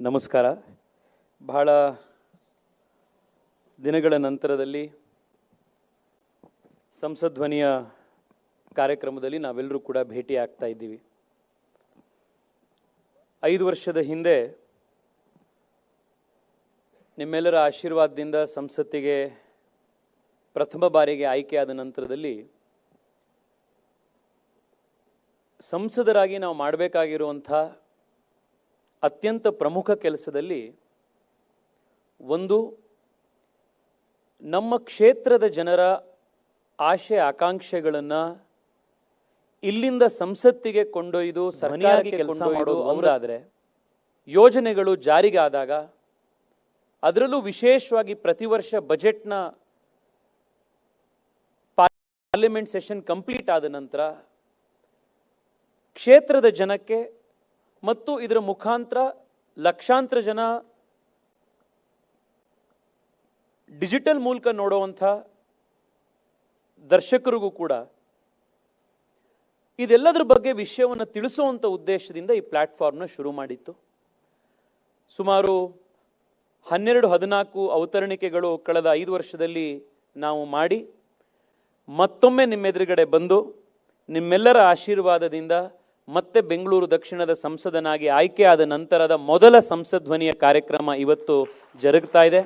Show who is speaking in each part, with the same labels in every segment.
Speaker 1: ನಮಸ್ಕಾರ. ಬಹಳ ದಿನಗಳ ನಂತರದಲ್ಲಿ ಸಂಸತ್ ಧ್ವನಿಯ ಕಾರ್ಯಕ್ರಮದಲ್ಲಿ ನಾವೆಲ್ಲರೂ ಕೂಡ ಭೇಟಿ ಆಗ್ತಾ ಇದ್ದೀವಿ. 5 ವರ್ಷದ ಹಿಂದೆ ನಿಮ್ಮೆಲ್ಲರ ಆಶೀರ್ವಾದದಿಂದ ಸಂಸತ್ತಿಗೆ ಪ್ರಥಮ ಬಾರಿಗೆ ಆಯ್ಕೆಯಾದ ನಂತರದಲ್ಲಿ ಸಂಸದರಾಗಿ ನಾವು ಮಾಡಬೇಕಾಗಿರುವಂಥ ಅತ್ಯಂತ ಪ್ರಮುಖ ಕೆಲಸದಲ್ಲಿ ಒಂದು, ನಮ್ಮ ಕ್ಷೇತ್ರದ ಜನರ ಆಶೆ ಆಕಾಂಕ್ಷೆಗಳನ್ನು ಇಲ್ಲಿಂದ ಸಂಸತ್ತಿಗೆ ಕೊಂಡೊಯ್ದು ಸರ್ಕಾರಕ್ಕೆ ಕೆಲಸ ಮಾಡೋದು ಒಂದಾದರೆ, ಯೋಜನೆಗಳು ಜಾರಿಗೆ ಆದಾಗ ಅದರಲ್ಲೂ ವಿಶೇಷವಾಗಿ ಪ್ರತಿ ವರ್ಷ ಬಜೆಟ್ನ ಪಾರ್ಲಿಮೆಂಟ್ ಸೆಷನ್ ಕಂಪ್ಲೀಟ್ ಆದ ನಂತರ ಕ್ಷೇತ್ರದ ಜನಕ್ಕೆ ಮತ್ತು ಇದರ ಮುಖಾಂತರ ಲಕ್ಷಾಂತರ ಜನ ಡಿಜಿಟಲ್ ಮೂಲಕ ನೋಡುವಂಥ ದರ್ಶಕರಿಗೂ ಕೂಡ ಇದೆಲ್ಲದರ ಬಗ್ಗೆ ವಿಷಯವನ್ನು ತಿಳಿಸುವಂಥ ಉದ್ದೇಶದಿಂದ ಈ ಪ್ಲಾಟ್ಫಾರ್ಮ್ನ ಶುರು ಮಾಡಿತ್ತು. ಸುಮಾರು 12-14 ಅವತರಣಿಕೆಗಳು ಕಳೆದ 5 ವರ್ಷದಲ್ಲಿ ನಾವು ಮಾಡಿ ಮತ್ತೊಮ್ಮೆ ನಿಮ್ಮೆದುರುಗಡೆ ಬಂದು ನಿಮ್ಮೆಲ್ಲರ ಆಶೀರ್ವಾದದಿಂದ ಮತ್ತೆ ಬೆಂಗಳೂರು ದಕ್ಷಿಣದ ಸಂಸದನಾಗಿ ಆಯ್ಕೆಯಾದ ನಂತರದ ಮೊದಲ ಸಂಸತ್ ಧ್ವನಿಯ ಕಾರ್ಯಕ್ರಮ ಇವತ್ತು ಜರುಗ್ತಾ ಇದೆ.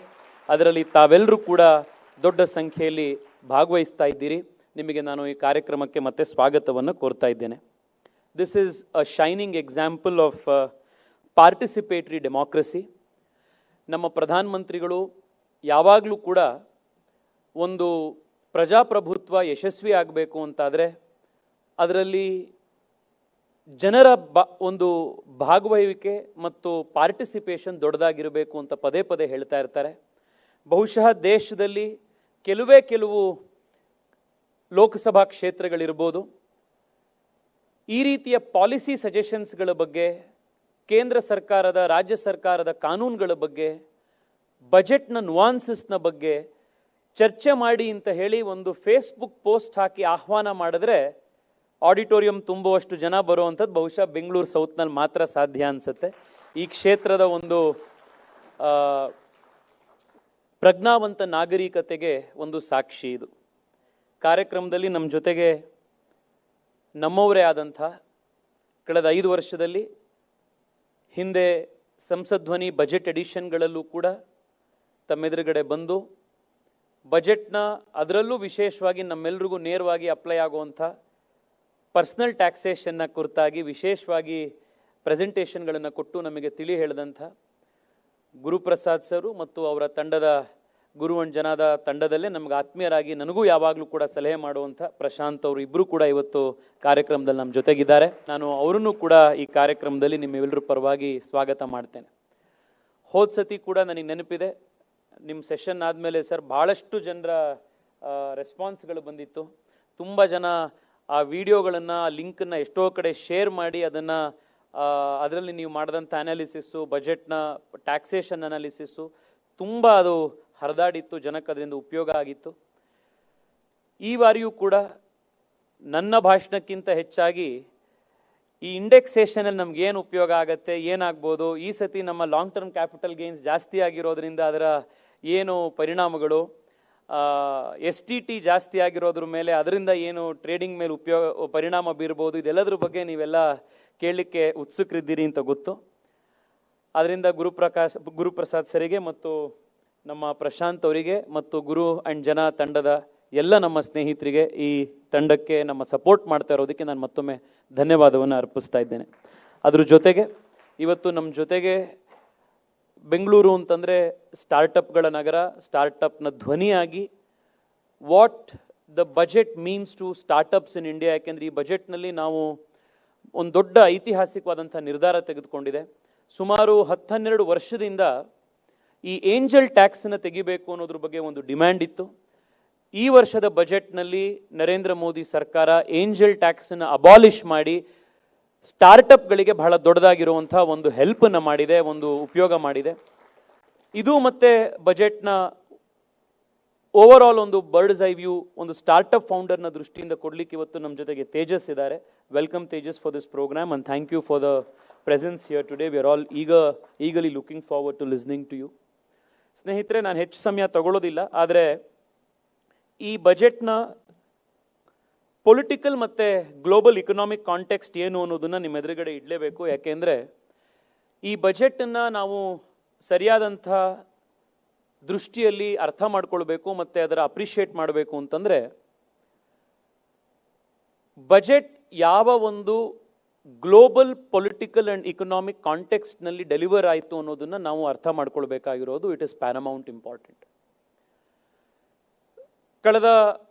Speaker 1: ಅದರಲ್ಲಿ ತಾವೆಲ್ಲರೂ ಕೂಡ ದೊಡ್ಡ ಸಂಖ್ಯೆಯಲ್ಲಿ ಭಾಗವಹಿಸ್ತಾ ಇದ್ದೀರಿ. ನಿಮಗೆ ನಾನು ಈ ಕಾರ್ಯಕ್ರಮಕ್ಕೆ ಮತ್ತೆ ಸ್ವಾಗತವನ್ನು ಕೋರ್ತಾ ಇದ್ದೇನೆ. This is a shining example of participatory democracy. ನಮ್ಮ ಪ್ರಧಾನಮಂತ್ರಿಗಳು ಯಾವಾಗಲೂ ಕೂಡ ಒಂದು ಪ್ರಜಾಪ್ರಭುತ್ವ ಯಶಸ್ವಿ ಆಗಬೇಕು ಅಂತಾದರೆ ಅದರಲ್ಲಿ ಜನರ ಒಂದು ಭಾಗವಹಿಸುವಿಕೆ ಮತ್ತು ಪಾರ್ಟಿಸಿಪೇಷನ್ ದೊಡ್ಡದಾಗಿರಬೇಕು ಅಂತ ಪದೇ ಪದೇ ಹೇಳ್ತಾ ಇರ್ತಾರೆ. ಬಹುಶಃ ದೇಶದಲ್ಲಿ ಕೆಲವು ಲೋಕಸಭಾ ಕ್ಷೇತ್ರಗಳಿರ್ಬೋದು, ಈ ರೀತಿಯ ಪಾಲಿಸಿ ಸಜೆಷನ್ಸ್ಗಳ ಬಗ್ಗೆ, ಕೇಂದ್ರ ಸರ್ಕಾರದ ರಾಜ್ಯ ಸರ್ಕಾರದ ಕಾನೂನುಗಳ ಬಗ್ಗೆ, ಬಜೆಟ್ನ ನುವಾನ್ಸಸ್ನ ಬಗ್ಗೆ ಚರ್ಚೆ ಮಾಡಿ ಅಂತ ಹೇಳಿ ಒಂದು ಫೇಸ್ಬುಕ್ ಪೋಸ್ಟ್ ಹಾಕಿ ಆಹ್ವಾನ ಮಾಡಿದ್ರೆ ಆಡಿಟೋರಿಯಂ ತುಂಬುವಷ್ಟು ಜನ ಬರುವಂಥದ್ದು ಬಹುಶಃ ಬೆಂಗಳೂರು ಸೌತ್ನಲ್ಲಿ ಮಾತ್ರ ಸಾಧ್ಯ ಅನಿಸುತ್ತೆ. ಈ ಕ್ಷೇತ್ರದ ಒಂದು ಪ್ರಜ್ಞಾವಂತ ನಾಗರಿಕತೆಗೆ ಒಂದು ಸಾಕ್ಷಿ ಇದು. ಕಾರ್ಯಕ್ರಮದಲ್ಲಿ ನಮ್ಮ ಜೊತೆಗೆ ನಮ್ಮವರೇ ಆದಂಥ ಕಳೆದ 5 ವರ್ಷದಲ್ಲಿ ಹಿಂದೆ ಸಂಸತ್ ಧ್ವನಿ ಬಜೆಟ್ ಎಡಿಷನ್ಗಳಲ್ಲೂ ಕೂಡ ತಮ್ಮೆದುರುಗಡೆ ಬಂದು ಬಜೆಟ್ನ ಅದರಲ್ಲೂ ವಿಶೇಷವಾಗಿ ನಮ್ಮೆಲ್ರಿಗೂ ನೇರವಾಗಿ ಅಪ್ಲೈ ಆಗುವಂಥ ಪರ್ಸನಲ್ ಟ್ಯಾಕ್ಸೇಷನ್ನ ಕುರಿತಾಗಿ ವಿಶೇಷವಾಗಿ ಪ್ರೆಸೆಂಟೇಷನ್ಗಳನ್ನು ಕೊಟ್ಟು ನಮಗೆ ತಿಳಿ ಹೇಳಿದಂಥ ಗುರುಪ್ರಸಾದ್ ಸರು ಮತ್ತು ಅವರ ತಂಡದ ಗುರುವಂಜನಾದ ತಂಡದಲ್ಲೇ ನಮಗೆ ಆತ್ಮೀಯರಾಗಿ ನನಗೂ ಯಾವಾಗಲೂ ಕೂಡ ಸಲಹೆ ಮಾಡುವಂಥ ಪ್ರಶಾಂತ್ ಅವರು ಇಬ್ಬರು ಕೂಡ ಇವತ್ತು ಕಾರ್ಯಕ್ರಮದಲ್ಲಿ ನಮ್ಮ ಜೊತೆಗಿದ್ದಾರೆ. ನಾನು ಅವರನ್ನು ಕೂಡ ಈ ಕಾರ್ಯಕ್ರಮದಲ್ಲಿ ನಿಮ್ಮೆಲ್ಲರ ಪರವಾಗಿ ಸ್ವಾಗತ ಮಾಡ್ತೇನೆ. ಹೋದ ಸತಿ ಕೂಡ ನನಗೆ ನೆನಪಿದೆ, ನಿಮ್ಮ ಸೆಷನ್ ಆದಮೇಲೆ ಸರ್ ಭಾಳಷ್ಟು ಜನರ ರೆಸ್ಪಾನ್ಸ್ಗಳು ಬಂದಿತ್ತು. ತುಂಬ ಜನ ಆ ವಿಡಿಯೋಗಳನ್ನು, ಆ ಲಿಂಕನ್ನು ಎಷ್ಟೋ ಕಡೆ ಶೇರ್ ಮಾಡಿ ಅದರಲ್ಲಿ ನೀವು ಮಾಡಿದಂಥ ಅನಾಲಿಸಿಸ್ಸು, ಬಜೆಟ್ನ ಟ್ಯಾಕ್ಸೇಷನ್ ಅನಾಲಿಸಿಸ್ಸು ತುಂಬ ಅದು ಹರಿದಾಡಿತ್ತು, ಜನಕ್ಕೆ ಅದರಿಂದ ಉಪಯೋಗ ಆಗಿತ್ತು. ಈ ಬಾರಿಯೂ ಕೂಡ ನನ್ನ ಭಾಷಣಕ್ಕಿಂತ ಹೆಚ್ಚಾಗಿ ಈ ಇಂಡೆಕ್ಸೇಷನಲ್ಲಿ ನಮಗೇನು ಉಪಯೋಗ ಆಗುತ್ತೆ, ಏನಾಗ್ಬೋದು, ಈ ಸತಿ ನಮ್ಮ ಲಾಂಗ್ ಟರ್ಮ್ ಕ್ಯಾಪಿಟಲ್ ಗೇನ್ಸ್ ಜಾಸ್ತಿ ಆಗಿರೋದ್ರಿಂದ ಅದರ ಏನು ಪರಿಣಾಮಗಳು, STT ಜಾಸ್ತಿ ಆಗಿರೋದ್ರ ಮೇಲೆ ಅದರಿಂದ ಏನು ಟ್ರೇಡಿಂಗ್ ಮೇಲೆ ಪರಿಣಾಮ ಬೀರ್ಬೋದು, ಇದೆಲ್ಲದ್ರ ಬಗ್ಗೆ ನೀವೆಲ್ಲ ಕೇಳಲಿಕ್ಕೆ ಉತ್ಸುಕರಿದ್ದೀರಿ ಅಂತ ಗೊತ್ತು. ಅದರಿಂದ ಗುರುಪ್ರಸಾದ್ ಸರಿಗೆ ಮತ್ತು ನಮ್ಮ ಪ್ರಶಾಂತ್ ಅವರಿಗೆ ಮತ್ತು ಗುರು ಆ್ಯಂಡ್ ಜನ ತಂಡದ ಎಲ್ಲ ನಮ್ಮ ಸ್ನೇಹಿತರಿಗೆ, ಈ ತಂಡಕ್ಕೆ ನಮ್ಮ ಸಪೋರ್ಟ್ ಮಾಡ್ತಾ ಇರೋದಕ್ಕೆ ನಾನು ಮತ್ತೊಮ್ಮೆ ಧನ್ಯವಾದವನ್ನು ಅರ್ಪಿಸ್ತಾ ಇದ್ದೇನೆ. ಅದ್ರ ಜೊತೆಗೆ ಇವತ್ತು ನಮ್ಮ ಜೊತೆಗೆ ಬೆಂಗಳೂರು ಅಂತಂದರೆ ಸ್ಟಾರ್ಟಪ್ಗಳ ನಗರ, ಸ್ಟಾರ್ಟಪ್ನ ಧ್ವನಿಯಾಗಿ what the budget means to startups in India. ಯಾಕೆಂದರೆ ಈ ಬಜೆಟ್ನಲ್ಲಿ ನಾವು ಒಂದು ದೊಡ್ಡ ಐತಿಹಾಸಿಕವಾದಂಥ ನಿರ್ಧಾರ ತೆಗೆದುಕೊಂಡಿದೆ. ಸುಮಾರು 10-12 ವರ್ಷದಿಂದ ಈ ಏಂಜಲ್ ಟ್ಯಾಕ್ಸನ್ನು ತೆಗಿಬೇಕು ಅನ್ನೋದ್ರ ಬಗ್ಗೆ ಒಂದು ಡಿಮ್ಯಾಂಡ್ ಇತ್ತು. ಈ ವರ್ಷದ ಬಜೆಟ್ನಲ್ಲಿ ನರೇಂದ್ರ ಮೋದಿ ಸರ್ಕಾರ ಏಂಜಲ್ ಟ್ಯಾಕ್ಸನ್ನು ಅಬಾಲಿಷ್ ಮಾಡಿ ಸ್ಟಾರ್ಟಪ್ಗಳಿಗೆ ಬಹಳ ದೊಡ್ಡದಾಗಿರುವಂಥ ಒಂದು ಹೆಲ್ಪನ್ನು ಮಾಡಿದೆ, ಒಂದು ಉಪಯೋಗ ಮಾಡಿದೆ. ಇದು ಮತ್ತೆ ಬಜೆಟ್ನ ಓವರ್ ಆಲ್ ಒಂದು ಬರ್ಡ್ಸ್ ಐ ವ್ಯೂ, ಒಂದು ಸ್ಟಾರ್ಟಪ್ ಫೌಂಡರ್ನ ದೃಷ್ಟಿಯಿಂದ ಕೊಡಲಿಕ್ಕೆ ಇವತ್ತು ನಮ್ಮ ಜೊತೆಗೆ ತೇಜಸ್ ಇದ್ದಾರೆ. Welcome Tejas for this programme and thank you for the presence here today. We are all eagerly looking forward to listening to you. ಸ್ನೇಹಿತರೆ, ನಾನು ಹೆಚ್ಚು ಸಮಯ ತಗೊಳ್ಳೋದಿಲ್ಲ, ಆದರೆ ಈ ಬಜೆಟ್ನ ಪೊಲಿಟಿಕಲ್ ಮತ್ತು ಗ್ಲೋಬಲ್ ಇಕನಾಮಿಕ್ ಕಾಂಟೆಕ್ಸ್ಟ್ ಏನು ಅನ್ನೋದನ್ನು ನಿಮ್ಮ ಎದುರುಗಡೆ ಇಡಲೇಬೇಕು. ಯಾಕೆಂದರೆ ಈ ಬಜೆಟನ್ನು ನಾವು ಸರಿಯಾದಂಥ ದೃಷ್ಟಿಯಲ್ಲಿ ಅರ್ಥ ಮಾಡ್ಕೊಳ್ಬೇಕು ಮತ್ತು ಅದರ ಅಪ್ರಿಷಿಯೇಟ್ ಮಾಡಬೇಕು ಅಂತಂದರೆ, ಬಜೆಟ್ ಯಾವ ಒಂದು ಗ್ಲೋಬಲ್ ಪೊಲಿಟಿಕಲ್ ಆ್ಯಂಡ್ ಇಕನಾಮಿಕ್ ಕಾಂಟೆಕ್ಸ್ಟ್ನಲ್ಲಿ ಡೆಲಿವರ್ ಆಯಿತು ಅನ್ನೋದನ್ನು ನಾವು ಅರ್ಥ ಮಾಡ್ಕೊಳ್ಬೇಕಾಗಿರೋದು ಇಟ್ ಇಸ್ ಪ್ಯಾರಮೌಂಟ್ ಇಂಪಾರ್ಟೆಂಟ್. ಕಳೆದ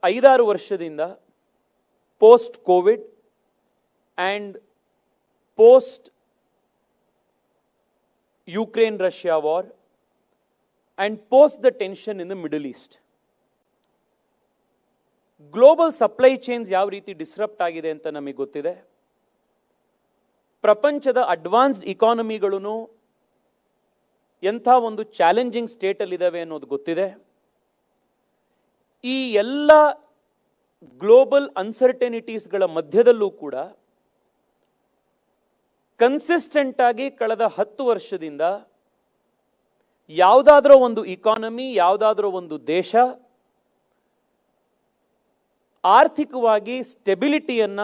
Speaker 1: 5-6 ವರ್ಷದಿಂದ post COVID and post Ukraine-Russia war and post the tension in the Middle East, global supply chains ಯಾವ ರೀತಿ ಡಿಸ್ರಪ್ಟ್ ಆಗಿದೆ ಅಂತ ನಮಗೆ ಗೊತ್ತಿದೆ. ಪ್ರಪಂಚದ ಅಡ್ವಾನ್ಸ್ಡ್ ಇಕಾನಮಿಗಳು ಎಂಥ ಒಂದು ಚಾಲೆಂಜಿಂಗ್ ಸ್ಟೇಟಲ್ಲಿದ್ದಾವೆ ಅನ್ನೋದು ಗೊತ್ತಿದೆ. ಈ ಎಲ್ಲ ಗ್ಲೋಬಲ್ ಅನ್ಸರ್ಟೆನಿಟೀಸ್ಗಳ ಮಧ್ಯದಲ್ಲೂ ಕೂಡ ಕನ್ಸಿಸ್ಟೆಂಟ್ ಆಗಿ ಕಳೆದ 10 ವರ್ಷದಿಂದ ಯಾವುದಾದ್ರೂ ಒಂದು ಇಕಾನಮಿ, ಯಾವುದಾದ್ರೂ ಒಂದು ದೇಶ ಆರ್ಥಿಕವಾಗಿ ಸ್ಟೆಬಿಲಿಟಿಯನ್ನ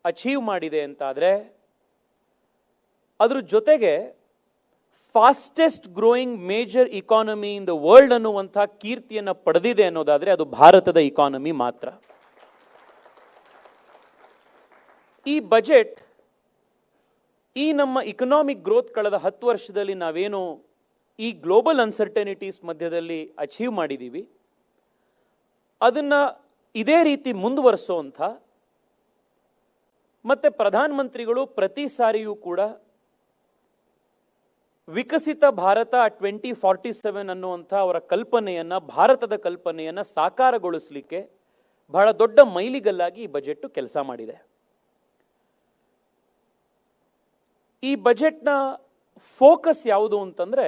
Speaker 1: ಅಚೀವ್ ಮಾಡಿದೆ ಅಂತಾದರೆ, ಅದ್ರ ಜೊತೆಗೆ fastest growing major economy in the world ಅನ್ನುವಂಥ ಕೀರ್ತಿಯನ್ನು ಪಡೆದಿದೆ ಅನ್ನೋದಾದರೆ ಅದು ಭಾರತದ ಇಕಾನಮಿ ಮಾತ್ರ. ಈ ಬಜೆಟ್ ಈ ನಮ್ಮ ಇಕನಾಮಿಕ್ ಗ್ರೋತ್ ಕಳೆದ 10 ವರ್ಷದಲ್ಲಿ ನಾವೇನು ಈ ಗ್ಲೋಬಲ್ ಅನ್ಸರ್ಟೆನಿಟೀಸ್ ಮಧ್ಯದಲ್ಲಿ ಅಚೀವ್ ಮಾಡಿದ್ದೀವಿ, ಅದನ್ನು ಇದೇ ರೀತಿ ಮುಂದುವರಿಸುವಂಥ ಮತ್ತೆ ಪ್ರಧಾನಮಂತ್ರಿಗಳು ಪ್ರತಿ ಸಾರಿಯೂ ಕೂಡ ವಿಕಸಿತ ಭಾರತ 2047 ಅನ್ನುವಂಥ ಅವರ ಕಲ್ಪನೆಯನ್ನು, ಭಾರತದ ಕಲ್ಪನೆಯನ್ನು ಸಾಕಾರಗೊಳಿಸಲಿಕ್ಕೆ ಬಹಳ ದೊಡ್ಡ ಮೈಲಿಗಲ್ಲಾಗಿ ಈ ಬಜೆಟ್ ಕೆಲಸ ಮಾಡಿದೆ. ಈ ಬಜೆಟ್ನ ಫೋಕಸ್ ಯಾವುದು ಅಂತಂದರೆ,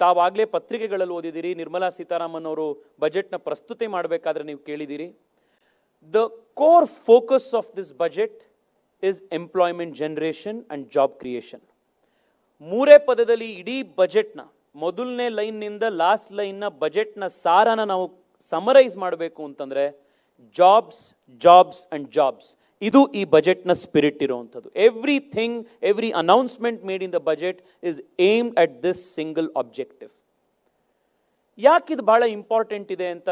Speaker 1: ತಾವಾಗಲೇ ಪತ್ರಿಕೆಗಳಲ್ಲಿ ಓದಿದ್ದೀರಿ, ನಿರ್ಮಲಾ ಸೀತಾರಾಮನ್ ಅವರು ಬಜೆಟ್ನ ಪ್ರಸ್ತುತಿ ಮಾಡಬೇಕಾದ್ರೆ ನೀವು ಕೇಳಿದ್ದೀರಿ. The core focus of this budget is employment generation and job creation. 3 ಪದದಲ್ಲಿ ಇಡೀ ಬಜೆಟ್ನ ಮೊದಲನೇ ಲೈನ್ನಿಂದ ಲಾಸ್ಟ್ ಲೈನ್ನ ಬಜೆಟ್ನ ಸಾರನ ನಾವು ಸಮರೈಸ್ ಮಾಡಬೇಕು ಅಂತಂದರೆ ಜಾಬ್ಸ್, ಜಾಬ್ಸ್ ಅಂಡ್ ಜಾಬ್ಸ್. ಇದು ಈ ಬಜೆಟ್ನ ಸ್ಪಿರಿಟ್ ಇರುವಂಥದ್ದು. Everything, every announcement made in the budget is aimed at this single objective. ಯಾಕಿದು ಬಹಳ ಇಂಪಾರ್ಟೆಂಟ್ ಇದೆ ಅಂತ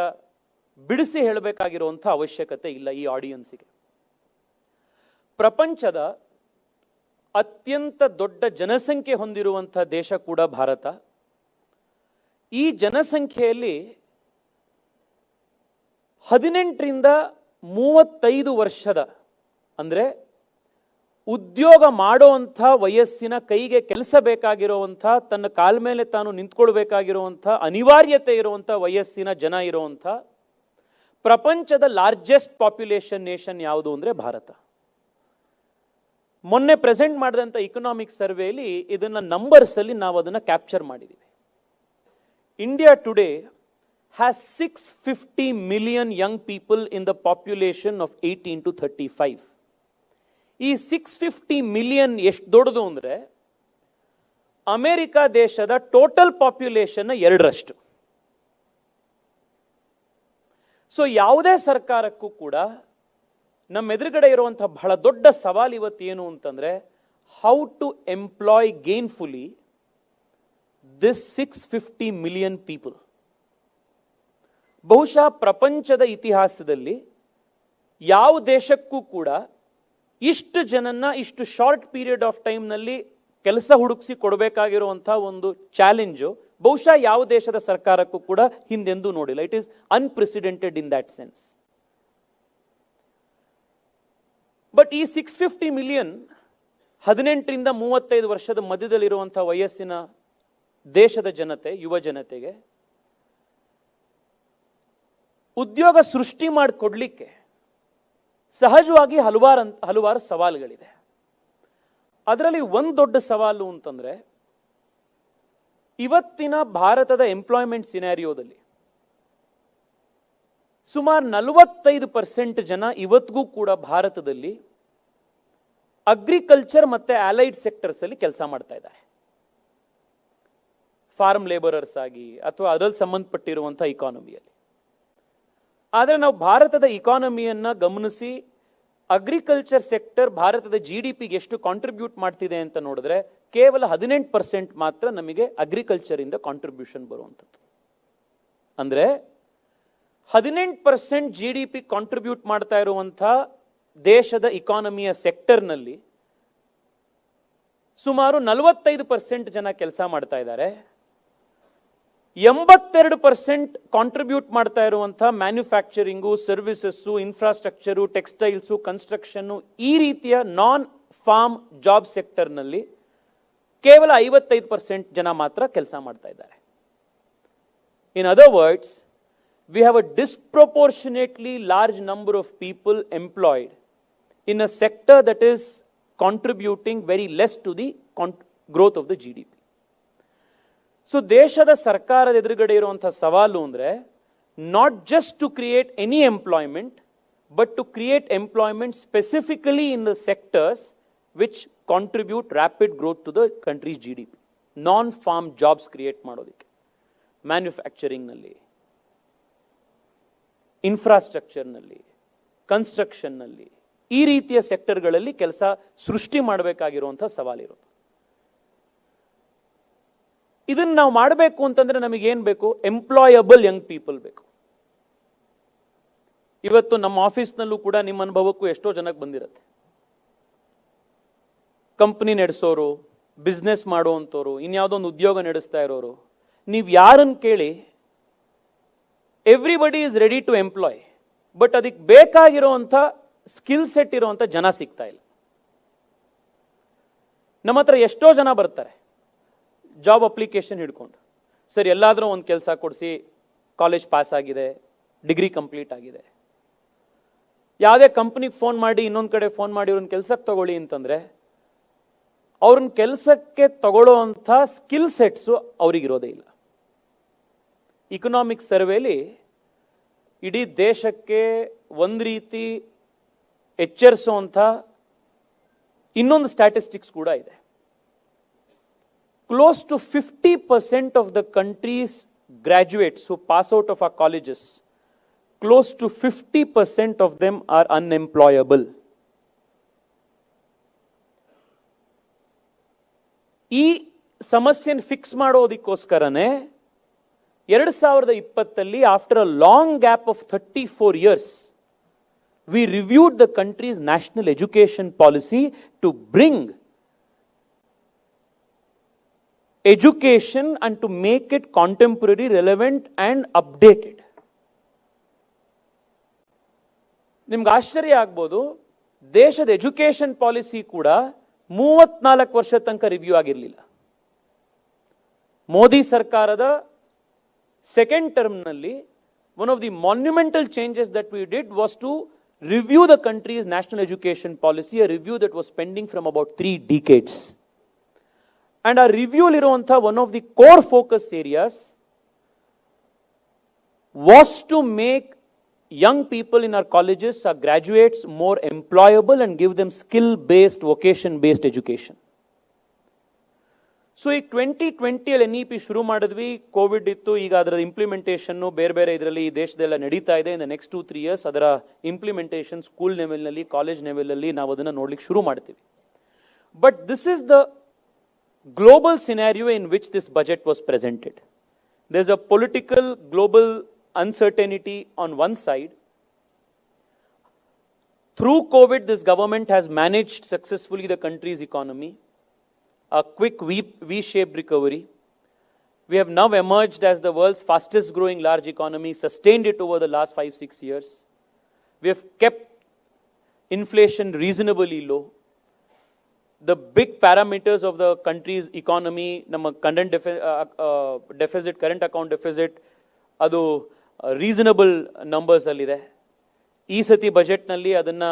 Speaker 1: ಬಿಡಿಸಿ ಹೇಳಬೇಕಾಗಿರುವಂಥ ಅವಶ್ಯಕತೆ ಇಲ್ಲ ಈ ಆಡಿಯನ್ಸಿಗೆ. ಪ್ರಪಂಚದ ಅತ್ಯಂತ ದೊಡ್ಡ ಜನಸಂಖ್ಯೆ ಹೊಂದಿರುವಂಥ ದೇಶ ಕೂಡ ಭಾರತ. ಈ ಜನಸಂಖ್ಯೆಯಲ್ಲಿ 18ರಿಂದ 35 ವರ್ಷದ ಅಂದರೆ ಉದ್ಯೋಗ ಮಾಡೋವಂಥ ವಯಸ್ಸಿನ, ಕೈಗೆ ಕೆಲಸ ಬೇಕಾಗಿರುವಂಥ, ತನ್ನ ಕಾಲ ಮೇಲೆ ತಾನು ನಿಂತ್ಕೊಳ್ಬೇಕಾಗಿರುವಂಥ ಅನಿವಾರ್ಯತೆ ಇರುವಂಥ ವಯಸ್ಸಿನ ಜನ ಇರುವಂಥ ಪ್ರಪಂಚದ ಲಾರ್ಜೆಸ್ಟ್ ಪಾಪ್ಯುಲೇಷನ್ ನೇಷನ್ ಯಾವುದು ಅಂದರೆ ಭಾರತ. ಮೊನ್ನೆ ಪ್ರೆಸೆಂಟ್ ಮಾಡಿದಂಥ ಇಕನಾಮಿಕ್ ಸರ್ವೆಯಲ್ಲಿ ಇದನ್ನು ನಂಬರ್ಸಲ್ಲಿ ನಾವು ಅದನ್ನು ಕ್ಯಾಪ್ಚರ್ ಮಾಡಿದ್ದೀವಿ. India today has 650 million Young people in the population of 18 to 35. ಈ 650 ಮಿಲಿಯನ್ ಎಷ್ಟು ದೊಡ್ಡದು ಅಂದರೆ ಅಮೆರಿಕ ದೇಶದ ಟೋಟಲ್ ಪಾಪ್ಯುಲೇಷನ್ನ 2ರಷ್ಟು. ಸೊ ಯಾವುದೇ ಸರ್ಕಾರಕ್ಕೂ ಕೂಡ ನಮ್ಮ ಎದುರುಗಡೆ ಇರುವಂತಹ ಬಹಳ ದೊಡ್ಡ ಸವಾಲು ಇವತ್ತು ಏನು ಅಂತಂದ್ರೆ, how to employ gainfully this 650 million people. ಬಹುಶಃ ಪ್ರಪಂಚದ ಇತಿಹಾಸದಲ್ಲಿ ಯಾವ ದೇಶಕ್ಕೂ ಕೂಡ ಇಷ್ಟು ಜನನ್ನ ಇಷ್ಟು ಶಾರ್ಟ್ ಪೀರಿಯಡ್ ಆಫ್ ಟೈಮ್ನಲ್ಲಿ ಕೆಲಸ ಹುಡುಕಿಸಿ ಕೊಡಬೇಕಾಗಿರುವಂಥ ಒಂದು ಚಾಲೆಂಜು ಬಹುಶಃ ಯಾವ ದೇಶದ ಸರ್ಕಾರಕ್ಕೂ ಕೂಡ ಹಿಂದೆಂದೂ ನೋಡಿಲ್ಲ. It is unprecedented in that sense. But ಈ 650 ಮಿಲಿಯನ್ 18ರಿಂದ 35 ವರ್ಷದ ಮಧ್ಯದಲ್ಲಿರುವಂಥ ವಯಸ್ಸಿನ ದೇಶದ ಜನತೆ, ಯುವ ಜನತೆಗೆ ಉದ್ಯೋಗ ಸೃಷ್ಟಿ ಮಾಡಿಕೊಡ್ಲಿಕ್ಕೆ ಸಹಜವಾಗಿ ಹಲವಾರು ಸವಾಲುಗಳಿದೆ. ಅದರಲ್ಲಿ ಒಂದು ದೊಡ್ಡ ಸವಾಲು ಅಂತಂದ್ರೆ, ಇವತ್ತಿನ ಭಾರತದ ಎಂಪ್ಲಾಯ್ಮೆಂಟ್ ಸಿನಾರಿಯೋದಲ್ಲಿ ಸುಮಾರು 45% ಜನ ಇವತ್ತಿಗೂ ಕೂಡ ಭಾರತದಲ್ಲಿ ಅಗ್ರಿಕಲ್ಚರ್ ಮತ್ತೆ ಅಲೈಡ್ ಸೆಕ್ಟರ್ಸ್ ಅಲ್ಲಿ ಕೆಲಸ ಮಾಡ್ತಾ ಇದ್ದಾರೆ, ಫಾರ್ಮ್ ಲೇಬರರ್ಸ್ ಆಗಿ ಅಥವಾ ಅದರಲ್ಲಿ ಸಂಬಂಧಪಟ್ಟಿರುವಂತಹ ಇಕಾನಮಿಯಲ್ಲಿ. ಆದರೆ ನಾವು ಭಾರತದ ಇಕಾನಮಿಯನ್ನ ಗಮನಿಸಿ ಅಗ್ರಿಕಲ್ಚರ್ ಸೆಕ್ಟರ್ ಭಾರತದ GDPಗೆ ಎಷ್ಟು ಕಾಂಟ್ರಿಬ್ಯೂಟ್ ಮಾಡ್ತಿದೆ ಅಂತ ನೋಡಿದ್ರೆ ಕೇವಲ 18% ಮಾತ್ರ ನಮಗೆ ಅಗ್ರಿಕಲ್ಚರ್ ಇಂದ ಕಾಂಟ್ರಿಬ್ಯೂಷನ್ ಬರುವಂಥದ್ದು. ಅಂದ್ರೆ 18% GDP ಕಾಂಟ್ರಿಬ್ಯೂಟ್ ಮಾಡ್ತಾ ಇರುವಂತಹ ದೇಶದ ಇಕಾನಮಿಯ ಸೆಕ್ಟರ್ನಲ್ಲಿ ಸುಮಾರು 45% ಜನ ಕೆಲಸ ಮಾಡ್ತಾ ಇದ್ದಾರೆ. 82% ಕಾಂಟ್ರಿಬ್ಯೂಟ್ ಮಾಡ್ತಾ ಇರುವಂತಹ ಮ್ಯಾನುಫ್ಯಾಕ್ಚರಿಂಗು, ಸರ್ವಿಸಸ್ಸು, ಇನ್ಫ್ರಾಸ್ಟ್ರಕ್ಚರು, ಟೆಕ್ಸ್ಟೈಲ್ಸು, ಕನ್ಸ್ಟ್ರಕ್ಷನ್, ಈ ರೀತಿಯ ನಾನ್ ಫಾರ್ಮ್ ಜಾಬ್ ಸೆಕ್ಟರ್ನಲ್ಲಿ ಕೇವಲ 55% ಜನ ಮಾತ್ರ ಕೆಲಸ ಮಾಡ್ತಾ ಇದ್ದಾರೆ. In other words, we have a disproportionately large number of people employed in a sector that is contributing very less to the growth of the GDP. So ದೇಶದ ಸರ್ಕಾರದ ಎದುರುಗಡೆ ಇರುವಂತಹ ಸವಾಲು ಅಂದ್ರೆ not just to create any employment, but to create employment specifically in the sectors which contribute rapid growth to the country's GDP. Non farm jobs create ಮಾಡೋದಕ್ಕೆ ಮ್ಯಾನುಫ್ಯಾಕ್ಚರಿಂಗ್ನಲ್ಲಿ, ಇನ್ಫ್ರಾಸ್ಟ್ರಕ್ಚರ್ನಲ್ಲಿ, ಕನ್ಸ್ಟ್ರಕ್ಷನ್ನಲ್ಲಿ, ಈ ರೀತಿಯ ಸೆಕ್ಟರ್ಗಳಲ್ಲಿ ಕೆಲಸ ಸೃಷ್ಟಿ ಮಾಡಬೇಕಾಗಿರುವಂತಹ ಸವಾಲಿರುತ್ತೆ. ಇದನ್ನು ನಾವು ಮಾಡಬೇಕು ಅಂತಂದ್ರೆ ನಮಗೇನು ಬೇಕು? ಎಂಪ್ಲಾಯಬಲ್ ಯಂಗ್ ಪೀಪಲ್ ಬೇಕು. ಇವತ್ತು ನಮ್ಮ ಆಫೀಸ್ನಲ್ಲೂ ಕೂಡ ನಿಮ್ಮ ಅನುಭವಕ್ಕೂ ಎಷ್ಟೋ ಜನಕ್ಕೆ ಬಂದಿರುತ್ತೆ. ಕಂಪನಿ ನಡೆಸೋರು, ಬಿಸ್ನೆಸ್ ಮಾಡುವಂಥವ್ರು, ಇನ್ಯಾವುದೋ ಒಂದು ಉದ್ಯೋಗ ನಡೆಸ್ತಾ ಇರೋರು, ನೀವು ಯಾರನ್ನು ಕೇಳಿ everybody is ready to employ, but ಅದಕ್ಕೆ ಬೇಕಾಗಿರುವಂಥ ಸ್ಕಿಲ್ ಸೆಟ್ ಇರುವಂಥ ಜನ ಸಿಗ್ತಾ ಇಲ್ಲ. ನಮ್ಮ ಹತ್ರ ಎಷ್ಟೋ ಜನ ಬರ್ತಾರೆ ಜಾಬ್ ಅಪ್ಲಿಕೇಶನ್ ಹಿಡ್ಕೊಂಡು, ಸರ್ ಎಲ್ಲಾದರೂ ಒಂದು ಕೆಲಸ ಕೊಡಿಸಿ, ಕಾಲೇಜ್ ಪಾಸ್ ಆಗಿದೆ, ಡಿಗ್ರಿ ಕಂಪ್ಲೀಟ್ ಆಗಿದೆ. ಯಾವುದೇ ಕಂಪ್ನಿಗೆ ಫೋನ್ ಮಾಡಿ, ಇನ್ನೊಂದು ಕಡೆ ಫೋನ್ ಮಾಡಿ ಅವ್ರನ್ನ ಕೆಲಸಕ್ಕೆ ತಗೊಳ್ಳಿ ಅಂತಂದ್ರೆ ಅವ್ರನ್ನ ಕೆಲಸಕ್ಕೆ ತಗೊಳ್ಳೋವಂಥ ಸ್ಕಿಲ್ ಸೆಟ್ಸು ಅವ್ರಿಗಿರೋದೇ ಇಲ್ಲ. ಇಕನಾಮಿಕ್ ಸರ್ವೇಲಿ ಇಡೀ ದೇಶಕ್ಕೆ ಒಂದು ರೀತಿ ಎಚ್ಚರಿಸುವಂಥ ಇನ್ನೊಂದು ಸ್ಟ್ಯಾಟಿಸ್ಟಿಕ್ಸ್ ಕೂಡ ಇದೆ. Close to 50% of the country's graduates who pass out of our colleges, close to 50% of them are unemployable. ಈ ಸಮಸ್ಯೆಯನ್ನು ಫಿಕ್ಸ್ ಮಾಡೋದಕ್ಕೋಸ್ಕರನೇ 2020 after a long gap of 34 years, we reviewed the country's national education policy to bring education and to make it contemporary, relevant and updated. ನಿಮ್ಗೆ ಆಶ್ಚರ್ಯ ಆಗ್ಬೋದು, ದೇಶದ education policy ಕೂಡ 34 ವರ್ಷ ತನಕ ರಿವ್ಯೂ ಆಗಿರಲಿಲ್ಲ. ಮೋದಿ ಸರ್ಕಾರದ second ಟರ್ಮ್ನಲ್ಲಿ one of the monumental changes that we did was to review the country's national education policy, a review that was pending from about 3 decades. And our review liruvanta one of the core focus areas was to make young people in our colleges, our graduates, more employable and give them skill-based, vocation-based education. So ಈಗ 2020 NEP ಶುರು ಮಾಡಿದ್ವಿ, Covid ಇತ್ತು, ಈಗ ಅದರ implementation ಬೇರೆ ಬೇರೆ ಇದರಲ್ಲಿ ಈ ದೇಶದೆಲ್ಲ ನಡೀತಾ ಇದೆ. ಇನ್ ನೆಕ್ಸ್ಟ್ 2-3 years ಅದರ ಇಂಪ್ಲಿಮೆಂಟೇಷನ್ ಸ್ಕೂಲ್ ಲೆವೆಲ್ನಲ್ಲಿ, ಕಾಲೇಜ್ ಲೆವೆಲ್ನಲ್ಲಿ ನಾವು ಅದನ್ನು ನೋಡ್ಲಿಕ್ಕೆ ಶುರು ಮಾಡ್ತೀವಿ. But this is the global scenario in which this budget was presented. There's a political global uncertainty on one side. Through COVID, this government has managed successfully the country's economy, a quick V-shaped recovery. We have now emerged as the world's fastest growing large economy, sustained it over the last 5-6 years. We have kept inflation reasonably low. The big parameters of the country's economy, ನಮ್ಮ current deficit, current account deficit, ಅದು reasonable numbers ಅಲ್ಲಿದೆ. ಈ ಸತಿ ಬಜೆಟ್ನಲ್ಲಿ ಅದನ್ನ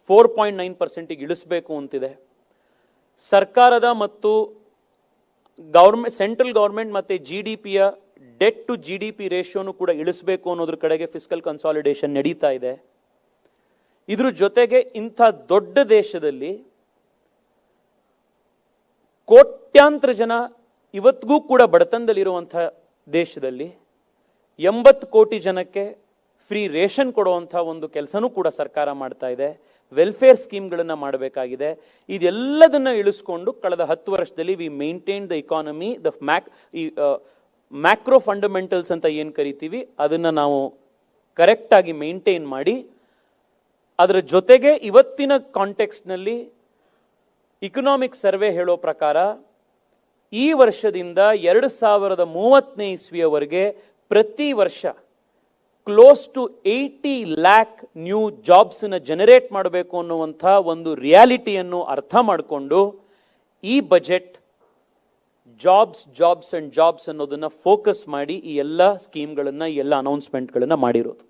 Speaker 1: 4.9% ಇಳಿಸಬೇಕು ಅಂತಿದೆ. ಸರ್ಕಾರದ ಮತ್ತು ಗವರ್ಮೆಂಟ್, ಸೆಂಟ್ರಲ್ ಗವರ್ಮೆಂಟ್ ಮತ್ತೆ GDPಯ ಡೆಟ್ ಟು GDP ರೇಷಿಯೋನು ಕೂಡ ಇಳಿಸಬೇಕು ಅನ್ನೋದ್ರ ಕಡೆಗೆ ಫಿಸ್ಕಲ್ ಕನ್ಸಾಲಿಡೇಷನ್ ನಡೀತಾ ಇದೆ. ಇದ್ರ ಜೊತೆಗೆ ಇಂಥ ದೊಡ್ಡ ದೇಶದಲ್ಲಿ ಕೋಟ್ಯಾಂತರ ಜನ ಇವತ್ತಿಗೂ ಕೂಡ ಬಡತನದಲ್ಲಿರುವಂಥ ದೇಶದಲ್ಲಿ 80 ಕೋಟಿ ಜನಕ್ಕೆ ಫ್ರೀ ರೇಷನ್ ಕೊಡುವಂಥ ಒಂದು ಕೆಲಸನೂ ಕೂಡ ಸರ್ಕಾರ ಮಾಡ್ತಾ ಇದೆ. ವೆಲ್ಫೇರ್ ಸ್ಕೀಮ್ಗಳನ್ನು ಮಾಡಬೇಕಾಗಿದೆ. ಇದೆಲ್ಲದನ್ನ ಇಳಿಸ್ಕೊಂಡು ಕಳೆದ 10 ವರ್ಷದಲ್ಲಿ we maintain the economy, the macro fundamentals ಅಂತ ಏನು ಕರಿತೀವಿ ಅದನ್ನು ನಾವು ಕರೆಕ್ಟಾಗಿ ಮೇಂಟೈನ್ ಮಾಡಿ, ಅದರ ಜೊತೆಗೆ ಇವತ್ತಿನ ಕಾಂಟೆಕ್ಸ್ಟ್ನಲ್ಲಿ ಇಕನಾಮಿಕ್ ಸರ್ವೆ ಹೇಳೋ ಪ್ರಕಾರ ಈ ವರ್ಷದಿಂದ 2030ನೇ ಇಸ್ವಿಯವರೆಗೆ ಪ್ರತಿ ವರ್ಷ ಕ್ಲೋಸ್ ಟು 80 ಲ್ಯಾಕ್ ನ್ಯೂ ಜಾಬ್ಸ್ನ ಜನರೇಟ್ ಮಾಡಬೇಕು ಅನ್ನುವಂಥ ಒಂದು ರಿಯಾಲಿಟಿಯನ್ನು ಅರ್ಥ ಮಾಡಿಕೊಂಡು ಈ ಬಜೆಟ್ ಜಾಬ್ಸ್ ಅಂಡ್ ಜಾಬ್ಸ್ ಅನ್ನೋದನ್ನ ಫೋಕಸ್ ಮಾಡಿ ಈ ಎಲ್ಲ ಸ್ಕೀಮ್ಗಳನ್ನು, ಈ ಎಲ್ಲ ಅನೌನ್ಸ್ಮೆಂಟ್ಗಳನ್ನು ಮಾಡಿರೋದು.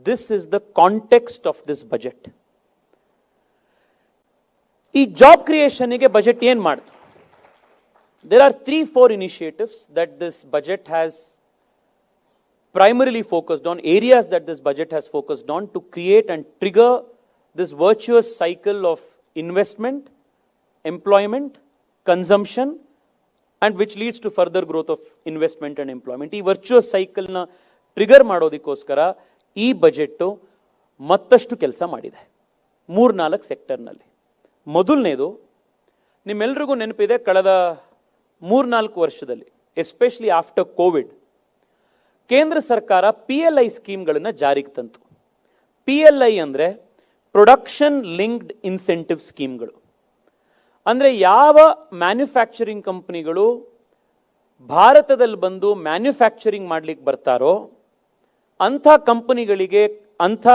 Speaker 1: This is the context of this budget. ಈ ಜಾಬ್ ಕ್ರಿಯೇಷನ್ಗೆ ಬಜೆಟ್ ಏನು ಮಾಡ್ತು? There are 3-4 initiatives that this budget has primarily focused on, areas that this budget has focused on to create and trigger this virtuous cycle of investment, employment, consumption, and which leads to further growth of investment and employment. ಈ virtuous cycle ನ trigger ಮಾಡೋದಕ್ಕೋಸ್ಕರ ಈ budget ಮತ್ತಷ್ಟು ಕೆಲಸ ಮಾಡಿದೆ 3-4 ಸೆಕ್ಟರ್ನಲ್ಲಿ. ಮೊದಲನೇದು, ನಿಮ್ಮೆಲ್ರಿಗೂ ನೆನಪಿದೆ, ಕಳೆದ 3-4 ವರ್ಷದಲ್ಲಿ ಎಸ್ಪೆಷಲಿ ಆಫ್ಟರ್ ಕೋವಿಡ್ ಕೇಂದ್ರ ಸರ್ಕಾರ PLI ಸ್ಕೀಮ್ಗಳನ್ನು ಜಾರಿಗೆ ತಂತು. PLI ಅಂದರೆ ಪ್ರೊಡಕ್ಷನ್ ಲಿಂಕ್ಡ್ ಇನ್ಸೆಂಟಿವ್ ಸ್ಕೀಮ್ಗಳು. ಅಂದರೆ ಯಾವ ಮ್ಯಾನುಫ್ಯಾಕ್ಚರಿಂಗ್ ಕಂಪನಿಗಳು ಭಾರತದಲ್ಲಿ ಬಂದು ಮ್ಯಾನುಫ್ಯಾಕ್ಚರಿಂಗ್ ಮಾಡ್ಲಿಕ್ಕೆ ಬರ್ತಾರೋ ಅಂಥ ಕಂಪನಿಗಳಿಗೆ, ಅಂಥ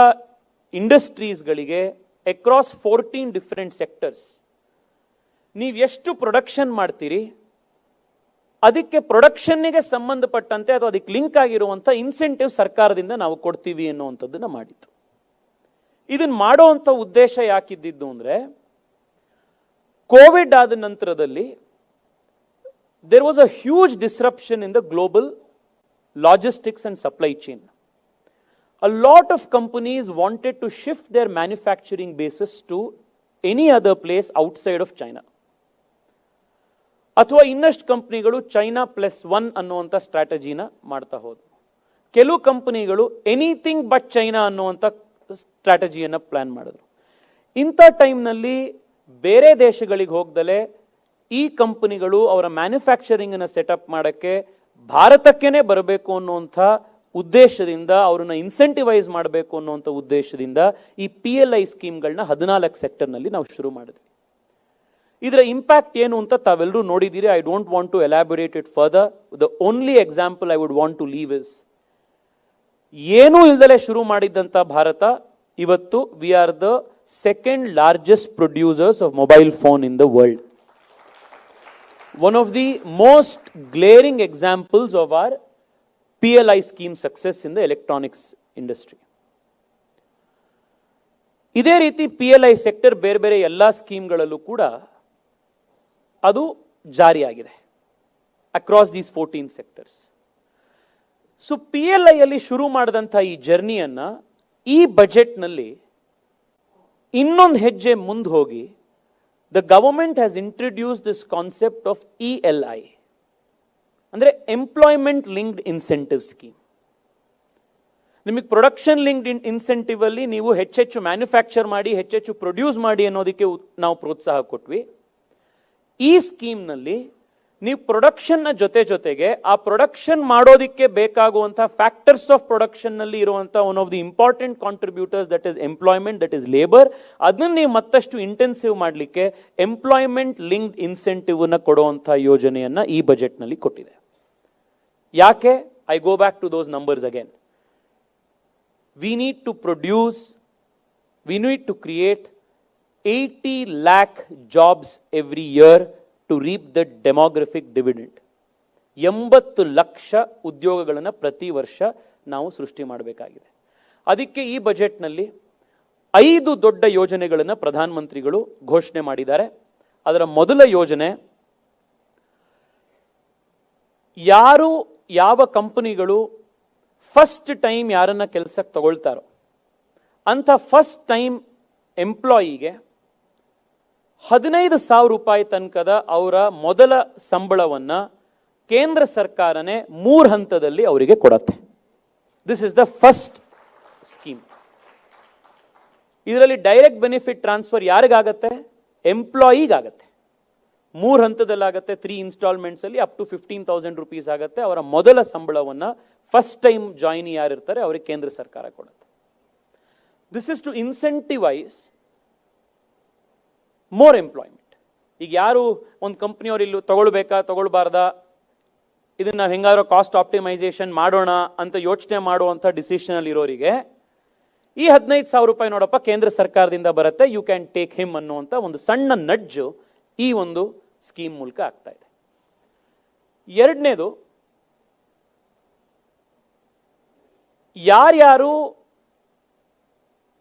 Speaker 1: ಇಂಡಸ್ಟ್ರೀಸ್ಗಳಿಗೆ ಅಕ್ರಾಸ್ 14 ಡಿಫರೆಂಟ್ ಸೆಕ್ಟರ್ಸ್ ನೀವು ಎಷ್ಟು ಪ್ರೊಡಕ್ಷನ್ ಮಾಡ್ತೀರಿ ಅದಕ್ಕೆ ಪ್ರೊಡಕ್ಷನ್ನಿಗೆ ಸಂಬಂಧಪಟ್ಟಂತೆ ಅಥವಾ ಅದಕ್ಕೆ ಲಿಂಕ್ ಆಗಿರುವಂಥ ಇನ್ಸೆಂಟಿವ್ ಸರ್ಕಾರದಿಂದ ನಾವು ಕೊಡ್ತೀವಿ ಅನ್ನುವಂಥದ್ದನ್ನು ಮಾಡಿತ್ತು. ಇದನ್ನ ಮಾಡುವಂಥ ಉದ್ದೇಶ ಯಾಕಿದ್ದು ಅಂದರೆ, ಕೋವಿಡ್ ಆದ ನಂತರದಲ್ಲಿ there was a huge disruption in the global logistics and supply chain. A lot of companies wanted to shift their manufacturing bases to any other place outside of China. ಅಥವಾ ಇನ್ನಷ್ಟು ಕಂಪನಿಗಳು ಚೈನಾ +1 ಅನ್ನುವಂಥ ಸ್ಟ್ರಾಟಜಿನ ಮಾಡ್ತಾ ಹೋದ್ರು. ಕೆಲವು ಕಂಪನಿಗಳು ಎನಿಥಿಂಗ್ ಬಟ್ ಚೈನಾ ಅನ್ನುವಂಥ ಸ್ಟ್ರಾಟಜಿಯನ್ನು plan ಮಾಡಿದ್ರು. ಇಂಥ ಟೈಮ್ನಲ್ಲಿ ಬೇರೆ ದೇಶಗಳಿಗೆ ಹೋಗ್ದಲೆ ಈ ಕಂಪನಿಗಳು ಅವರ ಮ್ಯಾನುಫ್ಯಾಕ್ಚರಿಂಗನ್ನು ಸೆಟಪ್ ಮಾಡೋಕ್ಕೆ ಭಾರತಕ್ಕೇನೆ ಬರಬೇಕು ಅನ್ನುವಂಥ ಉದ್ದೇಶದಿಂದ, ಅವರನ್ನ ಇನ್ಸೆಂಟಿವೈಸ್ ಮಾಡಬೇಕು ಅನ್ನುವಂಥ ಉದ್ದೇಶದಿಂದ ಈ PLI ಸ್ಕೀಮ್ಗಳನ್ನ 14 ಸೆಕ್ಟರ್ನಲ್ಲಿ ನಾವು ಶುರು ಮಾಡಿದ್ವಿ. ಇದರ ಇಂಪ್ಯಾಕ್ಟ್ ಏನು ಅಂತ ತಾವೆಲ್ಲರೂ ನೋಡಿದ್ದೀರಿ. I don't want to elaborate it further. The only example I would want to leave is, ಏನೂ ಇಲ್ದಲೇ ಶುರು ಮಾಡಿದ್ದಂಥ ಭಾರತ ಇವತ್ತು we are the second largest producers of mobile phone in the world. One of the most glaring examples of our PLI scheme success in the electronics industry. ಇದೇ ರೀತಿ PLI sector ಬೇರೆ ಬೇರೆ ಎಲ್ಲ ಸ್ಕೀಮ್ಗಳಲ್ಲೂ ಕೂಡ ಅದು ಜಾರಿಯಾಗಿದೆ across these 14 sectors. So PLI ಅಲ್ಲಿ ಶುರು ಮಾಡಿದಂಥ ಈ ಜರ್ನಿಯನ್ನ ಈ ಬಜೆಟ್ನಲ್ಲಿ ಇನ್ನೊಂದು ಹೆಜ್ಜೆ ಮುಂದೆ ಹೋಗಿ the government has introduce this concept of ELI, ಅಂದರೆ ಎಂಪ್ಲಾಯ್ಮೆಂಟ್ ಲಿಂಕ್ಡ್ ಇನ್ಸೆಂಟಿವ್ ಸ್ಕೀಮ್. ನಿಮಗೆ ಪ್ರೊಡಕ್ಷನ್ ಲಿಂಕ್ಡ್ ಇನ್ಸೆಂಟಿವ್ ಅಲ್ಲಿ ನೀವು ಹೆಚ್ಚೆಚ್ಚು ಮ್ಯಾನುಫ್ಯಾಕ್ಚರ್ ಮಾಡಿ, ಹೆಚ್ಚೆಚ್ಚು ಪ್ರೊಡ್ಯೂಸ್ ಮಾಡಿ ಅನ್ನೋದಕ್ಕೆ ನಾವು ಪ್ರೋತ್ಸಾಹ ಕೊಟ್ವಿ. ಈ ಸ್ಕೀಮ್ನಲ್ಲಿ ನೀವು ಪ್ರೊಡಕ್ಷನ್ನ ಜೊತೆಗೆ ಆ ಪ್ರೊಡಕ್ಷನ್ ಮಾಡೋದಕ್ಕೆ ಬೇಕಾಗುವಂಥ ಫ್ಯಾಕ್ಟರ್ಸ್ ಆಫ್ ಪ್ರೊಡಕ್ಷನ್ ನಲ್ಲಿ ಇರುವಂಥ one of the important contributors that is employment, that is labour, ಅದನ್ನ ನೀವು ಮತ್ತಷ್ಟು ಇಂಟೆನ್ಸಿವ್ ಮಾಡಲಿಕ್ಕೆ ಎಂಪ್ಲಾಯ್ಮೆಂಟ್ ಲಿಂಕ್ಡ್ ಇನ್ಸೆಂಟಿವ್ ಅನ್ನು ಕೊಡುವಂಥ ಯೋಜನೆಯನ್ನ ಈ ಬಜೆಟ್ನಲ್ಲಿ ಕೊಟ್ಟಿದೆ. ಯಾಕೆ? I go back to those numbers again. We need to create 80 lakh jobs every year to reap the demographic dividend. 80 lakh ಉದ್ಯೋಗಗಳನ್ನು ಪ್ರತಿ ವರ್ಷ ನಾವು ಸೃಷ್ಟಿ ಮಾಡಬೇಕಾಗಿದೆ. ಅದಕ್ಕೆ ಈ ಬಜೆಟ್ನಲ್ಲಿ 5 ದೊಡ್ಡ ಯೋಜನೆಗಳನ್ನು ಪ್ರಧಾನಮಂತ್ರಿಗಳು ಘೋಷಣೆ ಮಾಡಿದ್ದಾರೆ. ಅದರ ಮೊದಲ ಯೋಜನೆ, ಯಾವ ಕಂಪನಿಗಳು ಫಸ್ಟ್ ಟೈಮ್ ಯಾರನ್ನ ಕೆಲಸಕ್ಕೆ ತಗೊಳ್ತಾರೋ ಅಂಥ ಫಸ್ಟ್ ಟೈಮ್ ಎಂಪ್ಲಾಯಿಗೆ 15,000 ರೂಪಾಯಿ ತನಕದ ಅವರ ಮೊದಲ ಸಂಬಳವನ್ನ ಕೇಂದ್ರ ಸರ್ಕಾರನೇ 3 ಹಂತದಲ್ಲಿ ಅವರಿಗೆ ಕೊಡತ್ತೆ. This is the first scheme. ಇದರಲ್ಲಿ ಡೈರೆಕ್ಟ್ ಬೆನಿಫಿಟ್ ಟ್ರಾನ್ಸ್ಫರ್ ಯಾರಿಗಾಗತ್ತೆ? ಎಂಪ್ಲಾಯಿಗಾಗತ್ತೆ. 3 ಹಂತದಲ್ಲಾಗತ್ತೆ. 3 ಇನ್ಸ್ಟಾಲ್ಮೆಂಟ್ಸ್ ಅಲ್ಲಿ ಅಪ್ ಟು 15,000 ರೂಪೀಸ್ ಆಗುತ್ತೆ. ಅವರ ಮೊದಲ ಸಂಬಳವನ್ನ ಫಸ್ಟ್ ಟೈಮ್ ಜಾಯಿನ್ ಯಾರಿರ್ತಾರೆ ಅವರಿಗೆ ಕೇಂದ್ರ ಸರ್ಕಾರ ಕೊಡುತ್ತೆ. This is to incentivise more employment. ಈಗ ಯಾರು ಒಂದು ಕಂಪ್ನಿಯವರು ಇಲ್ಲಿ ತಗೊಳ್ಬೇಕಾ ತಗೊಳ್ಬಾರ್ದಾ, ಇದನ್ನ ನಾವು ಹೆಂಗಾದ್ರೂ ಕಾಸ್ಟ್ ಆಪ್ಟಿಮೈಸೇಷನ್ ಮಾಡೋಣ ಅಂತ ಯೋಚನೆ ಮಾಡುವಂಥ ಡಿಸಿಷನ್ ಅಲ್ಲಿ ಇರೋರಿಗೆ ಈ 15,000 ರೂಪಾಯಿ ನೋಡಪ್ಪ ಕೇಂದ್ರ ಸರ್ಕಾರದಿಂದ ಬರುತ್ತೆ, ಯು ಕ್ಯಾನ್ ಟೇಕ್ ಹಿಮ್ ಅನ್ನುವಂಥ ಒಂದು ಸಣ್ಣ ನಡ್ಜು ಈ ಒಂದು ಸ್ಕೀಮ್ ಮೂಲಕ ಆಗ್ತಾ ಇದೆ. ಎರಡನೇದು, ಯಾರ್ಯಾರು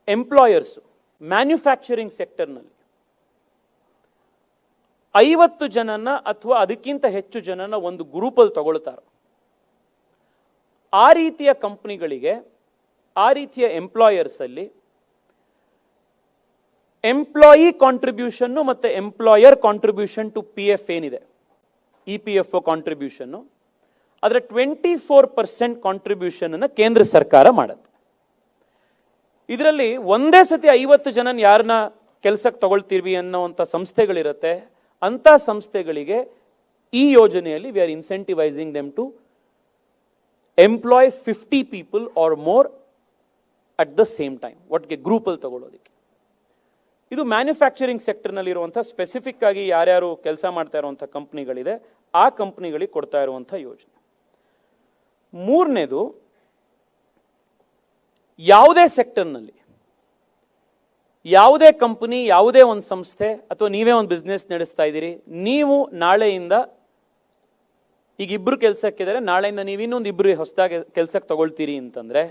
Speaker 1: ಎಂಪ್ಲಾಯರ್ಸ್ ಮ್ಯಾನುಫ್ಯಾಕ್ಚರಿಂಗ್ ಸೆಕ್ಟರ್ನಲ್ಲಿ 50 ಜನನ ಅಥವಾ ಅದಕ್ಕಿಂತ ಹೆಚ್ಚು ಜನನ ಒಂದು ಗ್ರೂಪಲ್ಲಿ ತಗೊಳ್ತಾರೆ, ಆ ರೀತಿಯ ಕಂಪನಿಗಳಿಗೆ, ಆ ರೀತಿಯ ಎಂಪ್ಲಾಯರ್ಸ್ ಅಲ್ಲಿ ಎಂಪ್ಲಾಯಿ ಕಾಂಟ್ರಿಬ್ಯೂಷನ್ ಮತ್ತೆ ಎಂಪ್ಲಾಯರ್ ಕಾಂಟ್ರಿಬ್ಯೂಷನ್ ಟು PF ಏನಿದೆ, EPFO ಕಾಂಟ್ರಿಬ್ಯೂಷನ್, ಅದರ 24% ಕಾಂಟ್ರಿಬ್ಯೂಷನ್ ಅನ್ನು ಕೇಂದ್ರ ಸರ್ಕಾರ ಮಾಡುತ್ತೆ. ಇದರಲ್ಲಿ ಒಂದೇ ಸತಿ 50 ಜನ ಯಾರನ್ನ ಕೆಲಸಕ್ಕೆ ತಗೊಳ್ತೀವಿ ಅನ್ನೋಂಥ ಸಂಸ್ಥೆಗಳಿರುತ್ತೆ, ಅಂತ ಸಂಸ್ಥೆಗಳಿಗೆ ಈ ಯೋಜನೆಯಲ್ಲಿ we are incentivising them to employ 50 people or more at the same time, ಒಟ್ಟಿಗೆ ಗ್ರೂಪಲ್ಲಿ ತಗೊಳ್ಳೋದಕ್ಕೆ. ಇದು ಮ್ಯಾನುಫ್ಯಾಕ್ಚರಿಂಗ್ ಸೆಕ್ಟರ್ನಲ್ಲಿರುವಂಥ ಸ್ಪೆಸಿಫಿಕ್ ಆಗಿ ಯಾರ್ಯಾರು ಕೆಲಸ ಮಾಡ್ತಾ ಇರುವಂಥ ಕಂಪ್ನಿಗಳಿದೆ ಆ ಕಂಪ್ನಿಗಳಿಗೆ ಕೊಡ್ತಾ ಇರುವಂಥ ಯೋಜನೆ. ಮೂರನೇದು, ಯಾವುದೇ ಸೆಕ್ಟರ್ನಲ್ಲಿ ಯಾವುದೇ ಕಂಪನಿ, ಯಾವುದೇ ಒಂದು ಸಂಸ್ಥೆ ಅಥವಾ ನೀವೇ ಒಂದು ಬಿಸ್ನೆಸ್ ನಡೆಸ್ತಾ ಇದ್ದೀರಿ, ನೀವು ನಾಳೆಯಿಂದ ಈಗ ಇಬ್ರು ಕೆಲಸಕ್ಕಿದ್ದಾರೆ, ನಾಳೆಯಿಂದ ನೀವು ಇನ್ನೊಂದು ಇಬ್ರು ಹೊಸದಾಗಿ ಕೆಲಸಕ್ಕೆ ತಗೊಳ್ತೀರಿ ಅಂತಂದ್ರೆ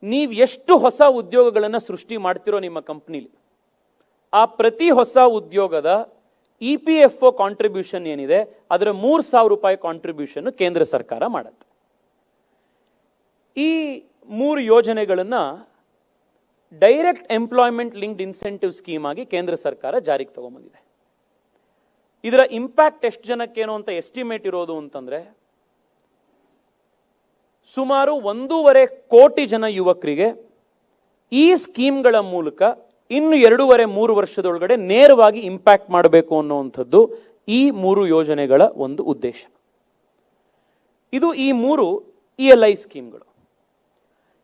Speaker 1: ನೀವು ಎಷ್ಟು ಹೊಸ ಉದ್ಯೋಗಗಳನ್ನು ಸೃಷ್ಟಿ ಮಾಡ್ತಿರೋ ನಿಮ್ಮ ಕಂಪ್ನಿಲಿ, ಆ ಪ್ರತಿ ಹೊಸ ಉದ್ಯೋಗದ EPFO ಕಾಂಟ್ರಿಬ್ಯೂಷನ್ ಏನಿದೆ ಅದರ 3,000 ರೂಪಾಯಿ ಕಾಂಟ್ರಿಬ್ಯೂಷನ್ ಕೇಂದ್ರ ಸರ್ಕಾರ ಮಾಡುತ್ತೆ. ಈ 3 ಯೋಜನೆಗಳನ್ನ direct employment linked incentive scheme ಆಗಿ ಕೇಂದ್ರ ಸರ್ಕಾರ ಜಾರಿಗೆ ತಗೊಂಡ್ಬಂದಿದೆ. ಇದರ ಇಂಪ್ಯಾಕ್ಟ್ ಎಷ್ಟು ಜನಕ್ಕೇನು ಅಂತ ಎಸ್ಟಿಮೇಟ್ ಇರೋದು ಅಂತಂದ್ರೆ ಸುಮಾರು 1.5 ಕೋಟಿ ಜನ ಯುವಕರಿಗೆ ಈ ಸ್ಕೀಮ್ಗಳ ಮೂಲಕ ಇನ್ನು 2.5-3 ವರ್ಷದೊಳಗಡೆ ನೇರವಾಗಿ ಇಂಪ್ಯಾಕ್ಟ್ ಮಾಡಬೇಕು ಅನ್ನುವಂಥದ್ದು ಈ 3 ಯೋಜನೆಗಳ ಒಂದು ಉದ್ದೇಶ. ಇದು ಈ 3 ELI ಸ್ಕೀಮ್ಗಳು.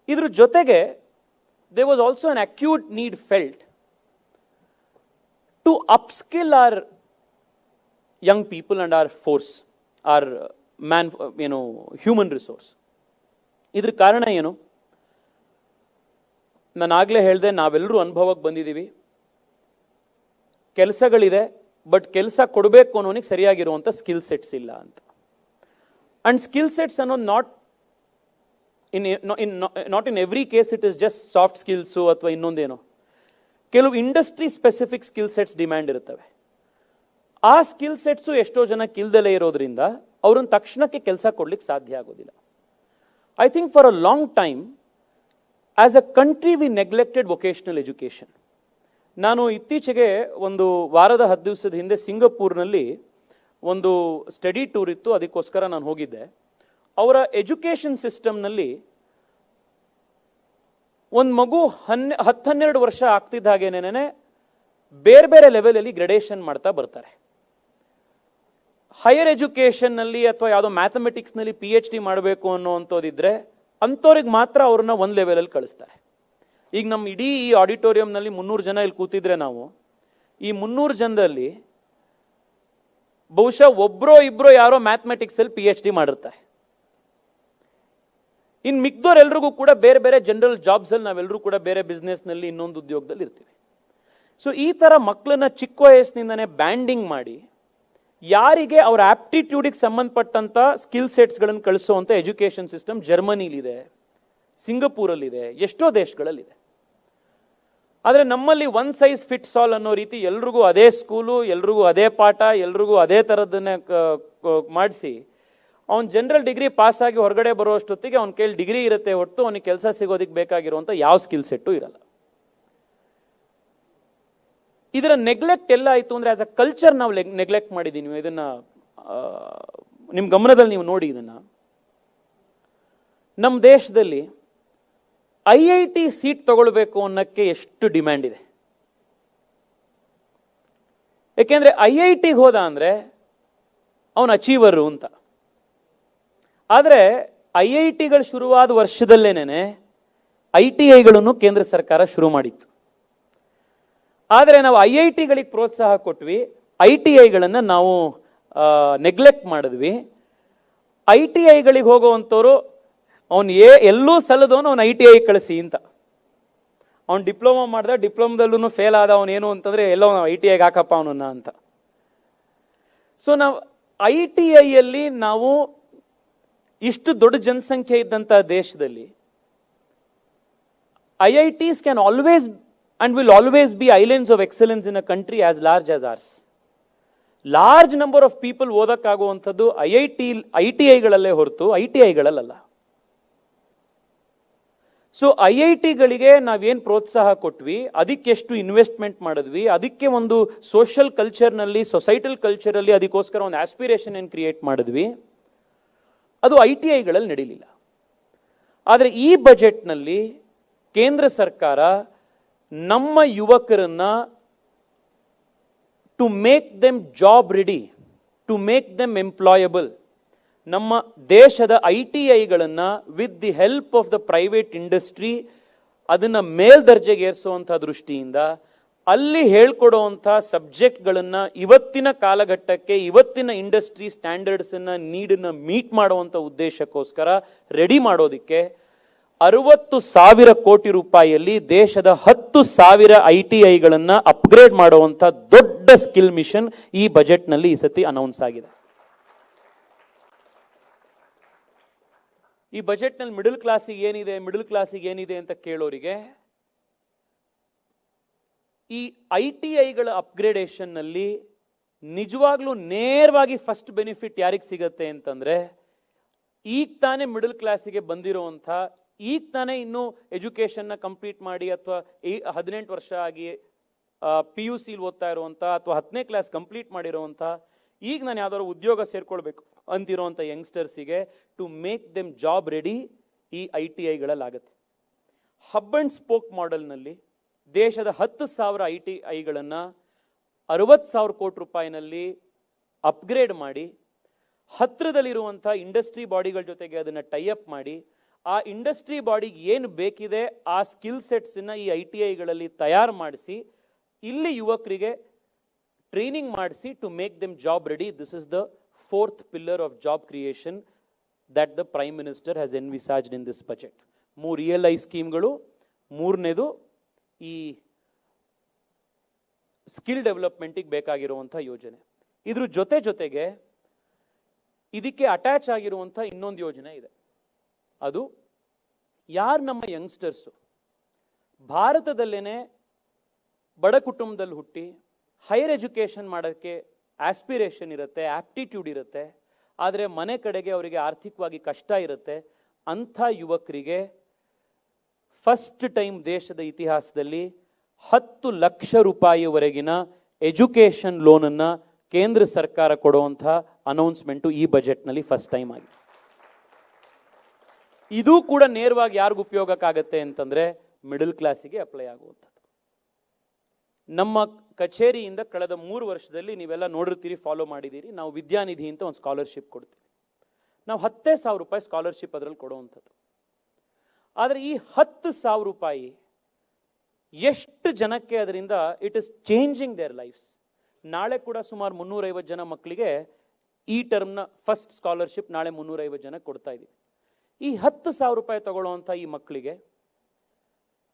Speaker 1: ಇದ್ರ ಜೊತೆಗೆ there was also an acute need felt to upskill our young people and our force, our human resource. ಇದ್ರ ಕಾರಣ ಏನು? ನಾನು ಆಗಲೇ ಹೇಳಿದೆ, ನಾವೆಲ್ಲರೂ ಅನುಭವಕ್ಕೆ ಬಂದಿದ್ದೀವಿ. ಕೆಲಸಗಳಿದೆ, ಬಟ್ ಕೆಲಸ ಕೊಡಬೇಕು ಅನ್ನೋನಿಗೆ ಸರಿಯಾಗಿರುವಂಥ ಸ್ಕಿಲ್ ಸೆಟ್ಸ್ ಇಲ್ಲ ಅಂತ. ಅಂಡ್ ಸ್ಕಿಲ್ ಸೆಟ್ಸ್ ಅನ್ನೋದು not in every case it is just soft skills ಅಥವಾ ಇನ್ನೊಂದೇನೋ. ಕೆಲವು industry specific skill sets demand ಇರುತ್ತವೆ. ಆ ಸ್ಕಿಲ್ ಸೆಟ್ಸು ಎಷ್ಟೋ ಜನಕ್ಕೆ ಇಲ್ದಲೇ ಇರೋದ್ರಿಂದ ಅವ್ರನ್ನ ತಕ್ಷಣಕ್ಕೆ ಕೆಲಸ ಕೊಡ್ಲಿಕ್ಕೆ ಸಾಧ್ಯ ಆಗೋದಿಲ್ಲ. I think for a long time, as a country, we neglected vocational education. ನಾನು ಇತ್ತೀಚೆಗೆ ಒಂದು ವಾರದ 10 ದಿವಸದ ಹಿಂದೆ ಸಿಂಗಪೂರ್ನಲ್ಲಿ ಒಂದು ಸ್ಟಡಿ ಟೂರ್ ಇತ್ತು, ಅದಕ್ಕೋಸ್ಕರ ನಾನು ಹೋಗಿದ್ದೆ. ಅವರ ಎಜುಕೇಷನ್ ಸಿಸ್ಟಮ್ನಲ್ಲಿ ಒಂದು ಮಗು 10-12 ವರ್ಷ ಆಗ್ತಿದ್ದ ಹಾಗೇನೇನೆ ಬೇರೆ ಬೇರೆ ಲೆವೆಲಲ್ಲಿ ಗ್ರೇಡೇಷನ್ ಮಾಡ್ತಾ ಬರ್ತಾರೆ. ಹೈಯರ್ ಎಜುಕೇಷನ್ ನಲ್ಲಿ ಅಥವಾ ಯಾವುದೋ ಮ್ಯಾಥಮೆಟಿಕ್ಸ್ ನಲ್ಲಿ PhD ಮಾಡಬೇಕು ಅನ್ನೋಂಥದ್ದಿದ್ರೆ ಅಂಥವ್ರಿಗೆ ಮಾತ್ರ ಅವ್ರನ್ನ ಒಂದು ಲೆವೆಲಲ್ಲಿ ಕಳಿಸ್ತಾರೆ. ಈಗ ನಮ್ಮ ಇಡೀ ಈ ಆಡಿಟೋರಿಯಂನಲ್ಲಿ 300 ಜನ ಇಲ್ಲಿ ಕೂತಿದ್ರೆ ನಾವು ಈ 300 ಜನದಲ್ಲಿ ಬಹುಶಃ ಒಬ್ರೋ ಇಬ್ರೋ ಯಾರೋ ಮ್ಯಾಥಮೆಟಿಕ್ಸ್ ಅಲ್ಲಿ PhD ಮಾಡಿರ್ತಾರೆ. ಇನ್ನು ಮಿಕ್ದವ್ರೆಲ್ರಿಗೂ ಕೂಡ ಬೇರೆ ಬೇರೆ ಜನರಲ್ ಜಾಬ್ಸ್ ಅಲ್ಲಿ ನಾವೆಲ್ಲರೂ ಕೂಡ ಬೇರೆ ಬಿಸ್ನೆಸ್ ನಲ್ಲಿ ಇನ್ನೊಂದು ಉದ್ಯೋಗದಲ್ಲಿ ಇರ್ತೀವಿ. ಸೊ ಈ ತರ ಮಕ್ಕಳನ್ನ ಚಿಕ್ಕ ವಯಸ್ಸಿನಿಂದನೇ ಬ್ಯಾಂಡಿಂಗ್ ಮಾಡಿ ಯಾರಿಗೆ ಅವರ ಆಪ್ಟಿಟ್ಯೂಡಿಗೆ ಸಂಬಂಧಪಟ್ಟಂತ ಸ್ಕಿಲ್ ಸೆಟ್ಸ್ಗಳನ್ನು ಕಳಿಸುವಂತ ಎಜುಕೇಶನ್ ಸಿಸ್ಟಮ್ ಜರ್ಮನಿಲಿದೆ, ಸಿಂಗಪೂರಲ್ಲಿದೆ, ಎಷ್ಟೋ ದೇಶಗಳಲ್ಲಿದೆ. ಆದರೆ ನಮ್ಮಲ್ಲಿ ಒನ್ ಸೈಜ್ ಫಿಟ್ಸ್ ಆಲ್ ಅನ್ನೋ ರೀತಿ ಎಲ್ರಿಗೂ ಅದೇ ಸ್ಕೂಲು, ಎಲ್ರಿಗೂ ಅದೇ ಪಾಠ, ಎಲ್ರಿಗೂ ಅದೇ ಥರದನ್ನೇ ಮಾಡಿಸಿ ಅವ್ನು ಜನರಲ್ ಡಿಗ್ರಿ ಪಾಸ್ ಆಗಿ ಹೊರಗಡೆ ಬರುವಷ್ಟೊತ್ತಿಗೆ ಅವ್ನ ಕೈಲಿ ಡಿಗ್ರಿ ಇರುತ್ತೆ ಹೊರತು ಅವನಿಗೆ ಕೆಲಸ ಸಿಗೋದಕ್ಕೆ ಬೇಕಾಗಿರುವಂಥ ಯಾವ ಸ್ಕಿಲ್ ಸೆಟ್ಟು ಇರಲ್ಲ. ಇದರ ನೆಗ್ಲೆಕ್ಟ್ ಎಲ್ಲ ಆಯಿತು ಅಂದರೆ ಆಸ್ ಅ ಕಲ್ಚರ್ ನಾವು ನೆಗ್ಲೆಕ್ಟ್ ಮಾಡಿದ್ದೀವಿ. ಇದನ್ನ ನಿಮ್ಮ ಗಮನದಲ್ಲಿ ನೀವು ನೋಡಿ. ಇದನ್ನ ನಮ್ಮ ದೇಶದಲ್ಲಿ IIT ಸೀಟ್ ತಗೊಳ್ಬೇಕು ಅನ್ನೋಕ್ಕೆ ಎಷ್ಟು ಡಿಮ್ಯಾಂಡ್ ಇದೆ. ಯಾಕೆಂದ್ರೆ IITಗೆ ಹೋದ ಅಂದ್ರೆ ಅವನು ಅಚೀವರು ಅಂತ. ಆದರೆ IITಗಳು ಶುರುವಾದ ವರ್ಷದಲ್ಲೇನೆ ITIಗಳನ್ನು ಕೇಂದ್ರ ಸರ್ಕಾರ ಶುರು ಮಾಡಿತ್ತು. ಆದರೆ ನಾವು IITಗಳಿಗೆ ಪ್ರೋತ್ಸಾಹ ಕೊಟ್ವಿ, ITIಗಳನ್ನು ನಾವು ನೆಗ್ಲೆಕ್ಟ್ ಮಾಡಿದ್ವಿ. ITIಗಳಿಗೆ ಹೋಗುವಂಥವ್ರು ಅವನು ಎಲ್ಲೂ ಸಲ್ಲದವನು ಅವನು ITI ಕಳಿಸಿ ಅಂತ. ಅವ್ನು ಡಿಪ್ಲೊಮಾ ಮಾಡ್ದ, ಡಿಪ್ಲೊಮಾದಲ್ಲೂ ಫೇಲ್ ಆದ ಅವನೇನು ಅಂತಂದ್ರೆ ಎಲ್ಲೋ ITIಗೆ ಹಾಕಪ್ಪ ಅವನನ್ನ ಅಂತ. ಸೊ ನಾವು ITIಯಲ್ಲಿ ನಾವು ಇಷ್ಟು ದೊಡ್ಡ ಜನಸಂಖ್ಯೆ ಇದ್ದಂಥ ದೇಶದಲ್ಲಿ IITs can always and will always be islands of excellence in a country as large as ours. Large number of people ಓದಕ್ಕಾಗುವಂಥದ್ದು ITIಗಳಲ್ಲೇ ಹೊರತು ITIಗಳಲ್ಲ. ಸೊ IITಗಳಿಗೆ ನಾವೇನು ಪ್ರೋತ್ಸಾಹ ಕೊಟ್ವಿ, ಅದಕ್ಕೆ ಎಷ್ಟು ಇನ್ವೆಸ್ಟ್ಮೆಂಟ್ ಮಾಡಿದ್ವಿ, ಅದಕ್ಕೆ ಒಂದು ಸೋಷಿಯಲ್ ಕಲ್ಚರ್ನಲ್ಲಿ, ಸೊಸೈಟಲ್ ಕಲ್ಚರಲ್ಲಿ ಅದಕ್ಕೋಸ್ಕರ ಒಂದು ಆಸ್ಪಿರೇಷನ್ ಏನು ಕ್ರಿಯೇಟ್ ಮಾಡಿದ್ವಿ, ಅದು ITIಗಳಲ್ಲಿ ನಡೀಲಿಲ್ಲ. ಆದರೆ ಈ ಬಜೆಟ್ನಲ್ಲಿ ಕೇಂದ್ರ ಸರ್ಕಾರ ನಮ್ಮ ಯುವಕರನ್ನ to make them job ready, to make them employable, ನಮ್ಮ ದೇಶದ ITIಗಳನ್ನು with the help of the private industry ಅದನ್ನು ಮೇಲ್ದರ್ಜೆಗೆ ಏರಿಸುವಂಥ ದೃಷ್ಟಿಯಿಂದ ಅಲ್ಲಿ ಹೇಳ್ಕೊಡುವಂಥ ಸಬ್ಜೆಕ್ಟ್ಗಳನ್ನು ಇವತ್ತಿನ ಕಾಲಘಟ್ಟಕ್ಕೆ, ಇವತ್ತಿನ ಇಂಡಸ್ಟ್ರಿ ಸ್ಟ್ಯಾಂಡರ್ಡ್ಸನ್ನು, ನೀಡನ್ನು ಮೀಟ್ ಮಾಡುವಂಥ ಉದ್ದೇಶಕ್ಕೋಸ್ಕರ ರೆಡಿ ಮಾಡೋದಕ್ಕೆ 60,000 ಕೋಟಿ ರೂಪಾಯಿಯಲ್ಲಿ ದೇಶದ 10,000 ITIಗಳನ್ನು ಅಪ್ಗ್ರೇಡ್ ಮಾಡುವಂಥ ದೊಡ್ಡ ಸ್ಕಿಲ್ ಮಿಷನ್ ಈ ಬಜೆಟ್ನಲ್ಲಿ ಈ ಸತಿ ಅನೌನ್ಸ್ ಆಗಿದೆ. ಈ ಬಜೆಟ್ನಲ್ಲಿ ಮಿಡಲ್ ಕ್ಲಾಸಿಗೆ ಏನಿದೆ ಅಂತ ಕೇಳೋರಿಗೆ, ಈ ITIಗಳ ಅಪ್ಗ್ರೇಡೇಷನ್ನಲ್ಲಿ ನಿಜವಾಗ್ಲೂ ನೇರವಾಗಿ ಫಸ್ಟ್ ಬೆನಿಫಿಟ್ ಯಾರಿಗೆ ಸಿಗತ್ತೆ ಅಂತಂದ್ರೆ, ಈಗ ತಾನೇ ಮಿಡಲ್ ಕ್ಲಾಸಿಗೆ ಬಂದಿರುವಂಥ, ಈಗ ತಾನೇ ಇನ್ನೂ ಎಜುಕೇಷನ್ನ ಕಂಪ್ಲೀಟ್ ಮಾಡಿ ಅಥವಾ 18 ವರ್ಷ ಆಗಿ PUC ಓದ್ತಾ ಇರುವಂಥ ಅಥವಾ 10ನೇ ಕ್ಲಾಸ್ ಕಂಪ್ಲೀಟ್ ಮಾಡಿರುವಂಥ, ಈಗ ನಾನು ಯಾವ್ದಾದ್ರು ಉದ್ಯೋಗ ಸೇರ್ಕೊಳ್ಬೇಕು ಅಂತಿರುವಂಥ ಯಂಗ್ಸ್ಟರ್ಸಿಗೆ to make them job ready ಈ ITIಗಳಲ್ಲಾಗತ್ತೆ. ಹಬ್ ಅಂಡ್ ಸ್ಪೋಕ್ ಮಾಡೆಲ್ನಲ್ಲಿ ದೇಶದ 10,000 ITIಗಳನ್ನು 60,000 ಕೋಟಿ ರೂಪಾಯಿನಲ್ಲಿ ಅಪ್ಗ್ರೇಡ್ ಮಾಡಿ, ಹತ್ತಿರದಲ್ಲಿರುವಂಥ ಇಂಡಸ್ಟ್ರಿ ಬಾಡಿಗಳ ಜೊತೆಗೆ ಅದನ್ನು ಟೈಅಪ್ ಮಾಡಿ, ಆ ಇಂಡಸ್ಟ್ರಿ ಬಾಡಿಗೆ ಏನು ಬೇಕಿದೆ ಆ ಸ್ಕಿಲ್ ಸೆಟ್ಸನ್ನು ಈ ITIಗಳಲ್ಲಿ ತಯಾರು ಮಾಡಿಸಿ, ಇಲ್ಲಿ ಯುವಕರಿಗೆ ಟ್ರೈನಿಂಗ್ ಮಾಡಿಸಿ to make them job ready. This is the 4th pillar of job creation that the Prime Minister has envisaged in this budget. 3 ELI ಸ್ಕೀಮ್ಗಳು, 3ನೇದು ಈ ಸ್ಕಿಲ್ ಡೆವಲಪ್ಮೆಂಟಿಗೆ ಬೇಕಾಗಿರುವಂಥ ಯೋಜನೆ. ಇದ್ರ ಜೊತೆಗೆ ಇದಕ್ಕೆ ಅಟ್ಯಾಚ್ ಆಗಿರುವಂಥ ಇನ್ನೊಂದು ಯೋಜನೆ ಇದೆ. ಅದು ಯಾರು ನಮ್ಮ ಯಂಗ್ಸ್ಟರ್ಸು ಭಾರತದಲ್ಲೇನೆ ಬಡ ಕುಟುಂಬದಲ್ಲಿ ಹುಟ್ಟಿ ಹೈಯರ್ ಎಜುಕೇಷನ್ ಮಾಡೋಕ್ಕೆ ಆಸ್ಪಿರೇಷನ್ ಇರುತ್ತೆ, ಆಪ್ಟಿಟ್ಯೂಡ್ ಇರುತ್ತೆ, ಆದರೆ ಮನೆ ಕಡೆಗೆ ಅವರಿಗೆ ಆರ್ಥಿಕವಾಗಿ ಕಷ್ಟ ಇರುತ್ತೆ, ಅಂಥ ಯುವಕರಿಗೆ ಫಸ್ಟ್ ಟೈಮ್ ದೇಶದ ಇತಿಹಾಸದಲ್ಲಿ 10 ಲಕ್ಷ ರೂಪಾಯಿವರೆಗಿನ ಎಜುಕೇಷನ್ ಲೋನನ್ನು ಕೇಂದ್ರ ಸರ್ಕಾರ ಕೊಡುವಂಥ ಅನೌನ್ಸ್ಮೆಂಟು ಈ ಬಜೆಟ್ನಲ್ಲಿ ಫಸ್ಟ್ ಟೈಮ್ ಆಗಿದೆ. ಇದು ಕೂಡ ನೇರವಾಗಿ ಯಾರಿಗೂ ಉಪಯೋಗಕ್ಕಾಗತ್ತೆ ಅಂತಂದ್ರೆ ಮಿಡಲ್ ಕ್ಲಾಸಿಗೆ ಅಪ್ಲೈ ಆಗುವಂಥದ್ದು. ನಮ್ಮ ಕಚೇರಿಯಿಂದ ಕಳೆದ 3 ವರ್ಷದಲ್ಲಿ ನೀವೆಲ್ಲ ನೋಡಿರ್ತೀರಿ, ಫಾಲೋ ಮಾಡಿದ್ದೀರಿ, ನಾವು ವಿದ್ಯಾನಿಧಿ ಅಂತ ಒಂದು ಸ್ಕಾಲರ್ಶಿಪ್ ಕೊಡ್ತೀವಿ. ನಾವು 10,000 ರೂಪಾಯಿ ಸ್ಕಾಲರ್ಶಿಪ್ ಅದರಲ್ಲಿ ಕೊಡುವಂಥದ್ದು. ಆದರೆ ಈ 10,000 ರೂಪಾಯಿ ಎಷ್ಟು ಜನಕ್ಕೆ ಅದರಿಂದ it is changing their lives. ನಾಳೆ ಕೂಡ ಸುಮಾರು 350 ಜನ ಮಕ್ಕಳಿಗೆ ಈ ಟರ್ಮ್ನ ಫಸ್ಟ್ ಸ್ಕಾಲರ್ಶಿಪ್ ನಾಳೆ 350 ಜನ ಕೊಡ್ತಾ ಇದ್ದೀವಿ. ಈ 10,000 ರೂಪಾಯಿ ತಗೊಳ್ಳುವಂಥ ಈ ಮಕ್ಕಳಿಗೆ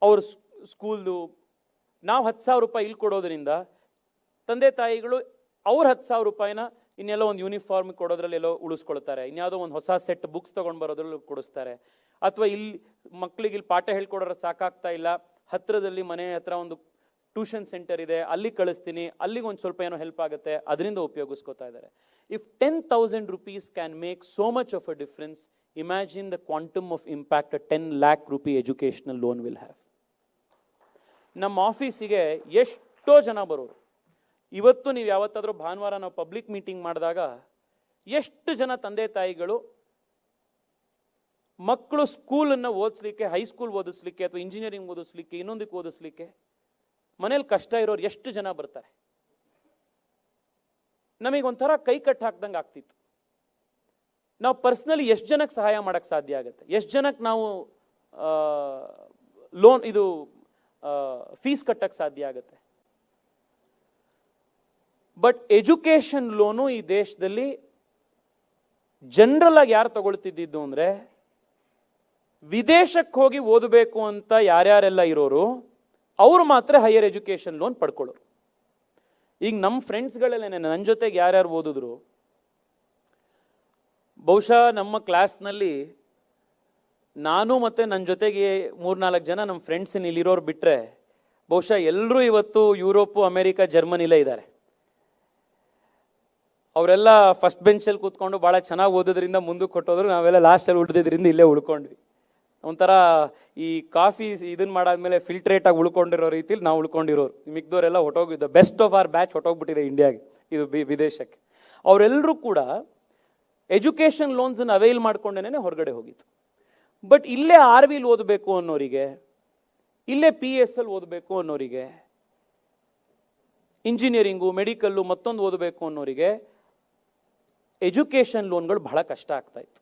Speaker 1: ಅವ್ರ ಸ್ಕೂಲ್ದು ನಾವು 10,000 ರೂಪಾಯಿ ಇಲ್ಲಿ ಕೊಡೋದ್ರಿಂದ ತಂದೆ ತಾಯಿಗಳು ಅವ್ರ 10,000 ರೂಪಾಯಿನ ಇನ್ನೆಲ್ಲೋ ಒಂದು ಯೂನಿಫಾರ್ಮ್ ಕೊಡೋದ್ರಲ್ಲಿ ಎಲ್ಲೋ ಉಳಿಸ್ಕೊಳ್ತಾರೆ, ಇನ್ಯಾವುದೋ ಒಂದು ಹೊಸ ಸೆಟ್ ಬುಕ್ಸ್ ತೊಗೊಂಡು ಬರೋದ್ರಲ್ಲಿ ಕೊಡಿಸ್ತಾರೆ. ಅಥವಾ ಇಲ್ಲಿ ಮಕ್ಕಳಿಗೆ ಇಲ್ಲಿ ಪಾಠ ಹೇಳ್ಕೊಡೋರು ಸಾಕಾಗ್ತಾ ಇಲ್ಲ, ಹತ್ತಿರದಲ್ಲಿ ಮನೆ ಹತ್ರ ಒಂದು ಟ್ಯೂಷನ್ ಸೆಂಟರ್ ಇದೆ, ಅಲ್ಲಿ ಕಳಿಸ್ತೀನಿ, ಅಲ್ಲಿಗೆ ಒಂದು ಸ್ವಲ್ಪ ಏನೋ ಹೆಲ್ಪ್ ಆಗುತ್ತೆ, ಅದರಿಂದ ಉಪಯೋಗಿಸ್ಕೋತಾ ಇದ್ದಾರೆ. If 10,000 rupees can make so much of a difference, imagine the quantum of impact a 10 lakh rupee educational loan will have. ನಮ್ಮ ಆಫೀಸಿಗೆ ಎಷ್ಟು ಎಷ್ಟೋ ಜನ ಬರೋರು. ಇವತ್ತು ನೀವು ಯಾವತ್ತಾದರೂ ಭಾನುವಾರ ನಾವು ಪಬ್ಲಿಕ್ ಮೀಟಿಂಗ್ ಮಾಡಿದಾಗ ಎಷ್ಟು ಜನ ತಂದೆ ತಾಯಿಗಳು ಮಕ್ಕಳು ಸ್ಕೂಲನ್ನು ಓದಿಸ್ಲಿಕ್ಕೆ, ಹೈಸ್ಕೂಲ್ ಓದಿಸ್ಲಿಕ್ಕೆ ಅಥವಾ ಇಂಜಿನಿಯರಿಂಗ್ ಓದಿಸ್ಲಿಕ್ಕೆ, ಇನ್ನೊಂದಕ್ಕೆ ಓದಿಸ್ಲಿಕ್ಕೆ ಮನೇಲಿ ಕಷ್ಟ ಇರೋರು ಎಷ್ಟು ಜನ ಬರ್ತಾರೆ. ನಮಗೊಂಥರ ಕೈ ಕಟ್ಟು ಹಾಕ್ದಂಗೆ ಆಗ್ತಿತ್ತು. ನಾವು ಪರ್ಸ್ನಲಿ ಎಷ್ಟು ಜನಕ್ಕೆ ಸಹಾಯ ಮಾಡಕ್ಕೆ ಸಾಧ್ಯ ಆಗುತ್ತೆ, ಎಷ್ಟು ಜನಕ್ಕೆ ನಾವು ಲೋನ್ ಇದು ಫೀಸ್ ಕಟ್ಟಕ್ಕೆ ಸಾಧ್ಯ ಆಗುತ್ತೆ. ಬಟ್ ಎಜುಕೇಶನ್ ಲೋನು ಈ ದೇಶದಲ್ಲಿ ಜನರಲ್ ಆಗಿ ಯಾರು ತಗೊಳ್ತಿದ್ದು ಅಂದ್ರೆ, ವಿದೇಶಕ್ಕೆ ಹೋಗಿ ಓದಬೇಕು ಅಂತ ಯಾರ್ಯಾರೆಲ್ಲ ಇರೋರು ಅವರು ಮಾತ್ರ ಹೈಯರ್ ಎಜುಕೇಶನ್ ಲೋನ್ ಪಡ್ಕೊಳ್ಳೋರು. ಈಗ ನಮ್ಮ ಫ್ರೆಂಡ್ಸ್ಗಳಲ್ಲೇನೆ ನನ್ನ ಜೊತೆಗೆ ಯಾರ್ಯಾರು ಓದಿದ್ರು, ಬಹುಶಃ ನಮ್ಮ ಕ್ಲಾಸ್ನಲ್ಲಿ ನಾನು ಮತ್ತೆ ನನ್ನ ಜೊತೆಗೆ 3-4 ಜನ ನಮ್ಮ ಫ್ರೆಂಡ್ಸ್ ಇಲ್ಲಿರೋರು ಬಿಟ್ಟರೆ ಬಹುಶಃ ಎಲ್ಲರೂ ಇವತ್ತು ಯುರೋಪು, ಅಮೆರಿಕ, ಜರ್ಮನಿಲೇ ಇದ್ದಾರೆ. ಅವರೆಲ್ಲ ಫಸ್ಟ್ ಬೆಂಚಲ್ಲಿ ಕೂತ್ಕೊಂಡು ಭಾಳ ಚೆನ್ನಾಗಿ ಓದೋದ್ರಿಂದ ಮುಂದಕ್ಕೆ ಕೊಟ್ಟೋದ್ರು, ನಾವೆಲ್ಲ ಲಾಸ್ಟಲ್ಲಿ ಉಳಿದಿದ್ರಿಂದ ಇಲ್ಲೇ ಉಳ್ಕೊಂಡ್ವಿ. ಒಂಥರ ಈ ಕಾಫಿ ಇದನ್ನ ಮಾಡಾದ್ಮೇಲೆ ಫಿಲ್ಟ್ರೇಟ್ ಆಗಿ ಉಳ್ಕೊಂಡಿರೋ ರೀತಿಲಿ ನಾವು ಉಳ್ಕೊಂಡಿರೋರು. ಮಿಕ್ದವರೆಲ್ಲ ಹೊಟ್ಟೋಗಿದ್ದ ಬೆಸ್ಟ್ ಆಫ್ ಆರ್ ಬ್ಯಾಚ್ ಹೊಟ್ಟೋಗ್ಬಿಟ್ಟಿದೆ ಇಂಡಿಯಾಗೆ, ಇದು ವಿದೇಶಕ್ಕೆ. ಅವರೆಲ್ಲರೂ ಕೂಡ ಎಜುಕೇಷನ್ ಲೋನ್ಸನ್ನು ಅವೈಲ್ ಮಾಡ್ಕೊಂಡೇನೆ ಹೊರಗಡೆ ಹೋಗಿತ್ತು. ಬಟ್ ಇಲ್ಲೇ RVL ಓದಬೇಕು ಅನ್ನೋರಿಗೆ, ಇಲ್ಲೇ PSL ಓದಬೇಕು ಅನ್ನೋರಿಗೆ, ಇಂಜಿನಿಯರಿಂಗು, ಮೆಡಿಕಲ್ಲು, ಮತ್ತೊಂದು ಓದಬೇಕು ಅನ್ನೋರಿಗೆ ಎಜುಕೇಷನ್ ಲೋನ್ಗಳು ಬಹಳ ಕಷ್ಟ ಆಗ್ತಾ ಇತ್ತು.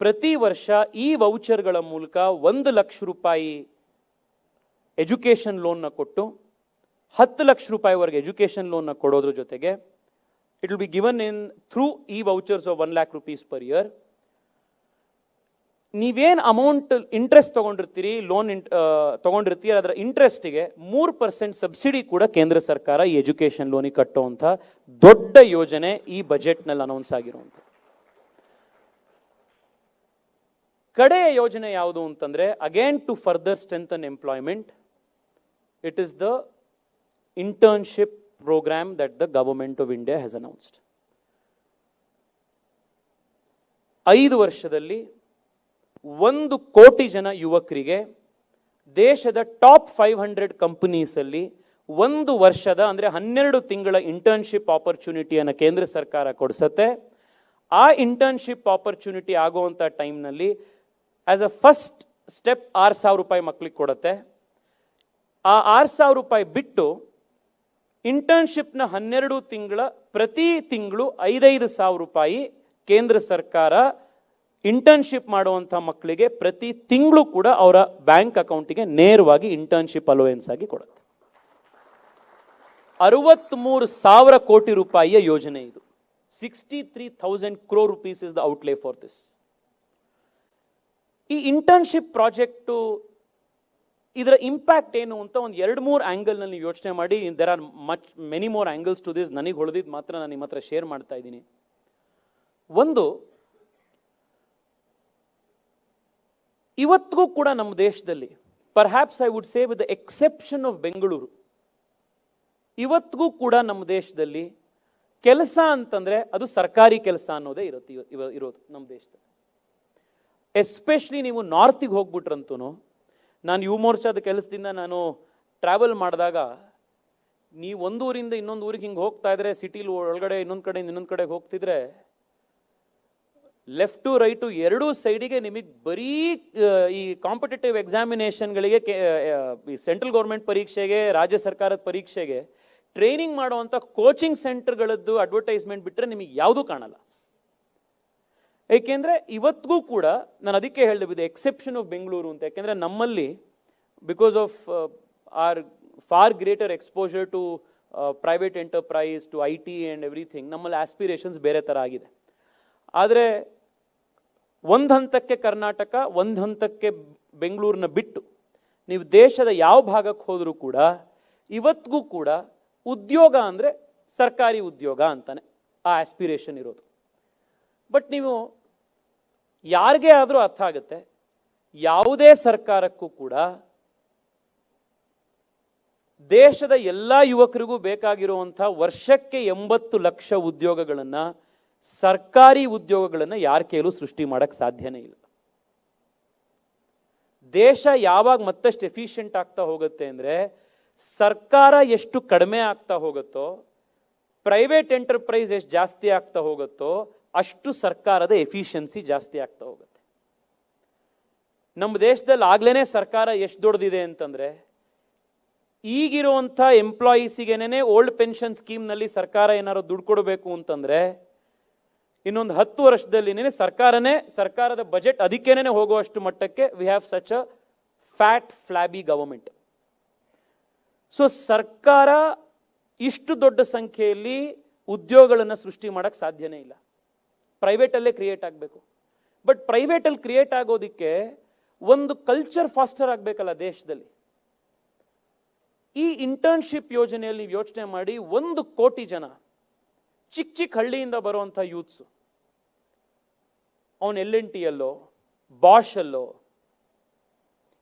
Speaker 1: ಪ್ರತಿ ವರ್ಷ ಈ ವೌಚರ್ಗಳ ಮೂಲಕ 1 ಲಕ್ಷ ರೂಪಾಯಿ ಎಜುಕೇಷನ್ ಲೋನ್ನ ಕೊಟ್ಟು 10 ಲಕ್ಷ ರೂಪಾಯಿವರೆಗೆ ಎಜುಕೇಷನ್ ಲೋನ್ನ ಕೊಡೋದ್ರ ಜೊತೆಗೆ it will be given in through ಈ vouchers of 1 lakh rupees per year. ನೀವೇನು ಅಮೌಂಟ್ ಇಂಟ್ರೆಸ್ಟ್ ತಗೊಂಡಿರ್ತೀರಿ, ಲೋನ್ ತಗೊಂಡಿರ್ತೀರಿ, ಅದರ ಇಂಟ್ರೆಸ್ಟಿಗೆ 3% ಸಬ್ಸಿಡಿ ಕೂಡ ಕೇಂದ್ರ ಸರ್ಕಾರ ಈ ಎಜುಕೇಷನ್ ಲೋನಿಗೆ ಕಟ್ಟುವಂಥ ದೊಡ್ಡ ಯೋಜನೆ ಈ ಬಜೆಟ್ನಲ್ಲಿ ಅನೌನ್ಸ್ ಆಗಿರುವಂಥ. ಕಡೆಯ ಯೋಜನೆ ಯಾವುದು ಅಂತಂದ್ರೆ, again to further strengthen employment, it is the internship programme that the government of India has announced. 5 ವರ್ಷದಲ್ಲಿ 1 ಕೋಟಿ ಜನ ಯುವಕರಿಗೆ ದೇಶದ ಟಾಪ್ 500 ಕಂಪನೀಸ್ ಅಲ್ಲಿ 1 ವರ್ಷದ ಅಂದ್ರೆ 12 ತಿಂಗಳ ಇಂಟರ್ನ್ಶಿಪ್ ಆಪರ್ಚುನಿಟಿಯನ್ನು ಕೇಂದ್ರ ಸರ್ಕಾರ ಕೊಡಿಸುತ್ತೆ. ಆ ಇಂಟರ್ನ್ಶಿಪ್ ಆಪರ್ಚುನಿಟಿ ಆಗುವಂಥ ಟೈಮ್ನಲ್ಲಿ ಆಸ್ ಅ ಫಸ್ಟ್ ಸ್ಟೆಪ್ 6,000 ರೂಪಾಯಿ ಮಕ್ಕಳಿಗೆ ಕೊಡುತ್ತೆ. ಆ 6,000 ರೂಪಾಯಿ ಬಿಟ್ಟು ಇಂಟರ್ನ್ಶಿಪ್ನ 12 ತಿಂಗಳ ಪ್ರತಿ ತಿಂಗಳು 5,000 ರೂಪಾಯಿ ಕೇಂದ್ರ ಸರ್ಕಾರ ಇಂಟರ್ನ್ಶಿಪ್ ಮಾಡುವಂಥ ಮಕ್ಕಳಿಗೆ ಪ್ರತಿ ತಿಂಗಳು ಕೂಡ ಅವರ ಬ್ಯಾಂಕ್ ಅಕೌಂಟಿಗೆ ನೇರವಾಗಿ ಇಂಟರ್ನ್ಶಿಪ್ ಅಲೋವೆನ್ಸ್ ಆಗಿ ಕೊಡುತ್ತೆ. 63,000 ಕೋಟಿ ರೂಪಾಯಿಯ ಯೋಜನೆ ಇದು. 63,000 crore rupees is the outlay for this. ಈ ಇಂಟರ್ನ್ಶಿಪ್ ಪ್ರಾಜೆಕ್ಟು ಇದರ ಇಂಪ್ಯಾಕ್ಟ್ ಏನು ಅಂತ ಒಂದು 2-3 ಆ್ಯಂಗಲ್ನಲ್ಲಿ ಯೋಚನೆ ಮಾಡಿ. There are many more angles to this. ನನಗೆ ಹೊಳೆದಿದ್ದು ಮಾತ್ರ ನಾನು ನಿಮ್ಮ ಹತ್ರ ಶೇರ್ ಮಾಡ್ತಾ ಇದ್ದೀನಿ. ಒಂದು, ಇವತ್ತಿಗೂ ಕೂಡ ನಮ್ಮ ದೇಶದಲ್ಲಿ, perhaps I would say with the exception of Bengaluru, ಇವತ್ತಿಗೂ ಕೂಡ ನಮ್ಮ ದೇಶದಲ್ಲಿ ಕೆಲಸ ಅಂತಂದ್ರೆ ಅದು ಸರ್ಕಾರಿ ಕೆಲಸ ಅನ್ನೋದೇ ಇರೋದು ನಮ್ಮ ದೇಶದಲ್ಲಿ. ಎಸ್ಪೆಷಲಿ ನೀವು ನಾರ್ತಿಗೆ ಹೋಗ್ಬಿಟ್ರಂತೂ, ನಾನು ಯುವ ಮೋರ್ಚಾದ ಕೆಲಸದಿಂದ ನಾನು ಟ್ರಾವೆಲ್ ಮಾಡಿದಾಗ, ನೀವು ಒಂದು ಊರಿಂದ ಇನ್ನೊಂದು ಊರಿಗೆ ಹಿಂಗೆ ಹೋಗ್ತಾ ಇದ್ರೆ, ಸಿಟಿಲಿ ಒಳಗಡೆ ಇನ್ನೊಂದು ಕಡೆಯಿಂದ ಇನ್ನೊಂದು ಕಡೆಗೆ ಹೋಗ್ತಿದ್ರೆ, ಲೆಫ್ಟ್ ಟು ರೈಟು ಎರಡೂ ಸೈಡಿಗೆ ನಿಮಗೆ ಬರೀ ಈ ಕಾಂಪಿಟೇಟಿವ್ ಎಕ್ಸಾಮಿನೇಷನ್ಗಳಿಗೆ, ಸೆಂಟ್ರಲ್ ಗೌರ್ಮೆಂಟ್ ಪರೀಕ್ಷೆಗೆ, ರಾಜ್ಯ ಸರ್ಕಾರದ ಪರೀಕ್ಷೆಗೆ ಟ್ರೈನಿಂಗ್ ಮಾಡುವಂಥ ಕೋಚಿಂಗ್ ಸೆಂಟರ್ಗಳದ್ದು ಅಡ್ವರ್ಟೈಸ್ಮೆಂಟ್ ಬಿಟ್ಟರೆ ನಿಮಗೆ ಯಾವುದೂ ಕಾಣಲ್ಲ. ಏಕೆಂದರೆ ಇವತ್ತಿಗೂ ಕೂಡ ನಾನು ಅದಕ್ಕೆ ಹೇಳಿದೆ ವಿತ್ ಎಕ್ಸೆಪ್ಷನ್ ಆಫ್ ಬೆಂಗಳೂರು ಅಂತ. ಯಾಕೆಂದರೆ ನಮ್ಮಲ್ಲಿ because of our far greater exposure to private enterprise, to IT and everything, ನಮ್ಮಲ್ಲಿ ಆಸ್ಪಿರೇಷನ್ಸ್ ಬೇರೆ ಥರ ಆಗಿದೆ. ಆದರೆ ಒಂದು ಹಂತಕ್ಕೆ ಕರ್ನಾಟಕ, ಒಂದು ಹಂತಕ್ಕೆ ಬೆಂಗಳೂರನ್ನ ಬಿಟ್ಟು ನೀವು ದೇಶದ ಯಾವ ಭಾಗಕ್ಕೆ ಹೋದರೂ ಕೂಡ ಇವತ್ತಿಗೂ ಕೂಡ ಉದ್ಯೋಗ ಅಂದರೆ ಸರ್ಕಾರಿ ಉದ್ಯೋಗ ಅಂತಾನೆ ಆ ಆಸ್ಪಿರೇಷನ್ ಇರೋದು. ಬಟ್ ನೀವು ಯಾರಿಗೇ ಆದರೂ ಅರ್ಥ ಆಗುತ್ತೆ, ಯಾವುದೇ ಸರ್ಕಾರಕ್ಕೂ ಕೂಡ ದೇಶದ ಎಲ್ಲ ಯುವಕರಿಗೂ ಬೇಕಾಗಿರುವಂಥ ವರ್ಷಕ್ಕೆ 80 ಲಕ್ಷ ಉದ್ಯೋಗಗಳನ್ನು, ಸರ್ಕಾರಿ ಉದ್ಯೋಗಗಳನ್ನು ಯಾರ ಕೈಲೂ ಸೃಷ್ಟಿ ಮಾಡಕ್ಕೆ ಸಾಧ್ಯನೇ ಇಲ್ಲ. ದೇಶ ಯಾವಾಗ ಮತ್ತಷ್ಟು ಎಫಿಷಿಯೆಂಟ್ ಆಗ್ತಾ ಹೋಗುತ್ತೆ ಅಂದರೆ, ಸರ್ಕಾರ ಎಷ್ಟು ಕಡಿಮೆ ಆಗ್ತಾ ಹೋಗುತ್ತೋ, ಪ್ರೈವೇಟ್ ಎಂಟರ್ಪ್ರೈಸ್ ಎಷ್ಟು ಜಾಸ್ತಿ ಆಗ್ತಾ ಹೋಗುತ್ತೋ, ಅಷ್ಟು ಸರ್ಕಾರದ ಎಫಿಷಿಯನ್ಸಿ ಜಾಸ್ತಿ ಆಗ್ತಾ ಹೋಗುತ್ತೆ. ನಮ್ಮ ದೇಶದಲ್ಲಿ ಆಗ್ಲೇನೆ ಸರ್ಕಾರ ಎಷ್ಟು ದೊಡ್ಡದಿದೆ ಅಂತಂದ್ರೆ, ಈಗಿರುವಂಥ ಎಂಪ್ಲಾಯೀಸಿಗೆನೇ ಓಲ್ಡ್ ಪೆನ್ಷನ್ ಸ್ಕೀಮ್ನಲ್ಲಿ ಸರ್ಕಾರ ಏನಾದ್ರು ದುಡ್ಡು ಕೊಡಬೇಕು ಅಂತಂದ್ರೆ ಇನ್ನೊಂದು 10 ವರ್ಷದಲ್ಲಿ ಸರ್ಕಾರದ ಬಜೆಟ್ ಅದಕ್ಕೇನೆ ಹೋಗುವಷ್ಟು ಮಟ್ಟಕ್ಕೆ we have such a fat flabby government. So ಸರ್ಕಾರ ಇಷ್ಟು ದೊಡ್ಡ ಸಂಖ್ಯೆಯಲ್ಲಿ ಉದ್ಯೋಗಗಳನ್ನು ಸೃಷ್ಟಿ ಮಾಡಕ್ಕೆ ಸಾಧ್ಯನೇ ಇಲ್ಲ. ಪ್ರೈವೇಟಲ್ಲೇ ಕ್ರಿಯೇಟ್ ಆಗಬೇಕು. ಬಟ್ ಪ್ರೈವೇಟಲ್ಲಿ ಕ್ರಿಯೇಟ್ ಆಗೋದಕ್ಕೆ ಒಂದು ಕಲ್ಚರ್ ಫಾಸ್ಟರ್ ಆಗಬೇಕಲ್ಲ ದೇಶದಲ್ಲಿ. ಈ ಇಂಟರ್ನ್ಶಿಪ್ ಯೋಜನೆಯಲ್ಲಿ ನೀವು ಯೋಚನೆ ಮಾಡಿ, 1 ಕೋಟಿ ಜನ ಚಿಕ್ಕ ಚಿಕ್ಕ ಹಳ್ಳಿಯಿಂದ ಬರುವಂಥ ಯೂತ್ಸು, ಅವನು L&Tಯಲ್ಲೋ ಬಾಷಲ್ಲೋ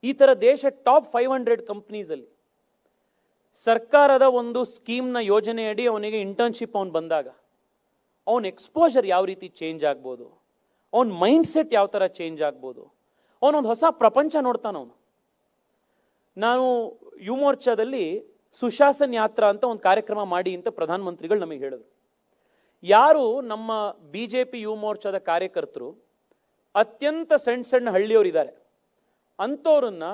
Speaker 1: ಈ ಥರ ದೇಶ ಟಾಪ್ 500 ಕಂಪ್ನೀಸಲ್ಲಿ ಸರ್ಕಾರದ ಒಂದು ಸ್ಕೀಮ್ನ ಯೋಜನೆಯಡಿ ಅವನಿಗೆ ಇಂಟರ್ನ್ಶಿಪ್ ಅವನು ಬಂದಾಗ ಅವನ ಎಕ್ಸ್ಪೋಜರ್ ಯಾವ ರೀತಿ ಚೇಂಜ್ ಆಗ್ಬೋದು, ಅವನ ಮೈಂಡ್ ಸೆಟ್ ಯಾವ ಥರ ಚೇಂಜ್ ಆಗ್ಬೋದು, ಅವನೊಂದು ಹೊಸ ಪ್ರಪಂಚ ನೋಡ್ತಾನವನು. ನಾನು ಯುವ ಮೋರ್ಚಾದಲ್ಲಿ ಸುಶಾಸನ್ ಯಾತ್ರಾ ಅಂತ ಒಂದು ಕಾರ್ಯಕ್ರಮ ಮಾಡಿ ಅಂತ ಪ್ರಧಾನಮಂತ್ರಿಗಳು ನಮಗೆ ಹೇಳಿದ್ರು. ಯಾರು ನಮ್ಮ BJP ಯುವ ಮೋರ್ಚಾದ ಕಾರ್ಯಕರ್ತರು ಅತ್ಯಂತ ಸಣ್ಣ ಹಳ್ಳಿಯವರಿದ್ದಾರೆ, ಅಂಥವ್ರನ್ನ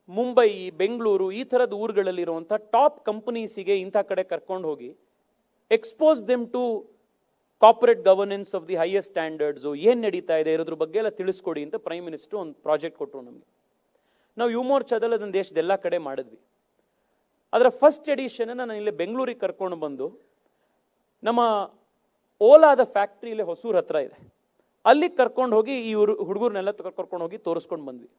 Speaker 1: ಮುಂಬೈ, ಬೆಂಗಳೂರು ಈ ಥರದ ಊರುಗಳಲ್ಲಿರುವಂಥ ಟಾಪ್ ಕಂಪನೀಸಿಗೆ ಇಂಥ ಕಡೆ ಕರ್ಕೊಂಡು ಹೋಗಿ expose them to corporate governance of the highest standards, ಏನು ನಡೀತಾ ಇದೆ ಇರೋದ್ರ ಬಗ್ಗೆ ಎಲ್ಲ ತಿಳಿಸ್ಕೊಡಿ ಅಂತ ಪ್ರೈಮ್ ಮಿನಿಸ್ಟರ್ ಒಂದು ಪ್ರಾಜೆಕ್ಟ್ ಕೊಟ್ಟರು ನಮಗೆ. ನಾವು ಯುವ ಮೋರ್ಚಾದಲ್ಲಿ ಅದನ್ನು ದೇಶದ ಎಲ್ಲ ಕಡೆ ಮಾಡಿದ್ವಿ. ಅದರ ಫಸ್ಟ್ ಎಡಿಷನ್ನ ನಾನು ಇಲ್ಲಿ ಬೆಂಗಳೂರಿಗೆ ಕರ್ಕೊಂಡು ಬಂದು ನಮ್ಮ ಓಲಾದ ಫ್ಯಾಕ್ಟ್ರಿ ಇಲ್ಲಿ ಹೊಸೂರು ಹತ್ರ ಇದೆ, ಅಲ್ಲಿಗೆ ಕರ್ಕೊಂಡು ಹೋಗಿ ಈ ಹುಡುಗರನ್ನೆಲ್ಲ ಕರ್ಕೊಂಡು ಹೋಗಿ ತೋರಿಸ್ಕೊಂಡು ಬಂದ್ವಿ.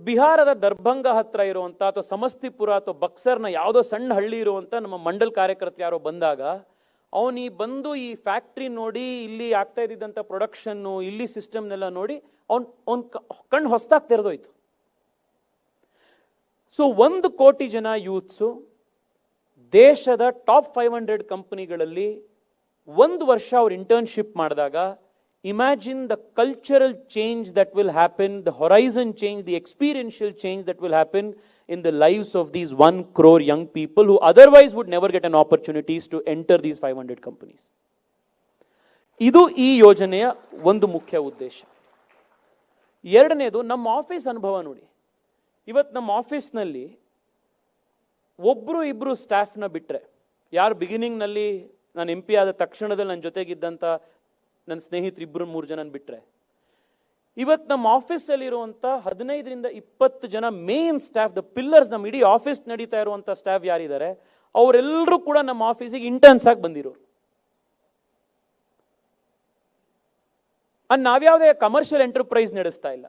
Speaker 1: ಬಿಹಾರದ ದರ್ಭಂಗ ಹತ್ರ ಇರುವಂಥ ಅಥವಾ ಸಮಸ್ತಿಪುರ ಅಥವಾ ಬಕ್ಸರ್ನ ಯಾವುದೋ ಸಣ್ಣ ಹಳ್ಳಿ ಇರುವಂಥ ನಮ್ಮ ಮಂಡಲ್ ಕಾರ್ಯಕರ್ತರು ಯಾರೋ ಬಂದಾಗ ಅವನು ಬಂದು ಈ ಫ್ಯಾಕ್ಟ್ರಿ ನೋಡಿ, ಇಲ್ಲಿ ಆಗ್ತಾ ಇದ್ದಿದ್ದಂಥ ಪ್ರೊಡಕ್ಷನ್ನು, ಇಲ್ಲಿ ಸಿಸ್ಟಮ್ನೆಲ್ಲ ನೋಡಿ ಅವನ್ ಕಣ್ಣು ಹೊಸದಾಗಿ ತೆರೆದೋಯ್ತು. ಸೊ 1 ಕೋಟಿ ಜನ ಯೂತ್ಸು ದೇಶದ ಟಾಪ್ 500 ಕಂಪನಿಗಳಲ್ಲಿ 1 ವರ್ಷ ಅವ್ರು ಇಂಟರ್ನ್ಶಿಪ್ ಮಾಡಿದಾಗ, imagine the cultural change that will happen, the horizon change, the experiential change that will happen in the lives of these 1 crore young people who otherwise would never get an opportunities to enter these 500 companies. ಇದು ಈ ಯೋಜನೆಯ ಒಂದು ಮುಖ್ಯ ಉದ್ದೇಶ. ಎರಡನೇದು, ನಮ್ಮ office ಅನುಭವ ನೋಡಿ. ಇವತ್ತು ನಮ್ಮ ಆಫೀಸ್ನಲ್ಲಿ 1-2 ಸ್ಟಾಫ್ನ ಬಿಟ್ಟರೆ, ಯಾರು ಬಿಗಿನಿಂಗ್ನಲ್ಲಿ ನಾನು MP ಆದ ತಕ್ಷಣದಲ್ಲಿ ನನ್ನ ಜೊತೆಗಿದ್ದಂಥ ನನ್ನ ಸ್ನೇಹಿತರು 2-3 ಜನ ಬಿಟ್ಟರೆ, ಇವತ್ತು ನಮ್ಮ ಆಫೀಸಲ್ಲಿರುವಂಥ 15-20 ಜನ ಮೇನ್ ಸ್ಟಾಫ್, ದ ಪಿಲ್ಲರ್ಸ್, ನಮ್ಮ ಇಡೀ ಆಫೀಸ್ ನಡೀತಾ ಇರುವಂಥ ಸ್ಟಾಫ್ ಯಾರಿದ್ದಾರೆ ಅವರೆಲ್ಲರೂ ಕೂಡ ನಮ್ಮ ಆಫೀಸಿಗೆ ಇಂಟರ್ನ್ಸ್ ಆಗಿ ಬಂದಿರೋರು. ನಾವ್ಯಾವುದೇ ಕಮರ್ಷಿಯಲ್ ಎಂಟರ್ಪ್ರೈಸ್ ನಡೆಸ್ತಾ ಇಲ್ಲ,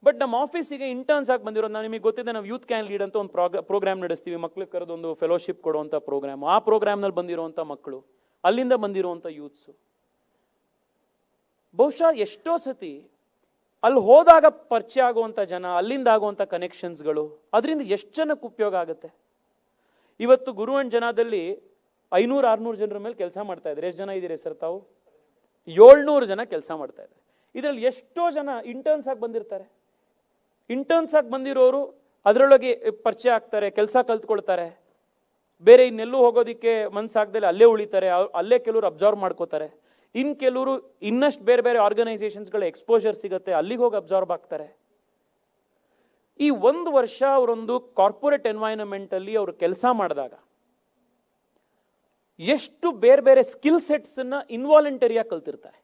Speaker 1: ಬಟ್ ನಮ್ಮ ಆಫೀಸಿಗೆ ಇಂಟರ್ನ್ಸ್ ಆಗಿ ಬಂದಿರೋದು. ನಾನು ನಿಮಗೆ ಗೊತ್ತಿದೆ, ನಾವು ಯೂತ್ ಕ್ಯಾನ್ ಲೀಡ್ ಅಂತ ಒಂದು ಪ್ರೋಗ್ರಾಮ್ ನಡೆಸ್ತೀವಿ, ಮಕ್ಳಿಗೆ ಕರೆದು ಒಂದು ಫೆಲೋಶಿಪ್ ಕೊಡುವಂಥ ಪ್ರೋಗ್ರಾಮ್. ಆ ಪ್ರೋಗ್ರಾಮ್ನಲ್ಲಿ ಬಂದಿರುವಂಥ ಮಕ್ಕಳು, ಅಲ್ಲಿಂದ ಬಂದಿರುವಂಥ ಯೂತ್ಸು ಬಹುಶಃ ಎಷ್ಟೋ ಸತಿ ಅಲ್ಲಿ ಹೋದಾಗ ಪರಿಚಯ ಆಗುವಂಥ ಜನ, ಅಲ್ಲಿಂದ ಆಗುವಂಥ ಕನೆಕ್ಷನ್ಸ್ಗಳು, ಅದರಿಂದ ಎಷ್ಟು ಜನಕ್ಕೆ ಉಪಯೋಗ ಆಗುತ್ತೆ. ಇವತ್ತು ಗುರುವನ್ ಜನದಲ್ಲಿ 500-600 ಜನರ ಮೇಲೆ ಕೆಲಸ ಮಾಡ್ತಾ ಇದ್ದಾರೆ. ಎಷ್ಟು ಜನ ಇದ್ದೀರಿ ಸರ್ ತಾವು? 700 ಜನ ಕೆಲಸ ಮಾಡ್ತಾ ಇದ್ದಾರೆ. ಇದರಲ್ಲಿ ಎಷ್ಟೋ ಜನ ಇಂಟರ್ನ್ಸ್ ಆಗಿ ಬಂದಿರ್ತಾರೆ. ಇಂಟರ್ನ್ಸ್ ಆಗಿ ಬಂದಿರೋರು ಅದರೊಳಗೆ ಪರಿಚಯ ಆಗ್ತಾರೆ, ಕೆಲಸ ಕಲ್ತ್ಕೊಳ್ತಾರೆ, ಬೇರೆ ಇನ್ನೆಲ್ಲೂ ಹೋಗೋದಿಕ್ಕೆ ಮನಸ್ಸಾಗ್ದಲ್ಲಿ ಅಲ್ಲೇ ಉಳಿತಾರೆ, ಅಲ್ಲೇ ಕೆಲವರು ಅಬ್ಸರ್ವ್ ಮಾಡ್ಕೋತಾರೆ. ಇನ್ನು ಕೆಲವರು ಇನ್ನಷ್ಟು ಬೇರೆ ಬೇರೆ ಆರ್ಗನೈಸೇಷನ್ಸ್ಗಳ ಎಕ್ಸ್ಪೋಜರ್ ಸಿಗುತ್ತೆ, ಅಲ್ಲಿಗೆ ಹೋಗಿ ಅಬ್ಸರ್ವ್ ಆಗ್ತಾರೆ. ಈ 1 ವರ್ಷ ಅವರೊಂದು ಕಾರ್ಪೊರೇಟ್ ಎನ್ವೈರನ್ಮೆಂಟ್ ಅಲ್ಲಿ ಅವರು ಕೆಲಸ ಮಾಡಿದಾಗ ಎಷ್ಟು ಬೇರೆ ಬೇರೆ ಸ್ಕಿಲ್ ಸೆಟ್ಸ್ ಅನ್ನ ಇನ್ವಾಲಂಟರಿಯಾಗಿ ಕಲ್ತಿರ್ತಾರೆ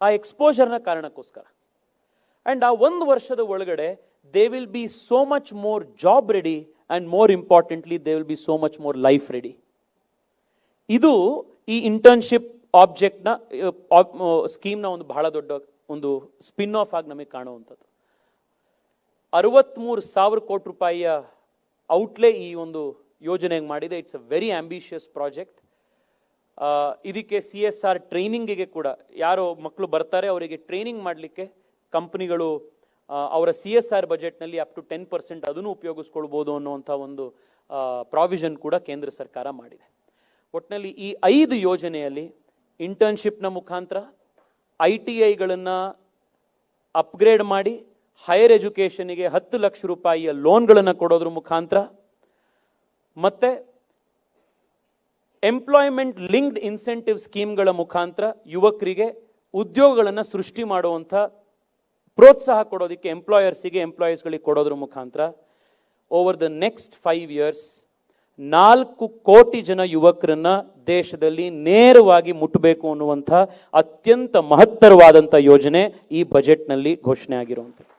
Speaker 1: ಆ ಎಕ್ಸ್ಪೋಜರ್ನ ಕಾರಣಕ್ಕೋಸ್ಕರ. ಅಂಡ್ ಆ 1 ವರ್ಷದ ಒಳಗಡೆ they will be so much more job ready, and more importantly they will be so much more life ready. ಇದು ಈ ಇಂಟರ್ನ್ಶಿಪ್ ಆಬ್ಜೆಕ್ಟ್ನ ಸ್ಕೀಮ್ನ ಒಂದು ಬಹಳ ದೊಡ್ಡ ಒಂದು ಸ್ಪಿನ್ ಆಫ್ ಆಗಿ ನಮಗೆ ಕಾಣುವಂಥದ್ದು. 63,000 ಕೋಟಿ ರೂಪಾಯಿಯ ಔಟ್ಲೇ ಈ ಒಂದು ಯೋಜನೆಗೆ ಮಾಡಿದೆ. It's a very ambitious project. ಇದಕ್ಕೆ CSR ಟ್ರೈನಿಂಗಿಗೆ ಕೂಡ ಯಾರು ಮಕ್ಕಳು ಬರ್ತಾರೆ ಅವರಿಗೆ ಟ್ರೈನಿಂಗ್ ಮಾಡಲಿಕ್ಕೆ ಕಂಪ್ನಿಗಳು ಅವರ CSR ಬಜೆಟ್ನಲ್ಲಿ ಅಪ್ ಟು 10% ಅದನ್ನು ಉಪಯೋಗಿಸ್ಕೊಳ್ಬೋದು ಅನ್ನುವಂಥ ಒಂದು ಪ್ರಾವಿಷನ್ ಕೂಡ ಕೇಂದ್ರ ಸರ್ಕಾರ ಮಾಡಿದೆ. ಒಟ್ಟಿನಲ್ಲಿ ಈ 5 ಯೋಜನೆಯಲ್ಲಿ ಇಂಟರ್ನ್ಶಿಪ್ನ ಮುಖಾಂತರ ITIಗಳನ್ನು ಅಪ್ಗ್ರೇಡ್ ಮಾಡಿ ಹೈಯರ್ ಎಜುಕೇಷನ್ಗೆ 10 ಲಕ್ಷ ರೂಪಾಯಿಯ ಲೋನ್ಗಳನ್ನು ಕೊಡೋದ್ರ ಮುಖಾಂತರ, ಮತ್ತೆ ಎಂಪ್ಲಾಯ್ಮೆಂಟ್ ಲಿಂಕ್ಡ್ ಇನ್ಸೆಂಟಿವ್ ಸ್ಕೀಮ್ಗಳ ಮುಖಾಂತರ ಯುವಕರಿಗೆ ಉದ್ಯೋಗಗಳನ್ನು ಸೃಷ್ಟಿ ಮಾಡುವಂಥ ಪ್ರೋತ್ಸಾಹ ಕೊಡೋದಕ್ಕೆ ಎಂಪ್ಲಾಯರ್ಸ್ಗಳಿಗೆ ಕೊಡೋದ್ರ ಮುಖಾಂತರ ಓವರ್ ದ ನೆಕ್ಸ್ಟ್ 5 years 4 ಕೋಟಿ ಜನ ಯುವಕರನ್ನ ದೇಶದಲ್ಲಿ ನೇರವಾಗಿ ಮುಟ್ಟಬೇಕು ಅನ್ನುವಂಥ ಅತ್ಯಂತ ಮಹತ್ತರವಾದಂಥ ಯೋಜನೆ ಈ ಬಜೆಟ್ನಲ್ಲಿ ಘೋಷಣೆ ಆಗಿರುವಂಥದ್ದು.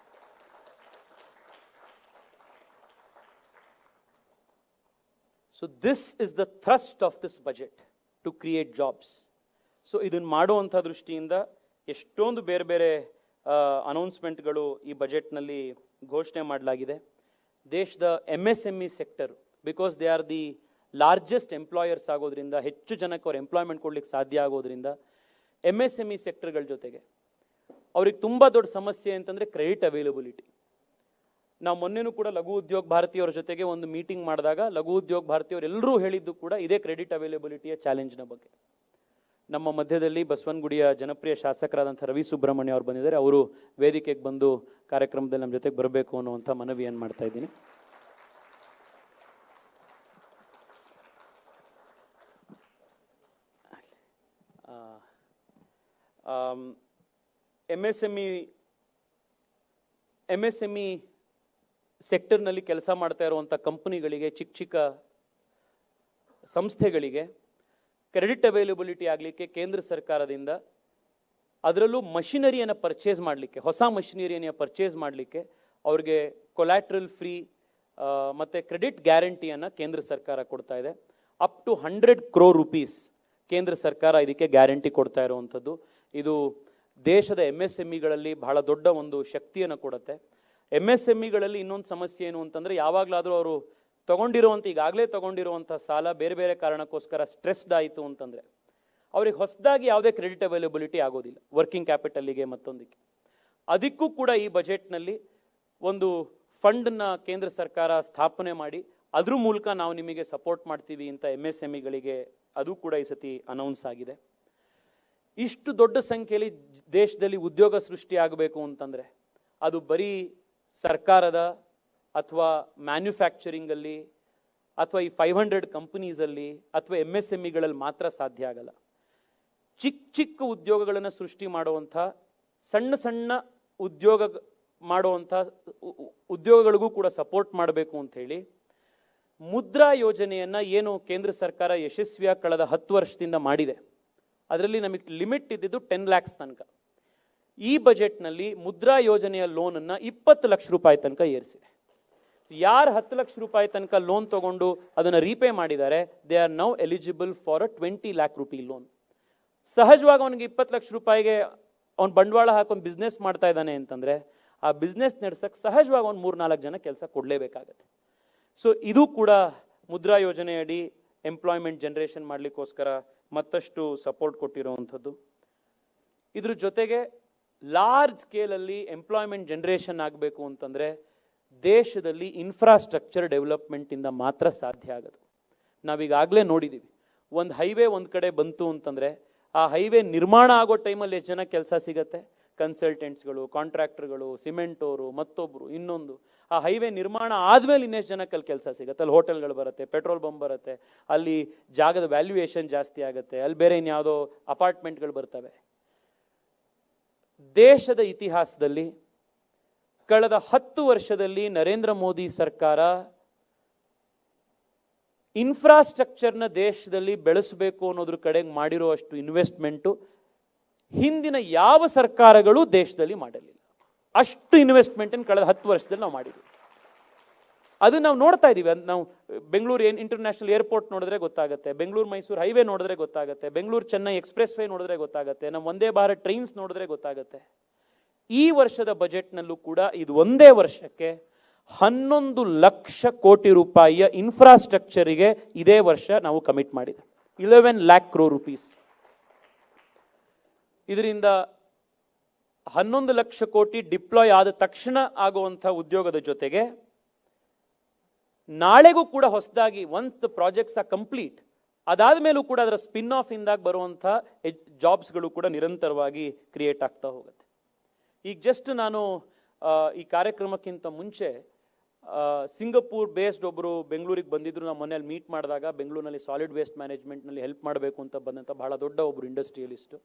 Speaker 1: So this is the thrust of this budget, to create jobs. So ಇದನ್ನು ಮಾಡುವಂಥ ದೃಷ್ಟಿಯಿಂದ ಎಷ್ಟೊಂದು ಬೇರೆ ಬೇರೆ ಅನೌನ್ಸ್ಮೆಂಟ್ಗಳು ಈ ಬಜೆಟ್ನಲ್ಲಿ ಘೋಷಣೆ ಮಾಡಲಾಗಿದೆ. ದೇಶದ MSME sector, because they are the largest employers ಆಗೋದ್ರಿಂದ, ಹೆಚ್ಚು ಜನಕ್ಕೆ ಅವ್ರು ಎಂಪ್ಲಾಯ್ಮೆಂಟ್ ಕೊಡ್ಲಿಕ್ಕೆ ಸಾಧ್ಯ ಆಗೋದ್ರಿಂದ MSME ಸೆಕ್ಟರ್ಗಳ ಜೊತೆಗೆ ಅವ್ರಿಗೆ ತುಂಬ ದೊಡ್ಡ ಸಮಸ್ಯೆ ಅಂತಂದರೆ ಕ್ರೆಡಿಟ್ ಅವೈಲಬಿಲಿಟಿ. ನಾವು ಮೊನ್ನೆನೂ ಕೂಡ ಲಘು ಉದ್ಯೋಗ ಭಾರತಿಯವರ ಜೊತೆಗೆ ಒಂದು ಮೀಟಿಂಗ್ ಮಾಡಿದಾಗ ಲಘು ಉದ್ಯೋಗ ಭಾರತಿಯವರು ಎಲ್ಲರೂ ಹೇಳಿದ್ದು ಕೂಡ ಇದೇ ಕ್ರೆಡಿಟ್ ಅವೈಲಬಿಲಿಟಿಯ ಚಾಲೆಂಜ್ನ ಬಗ್ಗೆ. ನಮ್ಮ ಮಧ್ಯದಲ್ಲಿ ಬಸವನಗುಡಿಯ ಜನಪ್ರಿಯ ಶಾಸಕರಾದಂಥ ರವಿ ಸುಬ್ರಹ್ಮಣ್ಯ ಅವರು ಬಂದಿದ್ದಾರೆ. ಅವರು ವೇದಿಕೆಗೆ ಬಂದು ಕಾರ್ಯಕ್ರಮದಲ್ಲಿ ನಮ್ಮ ಜೊತೆಗೆ ಬರಬೇಕು ಅನ್ನುವಂಥ ಮನವಿಯನ್ನು ಮಾಡ್ತಾ ಇದ್ದೀನಿ. MSME ಸೆಕ್ಟರ್ನಲ್ಲಿ ಕೆಲಸ ಮಾಡ್ತಾ ಇರುವಂಥ ಕಂಪನಿಗಳಿಗೆ, ಚಿಕ್ಕ ಚಿಕ್ಕ ಸಂಸ್ಥೆಗಳಿಗೆ ಕ್ರೆಡಿಟ್ ಅವೈಲಬಿಲಿಟಿ ಆಗಲಿಕ್ಕೆ ಕೇಂದ್ರ ಸರ್ಕಾರದಿಂದ, ಅದರಲ್ಲೂ ಮಷಿನರಿಯನ್ನು ಪರ್ಚೇಸ್ ಮಾಡಲಿಕ್ಕೆ, ಹೊಸ ಮಷಿನರಿಯನ್ನು ಪರ್ಚೇಸ್ ಮಾಡಲಿಕ್ಕೆ ಅವ್ರಿಗೆ ಕೊಲ್ಯಾಟ್ರಲ್ ಫ್ರೀ ಮತ್ತು ಕ್ರೆಡಿಟ್ ಗ್ಯಾರಂಟಿಯನ್ನು ಕೇಂದ್ರ ಸರ್ಕಾರ ಕೊಡ್ತಾ ಇದೆ. ಅಪ್ ಟು 100 crore rupees ಕೇಂದ್ರ ಸರ್ಕಾರ ಇದಕ್ಕೆ ಗ್ಯಾರಂಟಿ ಕೊಡ್ತಾ ಇರುವಂಥದ್ದು. ಇದು ದೇಶದ MSMEಗಳಲ್ಲಿ ಬಹಳ ದೊಡ್ಡ ಒಂದು ಶಕ್ತಿಯನ್ನು ಕೊಡುತ್ತೆ. MSMEಗಳಲ್ಲಿ ಇನ್ನೊಂದು ಸಮಸ್ಯೆ ಏನು ಅಂತಂದರೆ, ಯಾವಾಗಲಾದರೂ ಅವರು ಈಗಾಗಲೇ ತಗೊಂಡಿರುವಂಥ ಸಾಲ ಬೇರೆ ಬೇರೆ ಕಾರಣಕ್ಕೋಸ್ಕರ ಸ್ಟ್ರೆಸ್ಡ್ ಆಯಿತು ಅಂತಂದರೆ ಅವ್ರಿಗೆ ಹೊಸದಾಗಿ ಯಾವುದೇ ಕ್ರೆಡಿಟ್ ಅವೈಲಬಿಲಿಟಿ ಆಗೋದಿಲ್ಲ, ವರ್ಕಿಂಗ್ ಕ್ಯಾಪಿಟಲ್ಲಿಗೆ ಮತ್ತೊಂದಕ್ಕೆ. ಅದಕ್ಕೂ ಕೂಡ ಈ ಬಜೆಟ್ನಲ್ಲಿ ಒಂದು ಫಂಡನ್ನು ಕೇಂದ್ರ ಸರ್ಕಾರ ಸ್ಥಾಪನೆ ಮಾಡಿ ಅದ್ರ ಮೂಲಕ ನಾವು ನಿಮಗೆ ಸಪೋರ್ಟ್ ಮಾಡ್ತೀವಿ ಅಂತ MSMEಗಳಿಗೆ ಅದು ಕೂಡ ಈ ಸತಿ ಅನೌನ್ಸ್ ಆಗಿದೆ. ಇಷ್ಟು ದೊಡ್ಡ ಸಂಖ್ಯೆಯಲ್ಲಿ ದೇಶದಲ್ಲಿ ಉದ್ಯೋಗ ಸೃಷ್ಟಿ ಆಗಬೇಕು ಅಂತಂದರೆ ಅದು ಬರೀ ಸರ್ಕಾರದ ಅಥವಾ ಮ್ಯಾನ್ಯುಫ್ಯಾಕ್ಚರಿಂಗಲ್ಲಿ ಅಥವಾ ಈ 500 ಕಂಪನೀಸಲ್ಲಿ ಅಥವಾ MSMEಗಳಲ್ಲಿ ಮಾತ್ರ ಸಾಧ್ಯ ಆಗಲ್ಲ. ಚಿಕ್ಕ ಚಿಕ್ಕ ಉದ್ಯೋಗಗಳನ್ನು ಸೃಷ್ಟಿ ಮಾಡುವಂಥ, ಸಣ್ಣ ಸಣ್ಣ ಉದ್ಯೋಗಗಳಿಗೂ ಕೂಡ ಸಪೋರ್ಟ್ ಮಾಡಬೇಕು ಅಂಥೇಳಿ ಮುದ್ರಾ ಯೋಜನೆಯನ್ನು ಏನು ಕೇಂದ್ರ ಸರ್ಕಾರ ಯಶಸ್ವಿಯಾಗಿ ಕಳೆದ 10 ವರ್ಷದಿಂದ ಮಾಡಿದೆ, ಅದರಲ್ಲಿ ನಮಗೆ ಲಿಮಿಟ್ ಇದ್ದಿದ್ದು 10 lakhs ತನಕ. ಈ ಬಜೆಟ್ನಲ್ಲಿ ಮುದ್ರಾ ಯೋಜನೆಯ ಲೋನನ್ನು 20 ಲಕ್ಷ ರೂಪಾಯಿ ತನಕ ಏರಿಸಿದೆ. ಯಾರು 10 ಲಕ್ಷ ರೂಪಾಯಿ ತನಕ ಲೋನ್ ತಗೊಂಡು ಅದನ್ನು ರೀಪೇ ಮಾಡಿದ್ದಾರೆ, they are now eligible for a 20 lakh rupee loan. ಸಹಜವಾಗಿ ಅವನಿಗೆ 20 ಲಕ್ಷ ರೂಪಾಯಿಗೆ ಅವ್ನು ಬಂಡವಾಳ ಹಾಕೊಂಡು ಬಿಸ್ನೆಸ್ ಮಾಡ್ತಾ ಇದ್ದಾನೆ ಅಂತಂದರೆ ಆ ಬಿಸ್ನೆಸ್ ನಡೆಸಕ್ಕೆ ಸಹಜವಾಗಿ ಅವ್ನು 3-4 ಜನ ಕೆಲಸ ಕೊಡಲೇಬೇಕಾಗತ್ತೆ. ಸೊ ಇದು ಕೂಡ ಮುದ್ರಾ ಯೋಜನೆಯಡಿ ಎಂಪ್ಲಾಯ್ಮೆಂಟ್ ಜನರೇಷನ್ ಮಾಡಲಿಕ್ಕೋಸ್ಕರ ಮತ್ತಷ್ಟು ಸಪೋರ್ಟ್ ಕೊಟ್ಟಿರುವಂಥದ್ದು. ಇದ್ರ ಜೊತೆಗೆ ಲಾರ್ಜ್ ಸ್ಕೇಲಲ್ಲಿ ಎಂಪ್ಲಾಯ್ಮೆಂಟ್ ಜನರೇಷನ್ ಆಗಬೇಕು ಅಂತಂದರೆ ದೇಶದಲ್ಲಿ ಇನ್ಫ್ರಾಸ್ಟ್ರಕ್ಚರ್ ಡೆವಲಪ್ಮೆಂಟಿಂದ ಮಾತ್ರ ಸಾಧ್ಯ ಆಗೋದು. ನಾವೀಗಾಗಲೇ ನೋಡಿದ್ದೀವಿ, ಒಂದು ಹೈವೇ ಒಂದು ಕಡೆ ಬಂತು ಅಂತಂದರೆ ಆ ಹೈವೇ ನಿರ್ಮಾಣ ಆಗೋ ಟೈಮಲ್ಲಿ ಎಷ್ಟು ಜನ ಕೆಲಸ ಸಿಗತ್ತೆ, ಕನ್ಸಲ್ಟೆಂಟ್ಸ್ಗಳು, ಕಾಂಟ್ರಾಕ್ಟರ್ಗಳು, ಸಿಮೆಂಟೋರು, ಮತ್ತೊಬ್ಬರು ಇನ್ನೊಂದು. ಆ ಹೈವೇ ನಿರ್ಮಾಣ ಆದಮೇಲೆ ಇನ್ನೆಷ್ಟು ಜನಕ್ಕಲ್ಲಿ ಕೆಲಸ ಸಿಗುತ್ತೆ, ಅಲ್ಲಿ ಹೋಟೆಲ್ಗಳು ಬರುತ್ತೆ, ಪೆಟ್ರೋಲ್ ಬಂಕ್ ಬರುತ್ತೆ, ಅಲ್ಲಿ ಜಾಗದ ವ್ಯಾಲ್ಯೂಯೇಷನ್ ಜಾಸ್ತಿ ಆಗುತ್ತೆ, ಅಲ್ಲಿ ಬೇರೆ ಇನ್ಯಾವುದೋ ಅಪಾರ್ಟ್ಮೆಂಟ್ಗಳು ಬರ್ತವೆ. ದೇಶದ ಇತಿಹಾಸದಲ್ಲಿ ಕಳೆದ 10 ವರ್ಷದಲ್ಲಿ ನರೇಂದ್ರ ಮೋದಿ ಸರ್ಕಾರ ಇನ್ಫ್ರಾಸ್ಟ್ರಕ್ಚರ್ನ ದೇಶದಲ್ಲಿ ಬೆಳೆಸಬೇಕು ಅನ್ನೋದ್ರ ಕಡೆಗೆ ಮಾಡಿರುವಷ್ಟು ಇನ್ವೆಸ್ಟ್ಮೆಂಟು ಹಿಂದಿನ ಯಾವ ಸರ್ಕಾರಗಳು ದೇಶದಲ್ಲಿ ಮಾಡಲಿಲ್ಲ. ಅಷ್ಟು ಇನ್ವೆಸ್ಟ್ಮೆಂಟನ್ನು ಕಳೆದ 10 ವರ್ಷದಲ್ಲಿ ನಾವು ಮಾಡಿದ್ವಿ. ಅದು ನಾವು ನೋಡ್ತಾ ಇದ್ದೀವಿ. ನಾವು ಬೆಂಗಳೂರು ಇಂಟರ್ನ್ಯಾಷನಲ್ ಏರ್ಪೋರ್ಟ್ ನೋಡಿದ್ರೆ ಗೊತ್ತಾಗುತ್ತೆ, ಬೆಂಗಳೂರು ಮೈಸೂರು ಹೈವೇ ನೋಡಿದ್ರೆ ಗೊತ್ತಾಗುತ್ತೆ, ಬೆಂಗಳೂರು ಚೆನ್ನೈ ಎಕ್ಸ್ಪ್ರೆಸ್ ವೇ ನೋಡಿದ್ರೆ ಗೊತ್ತಾಗುತ್ತೆ, ನಮ್ಮ ವಂದೇ ಭಾರತ್ ಟ್ರೈನ್ಸ್ ನೋಡಿದ್ರೆ ಗೊತ್ತಾಗುತ್ತೆ. ಈ ವರ್ಷದ ಬಜೆಟ್ನಲ್ಲೂ ಕೂಡ ಇದು ಒಂದೇ ವರ್ಷಕ್ಕೆ 11 ಲಕ್ಷ ಕೋಟಿ ರೂಪಾಯಿಯ ಇನ್ಫ್ರಾಸ್ಟ್ರಕ್ಚರಿಗೆ ಇದೇ ವರ್ಷ ನಾವು ಕಮಿಟ್ ಮಾಡಿದೆ, 11 lakh crore rupees. ಇದರಿಂದ 11 ಲಕ್ಷ ಕೋಟಿ ಡಿಪ್ಲಾಯ್ ಆದ ತಕ್ಷಣ ಆಗುವಂಥ ಉದ್ಯೋಗದ ಜೊತೆಗೆ ನಾಳೆಗೂ ಕೂಡ ಹೊಸದಾಗಿ once the projects are complete ಅದಾದ ಮೇಲೂ ಕೂಡ ಅದರ ಸ್ಪಿನ್ ಆಫ್ ಇಂದಾಗ ಬರುವಂಥ ಜಾಬ್ಸ್ಗಳು ಕೂಡ ನಿರಂತರವಾಗಿ ಕ್ರಿಯೇಟ್ ಆಗ್ತಾ ಹೋಗುತ್ತೆ. ಈಗ ಜಸ್ಟ್ ನಾನು ಈ ಕಾರ್ಯಕ್ರಮಕ್ಕಿಂತ ಮುಂಚೆ ಸಿಂಗಪೂರ್ ಬೇಸ್ಡ್ ಒಬ್ಬರು ಬೆಂಗಳೂರಿಗೆ ಬಂದಿದ್ರು. ನಾವು ಮನೇಲಿ ಮೀಟ್ ಮಾಡಿದಾಗ ಬೆಂಗಳೂರಿನಲ್ಲಿ ಸಾಲಿಡ್ ವೇಸ್ಟ್ ಮ್ಯಾನೇಜ್ಮೆಂಟ್ನಲ್ಲಿ ಹೆಲ್ಪ್ ಮಾಡಬೇಕು ಅಂತ ಬಂದಂಥ ಬಹಳ ದೊಡ್ಡ ಒಬ್ಬರು ಇಂಡಸ್ಟ್ರಿಯಲಿಸ್ಟು.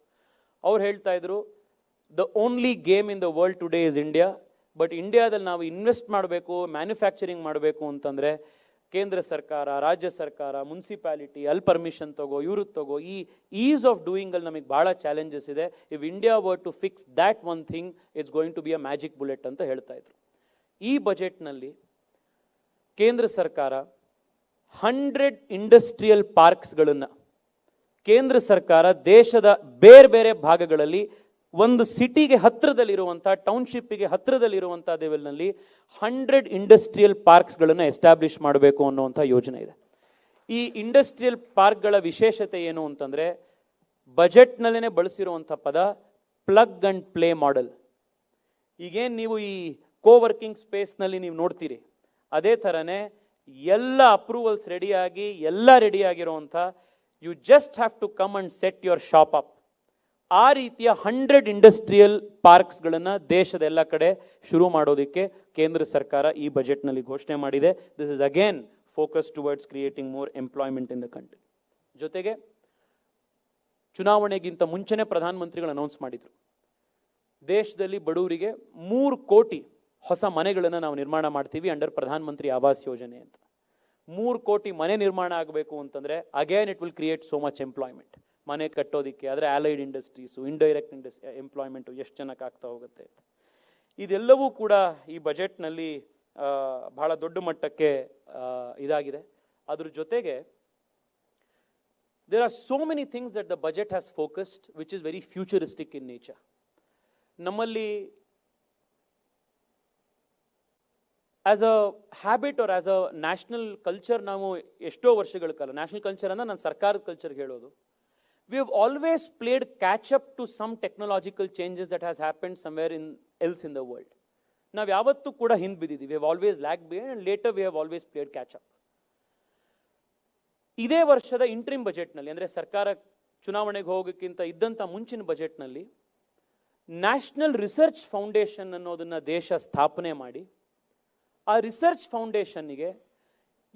Speaker 1: ಅವ್ರು ಹೇಳ್ತಾ ಇದ್ರು, the only game in the world today is India. But ಇಂಡಿಯಾದಲ್ಲಿ ನಾವು ಇನ್ವೆಸ್ಟ್ ಮಾಡಬೇಕು, ಮ್ಯಾನುಫ್ಯಾಕ್ಚರಿಂಗ್ ಮಾಡಬೇಕು ಅಂತಂದರೆ ಕೇಂದ್ರ ಸರ್ಕಾರ, ರಾಜ್ಯ ಸರ್ಕಾರ, ಮುನ್ಸಿಪಾಲಿಟಿ ಅಲ್ಲಿ ಪರ್ಮಿಷನ್ ತಗೋ, ಇವ್ರದ್ದು ತಗೋ, ಈ ಈಸ್ ಆಫ್ ಡೂಯಿಂಗಲ್ಲಿ ನಮಗೆ ಭಾಳ ಚಾಲೆಂಜಸ್ ಇದೆ. If India were to fix that one thing, it's going to be a magic bullet ಅಂತ ಹೇಳ್ತಾ ಇದ್ರು. ಈ ಬಜೆಟ್ನಲ್ಲಿ ಕೇಂದ್ರ ಸರ್ಕಾರ 100 ಇಂಡಸ್ಟ್ರಿಯಲ್ ಪಾರ್ಕ್ಸ್ಗಳನ್ನು ಕೇಂದ್ರ ಸರ್ಕಾರ ದೇಶದ ಬೇರೆ ಬೇರೆ ಭಾಗಗಳಲ್ಲಿ ಒಂದು ಸಿಟಿಗೆ ಹತ್ತಿರದಲ್ಲಿರುವಂಥ, ಟೌನ್ಶಿಪ್ಪಿಗೆ ಹತ್ತಿರದಲ್ಲಿರುವಂಥ ಲೆವೆಲ್ನಲ್ಲಿ 100 ಇಂಡಸ್ಟ್ರಿಯಲ್ ಪಾರ್ಕ್ಸ್ಗಳನ್ನು ಎಸ್ಟಾಬ್ಲಿಷ್ ಮಾಡಬೇಕು ಅನ್ನುವಂಥ ಯೋಜನೆ ಇದೆ. ಈ ಇಂಡಸ್ಟ್ರಿಯಲ್ ಪಾರ್ಕ್ಗಳ ವಿಶೇಷತೆ ಏನು ಅಂತಂದರೆ, ಬಜೆಟ್ನಲ್ಲೇ ಬಳಸಿರುವಂಥ ಪದ ಪ್ಲಗ್ ಆ್ಯಂಡ್ ಪ್ಲೇ ಮಾಡೆಲ್. ಈಗೇನು ನೀವು ಈ ಕೋವರ್ಕಿಂಗ್ ಸ್ಪೇಸ್ನಲ್ಲಿ ನೀವು ನೋಡ್ತೀರಿ, ಅದೇ ಥರನೇ ಎಲ್ಲ ಅಪ್ರೂವಲ್ಸ್ ರೆಡಿಯಾಗಿ ಎಲ್ಲ ರೆಡಿಯಾಗಿರುವಂಥ, you just have to come and set your shop up. ಆ ರೀತಿಯ 100 ಇಂಡಸ್ಟ್ರಿಯಲ್ ಪಾರ್ಕ್ಸ್ಗಳನ್ನು ದೇಶದ ಎಲ್ಲ ಕಡೆ ಶುರು ಮಾಡೋದಕ್ಕೆ ಕೇಂದ್ರ ಸರ್ಕಾರ ಈ ಬಜೆಟ್ನಲ್ಲಿ ಘೋಷಣೆ ಮಾಡಿದೆ. This is again focus towards creating more employment in the country. ಜೊತೆಗೆ ಚುನಾವಣೆಗಿಂತ ಮುಂಚೆನೇ ಪ್ರಧಾನಮಂತ್ರಿಗಳು ಅನೌನ್ಸ್ ಮಾಡಿದರು, ದೇಶದಲ್ಲಿ ಬಡವರಿಗೆ 3 ಕೋಟಿ ಹೊಸ ಮನೆಗಳನ್ನು ನಾವು ನಿರ್ಮಾಣ ಮಾಡ್ತೀವಿ ಅಂಡರ್ ಪ್ರಧಾನ ಮಂತ್ರಿ ಆವಾಸ್ ಯೋಜನೆ ಅಂತ. 3 ಕೋಟಿ ಮನೆ ನಿರ್ಮಾಣ ಆಗಬೇಕು ಅಂತಂದರೆ again it will create so much employment. ಮನೆ ಕಟ್ಟೋದಕ್ಕೆ ಆದರೆ ಆಲೈಡ್ ಇಂಡಸ್ಟ್ರೀಸು, ಇಂಡೈರೆಕ್ಟ್ ಎಂಪ್ಲಾಯ್ಮೆಂಟು ಎಷ್ಟು ಜನಕ್ಕೆ ಆಗ್ತಾ ಹೋಗುತ್ತೆ. ಇದೆಲ್ಲವೂ ಕೂಡ ಈ ಬಜೆಟ್ನಲ್ಲಿ ಬಹಳ ದೊಡ್ಡ ಮಟ್ಟಕ್ಕೆ ಇದಾಗಿದೆ. ಅದ್ರ ಜೊತೆಗೆ there are so many things that the budget has focused which is very futuristic in nature. ನಮ್ಮಲ್ಲಿ as a habit or as a national culture, ನಾವು ಎಷ್ಟೋ ವರ್ಷಗಳ ಕಾಲ, ನ್ಯಾಷನಲ್ ಕಲ್ಚರ್ ಅಂದರೆ ನಾನು ಸರ್ಕಾರದ ಕಲ್ಚರ್ಗೆ ಹೇಳೋದು, we have always played catch up to some technological changes that has happened somewhere else in the world. ನಾವು ಯಾವತ್ತೂ ಕೂಡ ಹಿಂದೆ ಬಿದ್ದಿದ್ದೀವಿ. we have always lagged behind and later we have always played catch up. ಇದೇ ವರ್ಷದ interim ಬಜೆಟ್ನಲ್ಲಿ, ಅಂದರೆ ಸರ್ಕಾರ ಚುನಾವಣೆಗೆ ಹೋಗೋಕ್ಕಿಂತ ಇದ್ದಂಥ ಮುಂಚಿನ ಬಜೆಟ್ನಲ್ಲಿ ನ್ಯಾಷನಲ್ ರಿಸರ್ಚ್ ಫೌಂಡೇಶನ್ ಅನ್ನೋದನ್ನು ದೇಶ ಸ್ಥಾಪನೆ ಮಾಡಿ, ಆ ರಿಸರ್ಚ್ ಫೌಂಡೇಶನ್ನಿಗೆ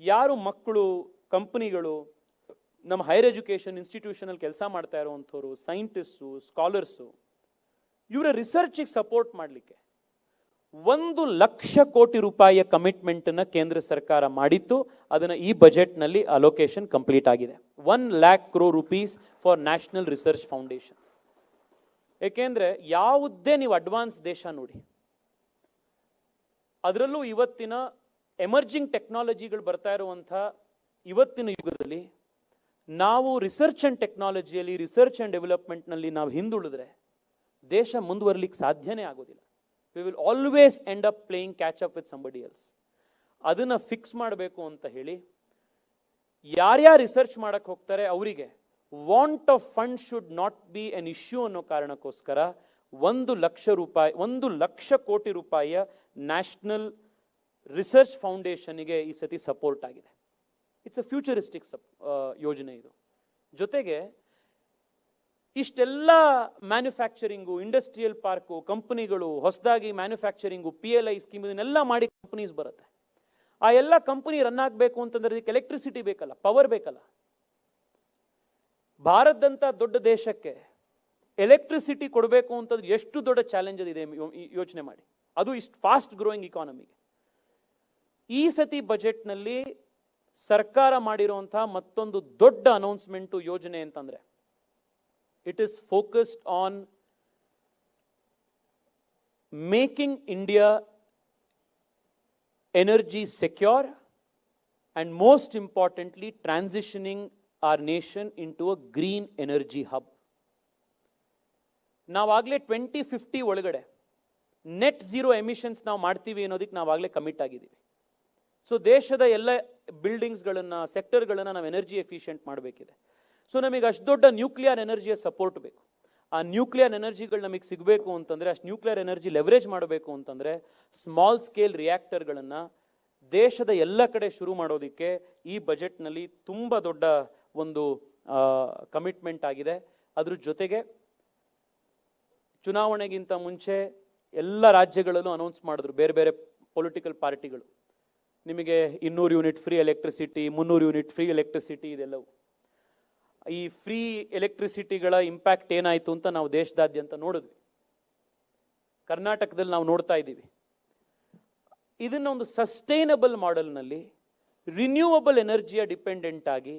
Speaker 1: ಯಾರು ಮಕ್ಕಳು, ಕಂಪನಿಗಳು, ನಮ್ಮ ಹೈಯರ್ ಎಜುಕೇಷನ್ ಇನ್ಸ್ಟಿಟ್ಯೂಷನಲ್ಲಿ ಕೆಲಸ ಮಾಡ್ತಾ ಇರುವಂಥವ್ರು, ಸೈಂಟಿಸ್ಟು, ಸ್ಕಾಲರ್ಸು, ಇವರ ರಿಸರ್ಚಿಗೆ ಸಪೋರ್ಟ್ ಮಾಡಲಿಕ್ಕೆ 1,00,000 ಕೋಟಿ ರೂಪಾಯಿಯ ಕಮಿಟ್ಮೆಂಟನ್ನು ಕೇಂದ್ರ ಸರ್ಕಾರ ಮಾಡಿತ್ತು. ಅದನ್ನು ಈ ಬಜೆಟ್ನಲ್ಲಿ ಅಲೋಕೇಶನ್ ಕಂಪ್ಲೀಟ್ ಆಗಿದೆ. 1,00,000 crore rupees for national research foundation. ಏಕೆಂದರೆ ಯಾವುದೇ ನೀವು ಅಡ್ವಾನ್ಸ್ ದೇಶ ನೋಡಿ, ಅದರಲ್ಲೂ ಇವತ್ತಿನ ಎಮರ್ಜಿಂಗ್ ಟೆಕ್ನಾಲಜಿಗಳು ಬರ್ತಾ ಇರುವಂಥ ಇವತ್ತಿನ ಯುಗದಲ್ಲಿ ನಾವು ರಿಸರ್ಚ್ ಆ್ಯಂಡ್ ಟೆಕ್ನಾಲಜಿಯಲ್ಲಿ, ರಿಸರ್ಚ್ ಆ್ಯಂಡ್ ಡೆವಲಪ್ಮೆಂಟ್ನಲ್ಲಿ ನಾವು ಹಿಂದುಳಿದ್ರೆ ದೇಶ ಮುಂದುವರಲಿಕ್ಕೆ ಸಾಧ್ಯನೇ ಆಗೋದಿಲ್ಲ. We will always end up playing catch up with somebody else. ಅದನ್ನು ಫಿಕ್ಸ್ ಮಾಡಬೇಕು ಅಂತ ಹೇಳಿ ಯಾರ್ಯಾರು ರಿಸರ್ಚ್ ಮಾಡಕ್ಕೆ ಹೋಗ್ತಾರೆ ಅವರಿಗೆ want of fund should not be an issue ಅನ್ನೋ ಕಾರಣಕ್ಕೋಸ್ಕರ 1,00,000 ಕೋಟಿ ರೂಪಾಯಿಯ ನ್ಯಾಷನಲ್ ರಿಸರ್ಚ್ ಫೌಂಡೇಶನ್ಗೆ ಈ ಸತಿ ಸಪೋರ್ಟ್ ಆಗಿದೆ. ಇಟ್ಸ್ ಅ ಫ್ಯೂಚರಿಸ್ಟಿಕ್ ಯೋಜನೆ ಇದು. ಜೊತೆಗೆ ಇಷ್ಟೆಲ್ಲ ಮ್ಯಾನುಫ್ಯಾಕ್ಚರಿಂಗು, ಇಂಡಸ್ಟ್ರಿಯಲ್ ಪಾರ್ಕು, ಕಂಪನಿಗಳು, ಹೊಸದಾಗಿ ಮ್ಯಾನುಫ್ಯಾಕ್ಚರಿಂಗು, PLI ಸ್ಕೀಮ್, ಇದನ್ನೆಲ್ಲ ಮಾಡಿ ಕಂಪನೀಸ್ ಬರುತ್ತೆ. ಆ ಎಲ್ಲ ಕಂಪನಿ ರನ್ ಆಗಬೇಕು ಅಂತಂದ್ರೆ ಅದಕ್ಕೆ ಎಲೆಕ್ಟ್ರಿಸಿಟಿ ಬೇಕಲ್ಲ, ಪವರ್ ಬೇಕಲ್ಲ. ಭಾರತದಂಥ ದೊಡ್ಡ ದೇಶಕ್ಕೆ ಎಲೆಕ್ಟ್ರಿಸಿಟಿ ಕೊಡಬೇಕು ಅಂತಂದ್ರೆ ಎಷ್ಟು ದೊಡ್ಡ ಚಾಲೆಂಜ್ ಇದೆ ಯೋಚನೆ ಮಾಡಿ, ಅದು ಇಷ್ಟು ಫಾಸ್ಟ್ ಗ್ರೋಯಿಂಗ್ ಇಕಾನಮಿಗೆ. ಈ ಸತಿ ಬಜೆಟ್ನಲ್ಲಿ ಸರ್ಕಾರ ಮಾಡಿರುವಂತಹ ಮತ್ತೊಂದು ದೊಡ್ಡ ಅನೌನ್ಸ್ಮೆಂಟು ಯೋಜನೆ ಅಂತಂದ್ರೆ, it is focused on making India energy secure and most importantly transitioning our nation into a green energy hub. ನಾವಾಗಲೇ 2050 ಒಳಗಡೆ ನೆಟ್ ಝೀರೋ ಎಮಿಷನ್ಸ್ ನಾವು ಮಾಡ್ತೀವಿ ಅನ್ನೋದಕ್ಕೆ ನಾವಾಗಲೇ ಕಮಿಟ್ ಆಗಿದ್ದೀವಿ. ಸೊ ದೇಶದ ಎಲ್ಲ ಬಿಲ್ಡಿಂಗ್ಸ್ಗಳನ್ನು, ಸೆಕ್ಟರ್ಗಳನ್ನು ನಾವು ಎನರ್ಜಿ ಎಫಿಷಿಯೆಂಟ್ ಮಾಡಬೇಕಿದೆ. ಸೊ ನಮಗೆ ಅಷ್ಟು ದೊಡ್ಡ ನ್ಯೂಕ್ಲಿಯರ್ ಎನರ್ಜಿಯ ಸಪೋರ್ಟ್ ಬೇಕು. ಆ ನ್ಯೂಕ್ಲಿಯರ್ ಎನರ್ಜಿಗಳು ನಮಗೆ ಸಿಗಬೇಕು ಅಂತಂದರೆ, ಅಷ್ಟು ನ್ಯೂಕ್ಲಿಯರ್ ಎನರ್ಜಿ ಲೆವರೇಜ್ ಮಾಡಬೇಕು ಅಂತಂದರೆ ಸ್ಮಾಲ್ ಸ್ಕೇಲ್ ರಿಯಾಕ್ಟರ್ಗಳನ್ನು ದೇಶದ ಎಲ್ಲ ಕಡೆ ಶುರು ಮಾಡೋದಕ್ಕೆ ಈ ಬಜೆಟ್ನಲ್ಲಿ ತುಂಬ ದೊಡ್ಡ ಒಂದು ಕಮಿಟ್ಮೆಂಟ್ ಆಗಿದೆ. ಅದ್ರ ಜೊತೆಗೆ ಚುನಾವಣೆಗಿಂತ ಮುಂಚೆ ಎಲ್ಲ ರಾಜ್ಯಗಳಲ್ಲೂ ಅನೌನ್ಸ್ ಮಾಡಿದ್ರು ಬೇರೆ ಬೇರೆ ಪೊಲಿಟಿಕಲ್ ಪಾರ್ಟಿಗಳು, ನಿಮಗೆ 200 unit free electricity, 300 unit free electricity, ಇದೆಲ್ಲವೂ. ಈ ಫ್ರೀ ಎಲೆಕ್ಟ್ರಿಸಿಟಿಗಳ ಇಂಪ್ಯಾಕ್ಟ್ ಏನಾಯಿತು ಅಂತ ನಾವು ದೇಶದಾದ್ಯಂತ ನೋಡಿದ್ವಿ. ಕರ್ನಾಟಕದಲ್ಲಿ ನಾವು ನೋಡ್ತಾ ಇದ್ದೀವಿ. ಇದನ್ನ ಒಂದು ಸಸ್ಟೈನಬಲ್ ಮಾಡೆಲ್ನಲ್ಲಿ ರಿನ್ಯೂವಬಲ್ ಎನರ್ಜಿಯ ಡಿಪೆಂಡೆಂಟ್ ಆಗಿ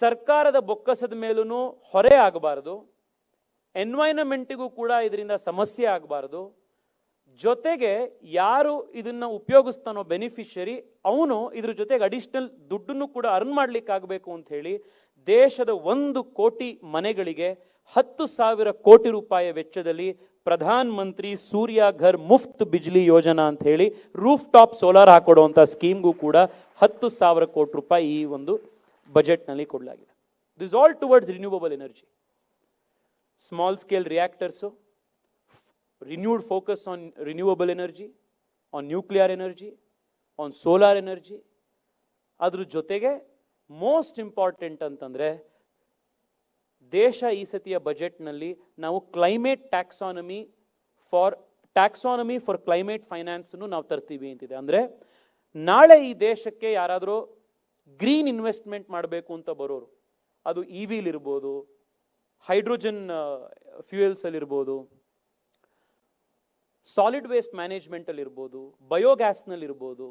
Speaker 1: ಸರ್ಕಾರದ ಬೊಕ್ಕಸದ ಮೇಲೂ ಹೊರೆ ಆಗಬಾರದು, ಎನ್ವೈರನ್ಮೆಂಟಿಗೂ ಕೂಡ ಇದರಿಂದ ಸಮಸ್ಯೆ ಆಗಬಾರದು, ಜೊತೆಗೆ ಯಾರು ಇದನ್ನ ಉಪಯೋಗಿಸ್ತಾನೋ ಬೆನಿಫಿಷರಿ ಅವನು ಇದ್ರ ಜೊತೆಗೆ ಅಡಿಷನಲ್ ದುಡ್ಡನ್ನು ಕೂಡ ಅರ್ನ್ ಮಾಡ್ಲಿಕ್ಕೆ ಆಗಬೇಕು ಅಂತ ಹೇಳಿ ದೇಶದ 1 ಕೋಟಿ ಮನೆಗಳಿಗೆ 10,000 ಕೋಟಿ ರೂಪಾಯಿ ವೆಚ್ಚದಲ್ಲಿ ಪ್ರಧಾನ ಮಂತ್ರಿ ಸೂರ್ಯ ಘರ್ ಮುಫ್ತ್ ಬಿಜ್ಲಿ ಯೋಜನಾ ಅಂತ ಹೇಳಿ ರೂಫ್ ಟಾಪ್ ಸೋಲಾರ್ ಹಾಕೊಡುವಂತ ಸ್ಕೀಮ್ಗೂ ಕೂಡ 10,000 ಕೋಟಿ ರೂಪಾಯಿ ಈ ಒಂದು ಬಜೆಟ್ನಲ್ಲಿ ಕೊಡಲಾಗಿದೆ. This all towards renewable energy. Small scale reactors, renewed focus on renewable energy, on nuclear energy, on solar energy. ಅದ್ರ ಜೊತೆಗೆ ಮೋಸ್ಟ್ ಇಂಪಾರ್ಟೆಂಟ್ ಅಂತಂದ್ರೆ ದೇಶ ಈ ಸತಿಯ ಬಜೆಟ್ನಲ್ಲಿ ನಾವು climate taxonomy for climate finance ನಾವು ತರ್ತೀವಿ ಅಂತಿದೆ. ಅಂದ್ರೆ ನಾಳೆ ಈ ದೇಶಕ್ಕೆ ಯಾರಾದರೂ ಗ್ರೀನ್ ಇನ್ವೆಸ್ಟ್ಮೆಂಟ್ ಮಾಡಬೇಕು ಅಂತ ಬರೋರು, ಅದು ಇವಿಲ್ ಇರ್ಬೋದು, ಹೈಡ್ರೋಜನ್ ಫ್ಯೂಯಲ್ಸ್ ಅಲ್ಲಿ ಇರ್ಬೋದು, ಸಾಲಿಡ್ ವೇಸ್ಟ್ ಮ್ಯಾನೇಜ್ಮೆಂಟ್ ಅಲ್ಲಿ ಇರ್ಬೋದು, ಬಯೋಗ್ಯಾಸ್ನಲ್ಲಿ ಇರ್ಬೋದು,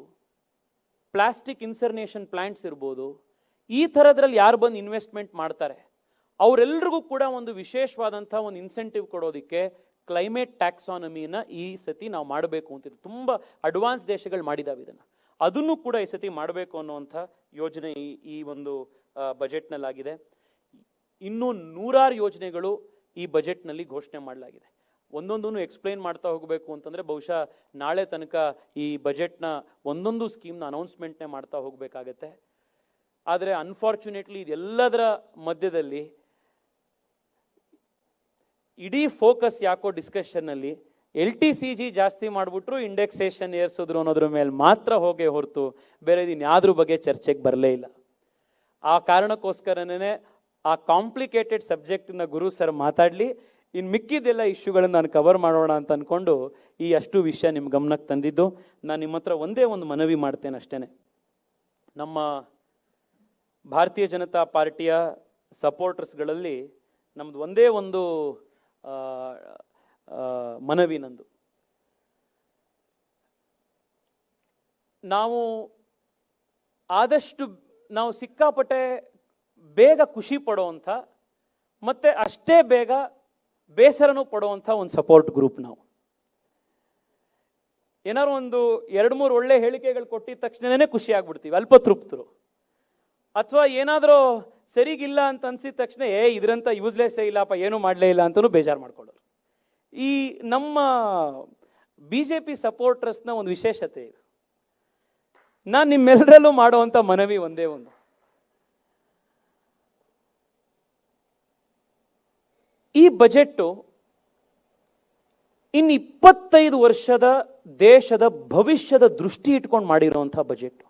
Speaker 1: ಪ್ಲಾಸ್ಟಿಕ್ ಇನ್ಸರ್ನೇಷನ್ ಪ್ಲಾಂಟ್ಸ್ ಇರ್ಬೋದು, ಈ ಥರದ್ರಲ್ಲಿ ಯಾರು ಬಂದು ಇನ್ವೆಸ್ಟ್ಮೆಂಟ್ ಮಾಡ್ತಾರೆ ಅವರೆಲ್ಲರಿಗೂ ಕೂಡ ಒಂದು ವಿಶೇಷವಾದಂಥ ಒಂದು ಇನ್ಸೆಂಟಿವ್ ಕೊಡೋದಕ್ಕೆ ಕ್ಲೈಮೇಟ್ ಟ್ಯಾಕ್ಸಾನಮಿನ ಈ ಸತಿ ನಾವು ಮಾಡಬೇಕು ಅಂತಿದೆ. ತುಂಬ ಅಡ್ವಾನ್ಸ್ ದೇಶಗಳು ಮಾಡಿದಾವೆ ಇದನ್ನು, ಅದನ್ನು ಕೂಡ ಈ ಸತಿ ಮಾಡಬೇಕು ಅನ್ನುವಂಥ ಯೋಜನೆ ಈ ಒಂದು ಬಜೆಟ್ನಲ್ಲಾಗಿದೆ. ಇನ್ನೂ 100 ಯೋಜನೆಗಳು ಈ ಬಜೆಟ್ನಲ್ಲಿ ಘೋಷಣೆ ಮಾಡಲಾಗಿದೆ. ಒಂದೊಂದನ್ನು ಎಕ್ಸ್ಪ್ಲೈನ್ ಮಾಡ್ತಾ ಹೋಗಬೇಕು ಅಂತಂದರೆ ಬಹುಶಃ ನಾಳೆ ತನಕ ಈ ಬಜೆಟ್ನ ಒಂದೊಂದು ಸ್ಕೀಮ್ನ ಅನೌನ್ಸ್ಮೆಂಟ್ನೇ ಮಾಡ್ತಾ ಹೋಗಬೇಕಾಗತ್ತೆ. ಆದರೆ ಅನ್ಫಾರ್ಚುನೇಟ್ಲಿ ಇದೆಲ್ಲದರ ಮಧ್ಯದಲ್ಲಿ ಇಡೀ ಫೋಕಸ್ ಯಾಕೋ ಡಿಸ್ಕಷನ್ನಲ್ಲಿ LTCG ಜಾಸ್ತಿ ಮಾಡಿಬಿಟ್ರು, ಇಂಡೆಕ್ಸೇಷನ್ ಏರ್ಸಿದ್ರು ಅನ್ನೋದ್ರ ಮೇಲೆ ಮಾತ್ರ ಹೋಗೇ ಹೊರತು ಬೇರೆ ಇನ್ಯಾವ್ದ್ರ ಬಗ್ಗೆ ಚರ್ಚೆಗೆ ಬರಲೇ ಇಲ್ಲ. ಆ ಕಾರಣಕ್ಕೋಸ್ಕರನೇ ಆ ಕಾಂಪ್ಲಿಕೇಟೆಡ್ ಸಬ್ಜೆಕ್ಟ್ನ ಗುರು ಸರ್ ಮಾತಾಡಲಿ, ಇನ್ನು ಮಿಕ್ಕಿದೆಲ್ಲ ಇಶ್ಯೂಗಳನ್ನು ನಾನು ಕವರ್ ಮಾಡೋಣ ಅಂತ ಅಂದ್ಕೊಂಡು ಈ ಅಷ್ಟು ವಿಷಯ ನಿಮ್ಮ ಗಮನಕ್ಕೆ ತಂದಿದ್ದು. ನಾನು ನಿಮ್ಮ ಹತ್ರ ಒಂದೇ ಒಂದು ಮನವಿ ಮಾಡ್ತೇನೆ ಅಷ್ಟೇ. ನಮ್ಮ ಭಾರತೀಯ ಜನತಾ ಪಾರ್ಟಿಯ ಸಪೋರ್ಟರ್ಸ್ಗಳಲ್ಲಿ ನಮ್ದು ಒಂದೇ ಒಂದು ಮನವಿ ನಂದು. ನಾವು ಆದಷ್ಟು ನಾವು ಸಿಕ್ಕಾಪಟ್ಟೆ ಬೇಗ ಖುಷಿ ಪಡೋವಂಥ ಮತ್ತೆ ಅಷ್ಟೇ ಬೇಗ ಬೇಸರನೂ ಪಡುವಂಥ ಒಂದು ಸಪೋರ್ಟ್ ಗ್ರೂಪ್. ನಾವು ಏನಾದ್ರು ಒಂದು 2-3 ಒಳ್ಳೆ ಹೇಳಿಕೆಗಳು ಕೊಟ್ಟಿದ ತಕ್ಷಣನೇ ಖುಷಿ ಆಗ್ಬಿಡ್ತೀವಿ, ಅಲ್ಪತೃಪ್ತರು. ಅಥವಾ ಏನಾದರೂ ಸರಿಗಿಲ್ಲ ಅಂತ ಅನ್ಸಿದ ತಕ್ಷಣ ಇದ್ರಂತ ಯೂಸ್ಲೆಸ್ಸೇ ಇಲ್ಲಪ್ಪ, ಏನೂ ಮಾಡಲೇ ಇಲ್ಲ ಅಂತಲೂ ಬೇಜಾರು ಮಾಡ್ಕೊಳ್ಳೋರು. ಈ ನಮ್ಮ BJP ಸಪೋರ್ಟರ್ಸ್ನ ಒಂದು ವಿಶೇಷತೆ ಇದು. ನಾನು ನಿಮ್ಮೆಲ್ಲರಲ್ಲೂ ಮಾಡುವಂಥ ಮನವಿ ಒಂದೇ ಒಂದು, ಈ ಬಜೆಟ್ಟು ಇನ್ನು 25 ವರ್ಷದ ದೇಶದ ಭವಿಷ್ಯದ ದೃಷ್ಟಿ ಇಟ್ಕೊಂಡು ಮಾಡಿರುವಂಥ ಬಜೆಟ್.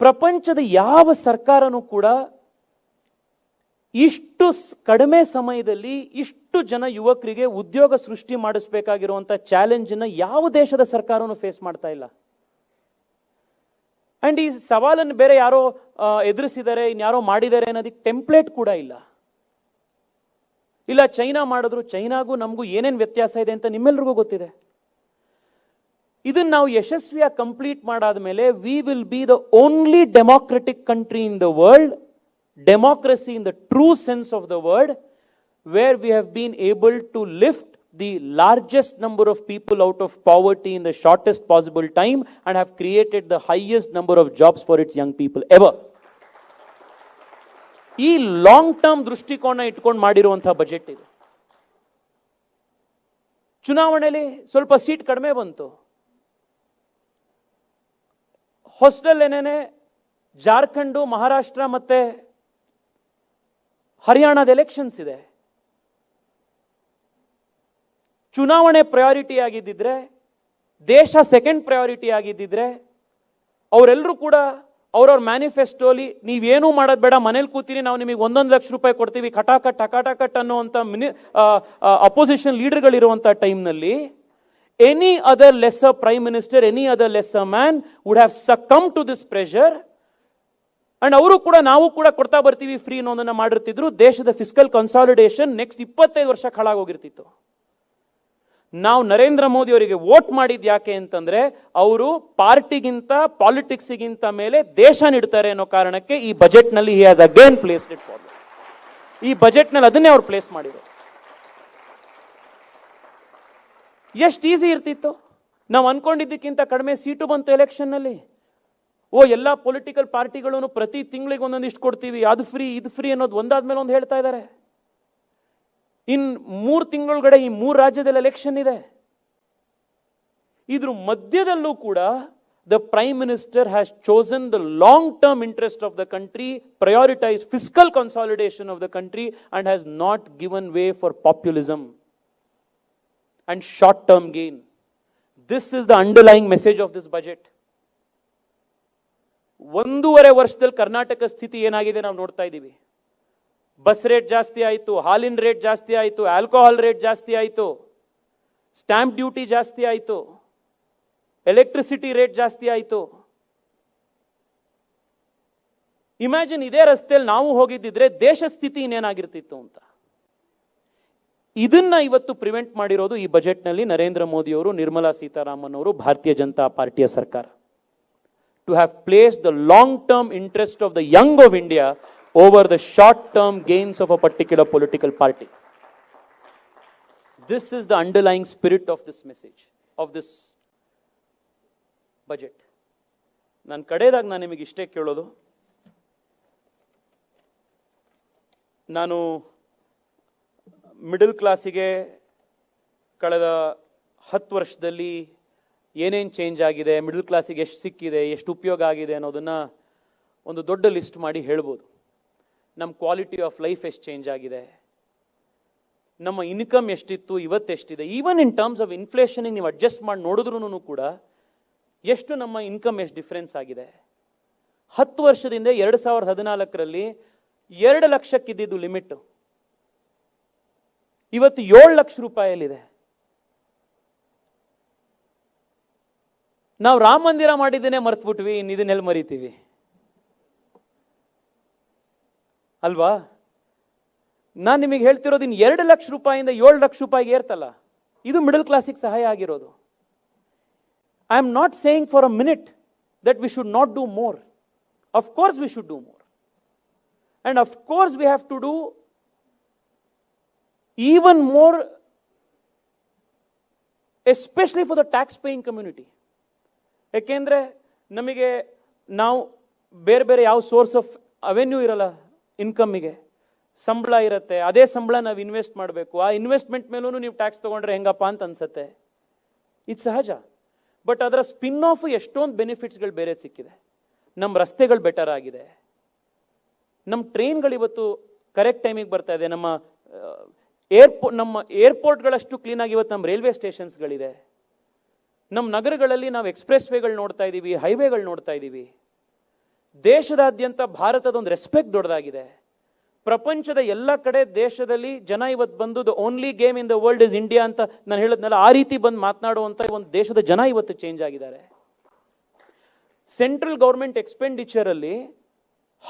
Speaker 1: ಪ್ರಪಂಚದ ಯಾವ ಸರ್ಕಾರನೂ ಕೂಡ ಇಷ್ಟು ಕಡಿಮೆ ಸಮಯದಲ್ಲಿ ಇಷ್ಟು ಜನ ಯುವಕರಿಗೆ ಉದ್ಯೋಗ ಸೃಷ್ಟಿ ಮಾಡಿಸಬೇಕಾಗಿರುವಂಥ ಚಾಲೆಂಜನ್ನ ಯಾವ ದೇಶದ ಸರ್ಕಾರನೂ ಫೇಸ್ ಮಾಡ್ತಾ ಇಲ್ಲ. ಅಂಡ್ ಈ ಸವಾಲನ್ನು ಬೇರೆ ಯಾರೋ ಎದುರಿಸಿದ್ದಾರೆ, ಇನ್ಯಾರೋ ಮಾಡಿದ್ದಾರೆ ಅನ್ನೋದಕ್ಕೆ ಟೆಂಪ್ಲೇಟ್ ಕೂಡ ಇಲ್ಲ. ಇಲ್ಲ ಚೈನಾ ಮಾಡಿದ್ರು, ಚೈನಾಗೂ ನಮಗೂ ಏನೇನು ವ್ಯತ್ಯಾಸ ಇದೆ ಅಂತ ನಿಮ್ಮೆಲ್ರಿಗೂ ಗೊತ್ತಿದೆ. ಇದನ್ನು ನಾವು ಯಶಸ್ವಿಯಾಗಿ ಕಂಪ್ಲೀಟ್ ಮಾಡಾದ ಮೇಲೆ we will be the only democratic country in the world, democracy in the true sense of the word, where we have been able to lift the largest number of people out of poverty in the shortest possible time and have created the highest number of jobs for its young people ever. ಈ long term ದೃಷ್ಟಿಕೋನ ಇಟ್ಕೊಂಡು ಮಾಡಿರುವಂತಹ budget ಇದು. ಚುನಾವಣೆಯಲ್ಲಿ ಸ್ವಲ್ಪ seat ಕಡಿಮೆ ಬಂತು, ಹೊಸದಲ್ಲೇನೇನೆ ಜಾರ್ಖಂಡ್, ಮಹಾರಾಷ್ಟ್ರ ಮತ್ತೆ ಹರಿಯಾಣದ ಎಲೆಕ್ಷನ್ಸ್ ಇದೆ. ಚುನಾವಣೆ ಪ್ರಯಾರಿಟಿ ಆಗಿದ್ದಿದ್ರೆ, ದೇಶ ಸೆಕೆಂಡ್ ಪ್ರಯಾರಿಟಿ ಆಗಿದ್ದಿದ್ರೆ ಅವರೆಲ್ಲರೂ ಕೂಡ ಅವ್ರವ್ರ ಮ್ಯಾನಿಫೆಸ್ಟೋಲಿ ನೀವೇನೂ ಮಾಡೋದು ಬೇಡ, ಮನೇಲಿ ಕೂತೀನಿ, ನಾವು ನಿಮಗೆ 1,00,000 ರೂಪಾಯಿ ಕೊಡ್ತೀವಿ, ಟಕಾಟಕಟ್ ಅನ್ನುವಂಥ ಅಪೋಸಿಷನ್ ಲೀಡರ್ಗಳಿರುವಂಥ ಟೈಮ್ನಲ್ಲಿ any other lesser prime minister, any other lesser man would have succumb to this pressure. And ಅವರು ಕೂಡ ನಾವು ಕೂಡ ಕೊಡ್ತಾ ಬರ್ತೀವಿ ಫ್ರೀ ಅನ್ನೋದನ್ನ ಮಾಡಿರ್ತಿದ್ರು. ದೇಶದ ಫಿಸ್ಕಲ್ ಕನ್ಸಾಲಿಡೇಷನ್ ನೆಕ್ಸ್ಟ್ 25 ವರ್ಷ ಹಾಳಾಗೋಗಿರ್ತಿತ್ತು. ನಾವು ನರೇಂದ್ರ ಮೋದಿ ಅವರಿಗೆ ವೋಟ್ ಮಾಡಿದ್ ಯಾಕೆ ಅಂತಂದ್ರೆ ಅವರು ಪಾರ್ಟಿಗಿಂತ ಪಾಲಿಟಿಕ್ಸ್ಗಿಂತ ಮೇಲೆ ದೇಶ ನೀಡ್ತಾರೆ ಅನ್ನೋ ಕಾರಣಕ್ಕೆ ಈ ಬಜೆಟ್ ನಲ್ಲಿ he has again placed it forward. ಈ ಬಜೆಟ್ ನಲ್ಲಿ ಅದನ್ನೇ ಅವ್ರು ಪ್ಲೇಸ್ ಮಾಡಿದ್ರು. ಎಷ್ಟು ಈಸಿ ಇರ್ತಿತ್ತು, ನಾವು ಅನ್ಕೊಂಡಿದ್ದಕ್ಕಿಂತ ಕಡಿಮೆ ಸೀಟು ಬಂತು ಎಲೆಕ್ಷನ್ ನಲ್ಲಿ. ಎಲ್ಲಾ ಪೊಲಿಟಿಕಲ್ ಪಾರ್ಟಿಗಳು ಪ್ರತಿ ತಿಂಗಳಿಗೆ ಒಂದೊಂದಿಷ್ಟು ಕೊಡ್ತೀವಿ, ಅದು ಫ್ರೀ ಇದು ಫ್ರೀ ಅನ್ನೋದು ಒಂದಾದ್ಮೇಲೆ ಒಂದು ಹೇಳ್ತಾ ಇದ್ದಾರೆ. ಇನ್ 3 ತಿಂಗಳೊಳಗಡೆ ಈ 3 ರಾಜ್ಯದಲ್ಲಿ ಎಲೆಕ್ಷನ್ ಇದೆ. ಇದ್ರ ಮಧ್ಯದಲ್ಲೂ ಕೂಡ the prime minister has chosen the long term interest of the country, prioritise fiscal consolidation of the country and has not given way for populism and short term gain. This is the underlying message of this budget. 1.5 ವರ್ಷದಲ್ಲಿ ಕರ್ನಾಟಕ ಸ್ಥಿತಿ ಏನಾಗಿದೆ ನಾವು ನೋಡ್ತಾ ಇದ್ದೀವಿ. Bus rate ಜಾಸ್ತಿ ಆಯಿತು, ಹಾಲಿನ rate ಜಾಸ್ತಿ ಆಯಿತು, ಆಲ್ಕೋಹಾಲ್ ರೇಟ್ ಜಾಸ್ತಿ ಆಯಿತು, ಸ್ಟ್ಯಾಂಪ್ ಡ್ಯೂಟಿ ಜಾಸ್ತಿ ಆಯಿತು, ಎಲೆಕ್ಟ್ರಿಸಿಟಿ ರೇಟ್ ಜಾಸ್ತಿ ಆಯಿತು. ಇಮ್ಯಾಜಿನ್ ಇದೇ ರಸ್ತೆಯಲ್ಲಿ ನಾವು ಹೋಗಿದ್ದಿದ್ರೆ ದೇಶ ಸ್ಥಿತಿ ಇನ್ನೇನಾಗಿರ್ತಿತ್ತು ಅಂತ. ಇದನ್ನ ಇವತ್ತು ಪ್ರಿವೆಂಟ್ ಮಾಡಿರೋದು ಈ ಬಜೆಟ್ ನಲ್ಲಿ ನರೇಂದ್ರ ಮೋದಿ ಅವರು, ನಿರ್ಮಲಾ ಸೀತಾರಾಮನ್ ಅವರು, ಭಾರತೀಯ ಜನತಾ ಪಾರ್ಟಿಯ ಸರ್ಕಾರ. To have placed the long-term interest of the young of India over the short-term gains of a particular political party. This is the underlying spirit of this message, of this budget. ನಾನು ಕಡೆಯದಾಗ ನಾನು ನಿಮಗೆ ಇಷ್ಟೇ ಕೇಳೋದು, ನಾನು middle ಕ್ಲಾಸಿಗೆ ಕಳೆದ 10 ವರ್ಷದಲ್ಲಿ ಏನೇನು ಚೇಂಜ್ ಆಗಿದೆ, ಮಿಡಲ್ ಕ್ಲಾಸಿಗೆ ಎಷ್ಟು ಸಿಕ್ಕಿದೆ, ಎಷ್ಟು ಉಪಯೋಗ ಆಗಿದೆ ಅನ್ನೋದನ್ನ ಒಂದು ದೊಡ್ಡ ಲಿಸ್ಟ್ ಮಾಡಿ ಹೇಳ್ಬೋದು. ನಮ್ಮ ಕ್ವಾಲಿಟಿ ಆಫ್ ಲೈಫ್ ಎಷ್ಟು ಚೇಂಜ್ ಆಗಿದೆ, ನಮ್ಮ ಇನ್ಕಮ್ ಎಷ್ಟಿತ್ತು ಇವತ್ತೆಷ್ಟಿದೆ, ಈವನ್ ಇನ್ ಟರ್ಮ್ಸ್ ಆಫ್ ಇನ್ಫ್ಲೇಷನ್ಗೆ ನೀವು ಅಡ್ಜಸ್ಟ್ ಮಾಡಿ ನೋಡಿದ್ರೂ ಕೂಡ ಎಷ್ಟು ನಮ್ಮ ಇನ್ಕಮ್ ಎಷ್ಟು ಡಿಫ್ರೆನ್ಸ್ ಆಗಿದೆ. 10 ವರ್ಷದಿಂದ 2014ರಲ್ಲಿ 2 ಲಕ್ಷಕ್ಕಿದ್ದಿದ್ದು ಲಿಮಿಟ್ ಇವತ್ತು 7 ಲಕ್ಷ ರೂಪಾಯಿಯಲ್ಲಿದೆ. ನಾವು ರಾಮ ಮಂದಿರ ಮಾಡಿದ್ದೇನೆ ಮರ್ತ್ಬಿಟ್ವಿ, ಇನ್ನು ಇದನ್ನೆಲ್ಲಿ ಮರಿತೀವಿ ಅಲ್ವಾ? ನಾನು ನಿಮಗೆ ಹೇಳ್ತಿರೋದು, ಇನ್ನು 2 ಲಕ್ಷ ರೂಪಾಯಿಂದ 7 ಲಕ್ಷ ರೂಪಾಯಿಗೆ ಏರ್ತಲ್ಲ, ಇದು ಮಿಡಲ್ ಕ್ಲಾಸಿಗೆ ಸಹಾಯ ಆಗಿರೋದು. I am not saying for a minute that we should not do more. Of course we should do more, and of course we have to do even more, especially for the tax paying community. ಯಾಕೆಂದ್ರೆ ನಮಗೆ ನಾವು ಬೇರೆ ಬೇರೆ ಯಾವ source of avenue ಇರಲ್ಲ ಇನ್ಕಮ್ಮಿಗೆ. ಸಂಬಳ ಇರುತ್ತೆ, ಅದೇ ಸಂಬಳ ನಾವು ಇನ್ವೆಸ್ಟ್ ಮಾಡಬೇಕು. ಆ ಇನ್ವೆಸ್ಟ್ಮೆಂಟ್ ಮೇಲೂ ನೀವು ಟ್ಯಾಕ್ಸ್ ತಗೊಂಡ್ರೆ ಹೆಂಗಪ್ಪ ಅಂತ ಅನ್ಸುತ್ತೆ. ಇದು ಸಹಜ. ಬಟ್ ಅದರ ಸ್ಪಿನ್ ಆಫ್ ಎಷ್ಟೊಂದು ಬೆನಿಫಿಟ್ಸ್ಗಳು ಬೇರೆ ಸಿಕ್ಕಿದೆ. ನಮ್ಮ ರಸ್ತೆಗಳು ಬೆಟರ್ ಆಗಿದೆ, ನಮ್ಮ ಟ್ರೈನ್ಗಳು ಇವತ್ತು ಕರೆಕ್ಟ್ ಟೈಮಿಗೆ ಬರ್ತಾ ಇದೆ, ನಮ್ಮ ಏರ್ಪೋರ್ಟ್ಗಳಷ್ಟು ಕ್ಲೀನ್ ಆಗಿ ಇವತ್ತು ನಮ್ಮ ರೈಲ್ವೆ ಸ್ಟೇಷನ್ಸ್ಗಳಿದೆ. ನಮ್ಮ ನಗರಗಳಲ್ಲಿ ನಾವು ಎಕ್ಸ್ಪ್ರೆಸ್ ವೇಗಳು ನೋಡ್ತಾ ಇದ್ದೀವಿ, ಹೈವೇಗಳು ನೋಡ್ತಾ ಇದ್ದೀವಿ. ದೇಶದಾದ್ಯಂತ ಭಾರತದ ಒಂದು ರೆಸ್ಪೆಕ್ಟ್ ದೊಡ್ಡದಾಗಿದೆ. ಪ್ರಪಂಚದ ಎಲ್ಲ ಕಡೆ ದೇಶದಲ್ಲಿ ಜನ ಇವತ್ತು ಬಂದು the only game in the world is India ಅಂತ ನಾನು ಹೇಳಿದ್ನಲ್ಲ, ಆ ರೀತಿ ಬಂದು ಮಾತನಾಡುವಂತ ಒಂದು ದೇಶದ ಜನ ಇವತ್ತು ಚೇಂಜ್ ಆಗಿದ್ದಾರೆ. ಸೆಂಟ್ರಲ್ ಗೌರ್ಮೆಂಟ್ ಎಕ್ಸ್ಪೆಂಡಿಚರ್ ಅಲ್ಲಿ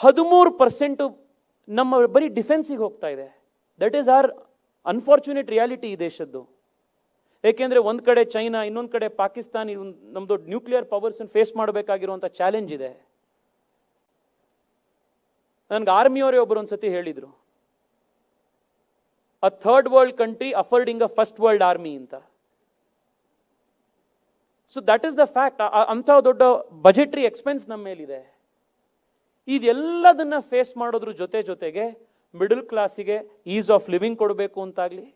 Speaker 1: 13% ನಮ್ಮ ಬರೀ ಡಿಫೆನ್ಸಿಗೆ ಹೋಗ್ತಾ ಇದೆ. That is our unfortunate reality ಈ ದೇಶದ್ದು. ಏಕೆಂದ್ರೆ ಒಂದ್ ಕಡೆ ಚೈನಾ, ಇನ್ನೊಂದು ಕಡೆ ಪಾಕಿಸ್ತಾನ, ನಮ್ದು ನ್ಯೂಕ್ಲಿಯರ್ ಪವರ್ಸ್ ಫೇಸ್ ಮಾಡಬೇಕಾಗಿರುವಂತ ಚಾಲೆಂಜ್ ಇದೆ. ನನ್ಗೆ ಆರ್ಮಿಯವರೇ ಒಬ್ಬರು ಒಂದ್ಸತಿ ಹೇಳಿದ್ರು, a third world country affording a first world army ಅಂತ. So that is the fact. ಅಂತ ದೊಡ್ಡ ಬಜೆಟರಿ ಎಕ್ಸ್ಪೆನ್ಸ್ ನಮ್ಮ ಮೇಲಿದೆ. ಇದೆಲ್ಲದನ್ನ ಫೇಸ್ ಮಾಡೋದ್ರ ಜೊತೆಗೆ ಮಿಡಲ್ ಕ್ಲಾಸಿಗೆ ಈಸ್ ಆಫ್ ಲಿವಿಂಗ್ ಕೊಡಬೇಕು ಅಂತಾಗ್ಲಿ,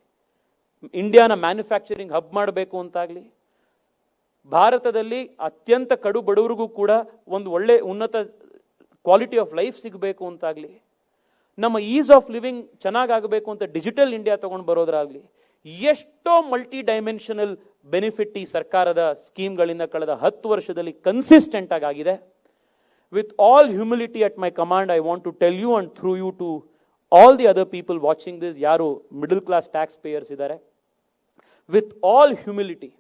Speaker 1: ಇಂಡಿಯಾನ ಮ್ಯಾನುಫ್ಯಾಕ್ಚರಿಂಗ್ ಹಬ್ ಮಾಡಬೇಕು ಅಂತಾಗ್ಲಿ, ಭಾರತದಲ್ಲಿ ಅತ್ಯಂತ ಕಡು ಬಡವರಿಗೂ ಕೂಡ ಒಂದು ಒಳ್ಳೆ ಉನ್ನತ ಕ್ವಾಲಿಟಿ ಆಫ್ ಲೈಫ್ ಸಿಗಬೇಕು ಅಂತಾಗ್ಲಿ, ನಮ್ಮ ಈಸ್ ಆಫ್ ಲಿವಿಂಗ್ ಚೆನ್ನಾಗಾಗಬೇಕು ಅಂತ ಡಿಜಿಟಲ್ ಇಂಡಿಯಾ ತಗೊಂಡು ಬರೋದ್ರಾಗ್ಲಿ, ಎಷ್ಟೋ ಮಲ್ಟಿ ಡೈಮೆನ್ಷನಲ್ ಬೆನಿಫಿಟ್ ಈ ಸರ್ಕಾರದ ಸ್ಕೀಮ್ಗಳಿಂದ ಕಳೆದ 10 ವರ್ಷದಲ್ಲಿ ಕನ್ಸಿಸ್ಟೆಂಟ್ ಆಗಿದೆ. With all humility at my command, I want to tell you and through you to all the other people watching this, ಯಾರು middle class taxpayers ಇದ್ದಾರೆ, with all humility,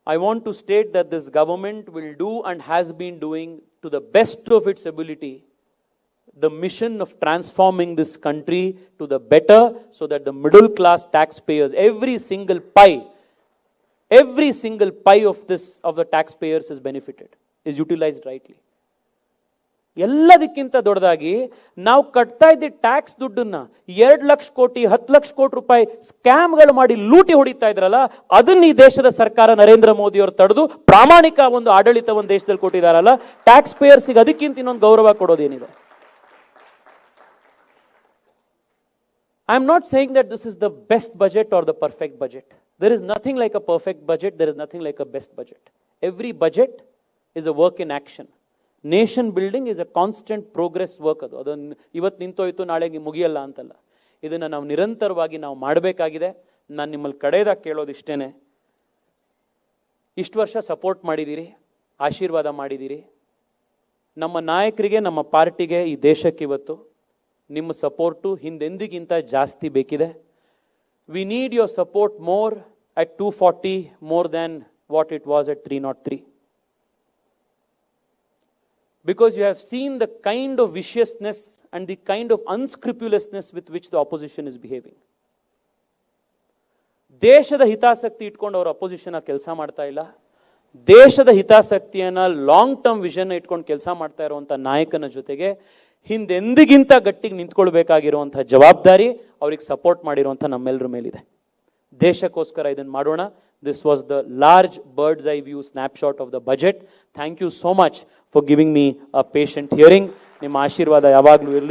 Speaker 1: I want to state that this government will do and has been doing to the best of its ability the mission of transforming this country to the better, so that the middle class taxpayers, every single pie of the taxpayers is benefited, is utilized rightly. ಎಲ್ಲದಕ್ಕಿಂತ ದೊಡ್ಡದಾಗಿ ನಾವು ಕಟ್ತಾ ಇದ್ದ tax ದುಡ್ಡನ್ನ 2 ಲಕ್ಷ ಕೋಟಿ 10 ಲಕ್ಷ ಕೋಟಿ ರೂಪಾಯಿ ಸ್ಕ್ಯಾಮ್ಗಳು ಮಾಡಿ ಲೂಟಿ ಹೊಡಿತಾ ಇದ್ರಲ್ಲ, ಅದನ್ನ ಈ ದೇಶದ ಸರ್ಕಾರ ನರೇಂದ್ರ ಮೋದಿ ಅವರು ತಡೆದು ಪ್ರಾಮಾಣಿಕ ಒಂದು ಆಡಳಿತವನ್ನು ದೇಶದಲ್ಲಿ ಕೊಟ್ಟಿದಾರಲ್ಲ, ಟ್ಯಾಕ್ಸ್ ಪೇಯರ್ಸ್ಗೆ ಅದಕ್ಕಿಂತ ಇನ್ನೊಂದು ಗೌರವ ಕೊಡೋದೇನಿದೆ? I am not saying that this is the best budget or the perfect budget. There is nothing like a perfect budget. There is nothing like a best budget. Every budget is a work in action. Nation building is a constant progress work. ಅದನ್ನು ಇವತ್ತು ನಿಂತೋಯ್ತು ನಾಳೆ ಮುಗಿಯಲ್ಲ ಅಂತಲ್ಲ, ಇದನ್ನು ನಾವು ನಿರಂತರವಾಗಿ ನಾವು ಮಾಡಬೇಕಾಗಿದೆ. ನಾನು ನಿಮ್ಮಲ್ಲಿ ಕಡೆಯದಾಗಿ ಕೇಳೋದಿಷ್ಟೇನೆ, ಇಷ್ಟು ವರ್ಷ ಸಪೋರ್ಟ್ ಮಾಡಿದ್ದೀರಿ, ಆಶೀರ್ವಾದ ಮಾಡಿದ್ದೀರಿ. ನಮ್ಮ ನಾಯಕರಿಗೆ, ನಮ್ಮ ಪಾರ್ಟಿಗೆ, ಈ ದೇಶಕ್ಕೆ ಇವತ್ತು ನಿಮ್ಮ ಸಪೋರ್ಟು ಹಿಂದೆಂದಿಗಿಂತ ಜಾಸ್ತಿ ಬೇಕಿದೆ. We need your support more at 240, more than what it was at 303. Because you have seen the kind of viciousness and the kind of unscrupulousness with which the opposition is behaving. ದೇಶದ ಹಿತಾಸಕ್ತಿ ಇಟ್ಕೊಂಡು ಅವರು opposition ಕೆಲಸ ಮಾಡ್ತಾ ಇಲ್ಲ. ದೇಶದ ಹಿತಾಸಕ್ತಿಯನ್ನ long term vision ಇಟ್ಕೊಂಡು ಕೆಲಸ ಮಾಡ್ತಾ ಇರುವಂತ ನಾಯಕನ ಜೊತೆಗೆ ಹಿಂದೆಂದಿಗಿಂತ ಗಟ್ಟಿಗೆ ನಿಂತ್ಕೊಳ್ಬೇಕಾಗಿರುವಂತಹ ಜವಾಬ್ದಾರಿ ಅವ್ರಿಗೆ ಸಪೋರ್ಟ್ ಮಾಡಿರುವಂಥ ನಮ್ಮೆಲ್ಲರ ಮೇಲಿದೆ. ದೇಶಕ್ಕೋಸ್ಕರ ಇದನ್ನು ಮಾಡೋಣ. This was the large bird's eye view snapshot of the budget. Thank you so much for giving me a patient hearing. ನಿಮ್ಮ ಆಶೀರ್ವಾದ ಯಾವಾಗಲೂ ಇರಲಿ.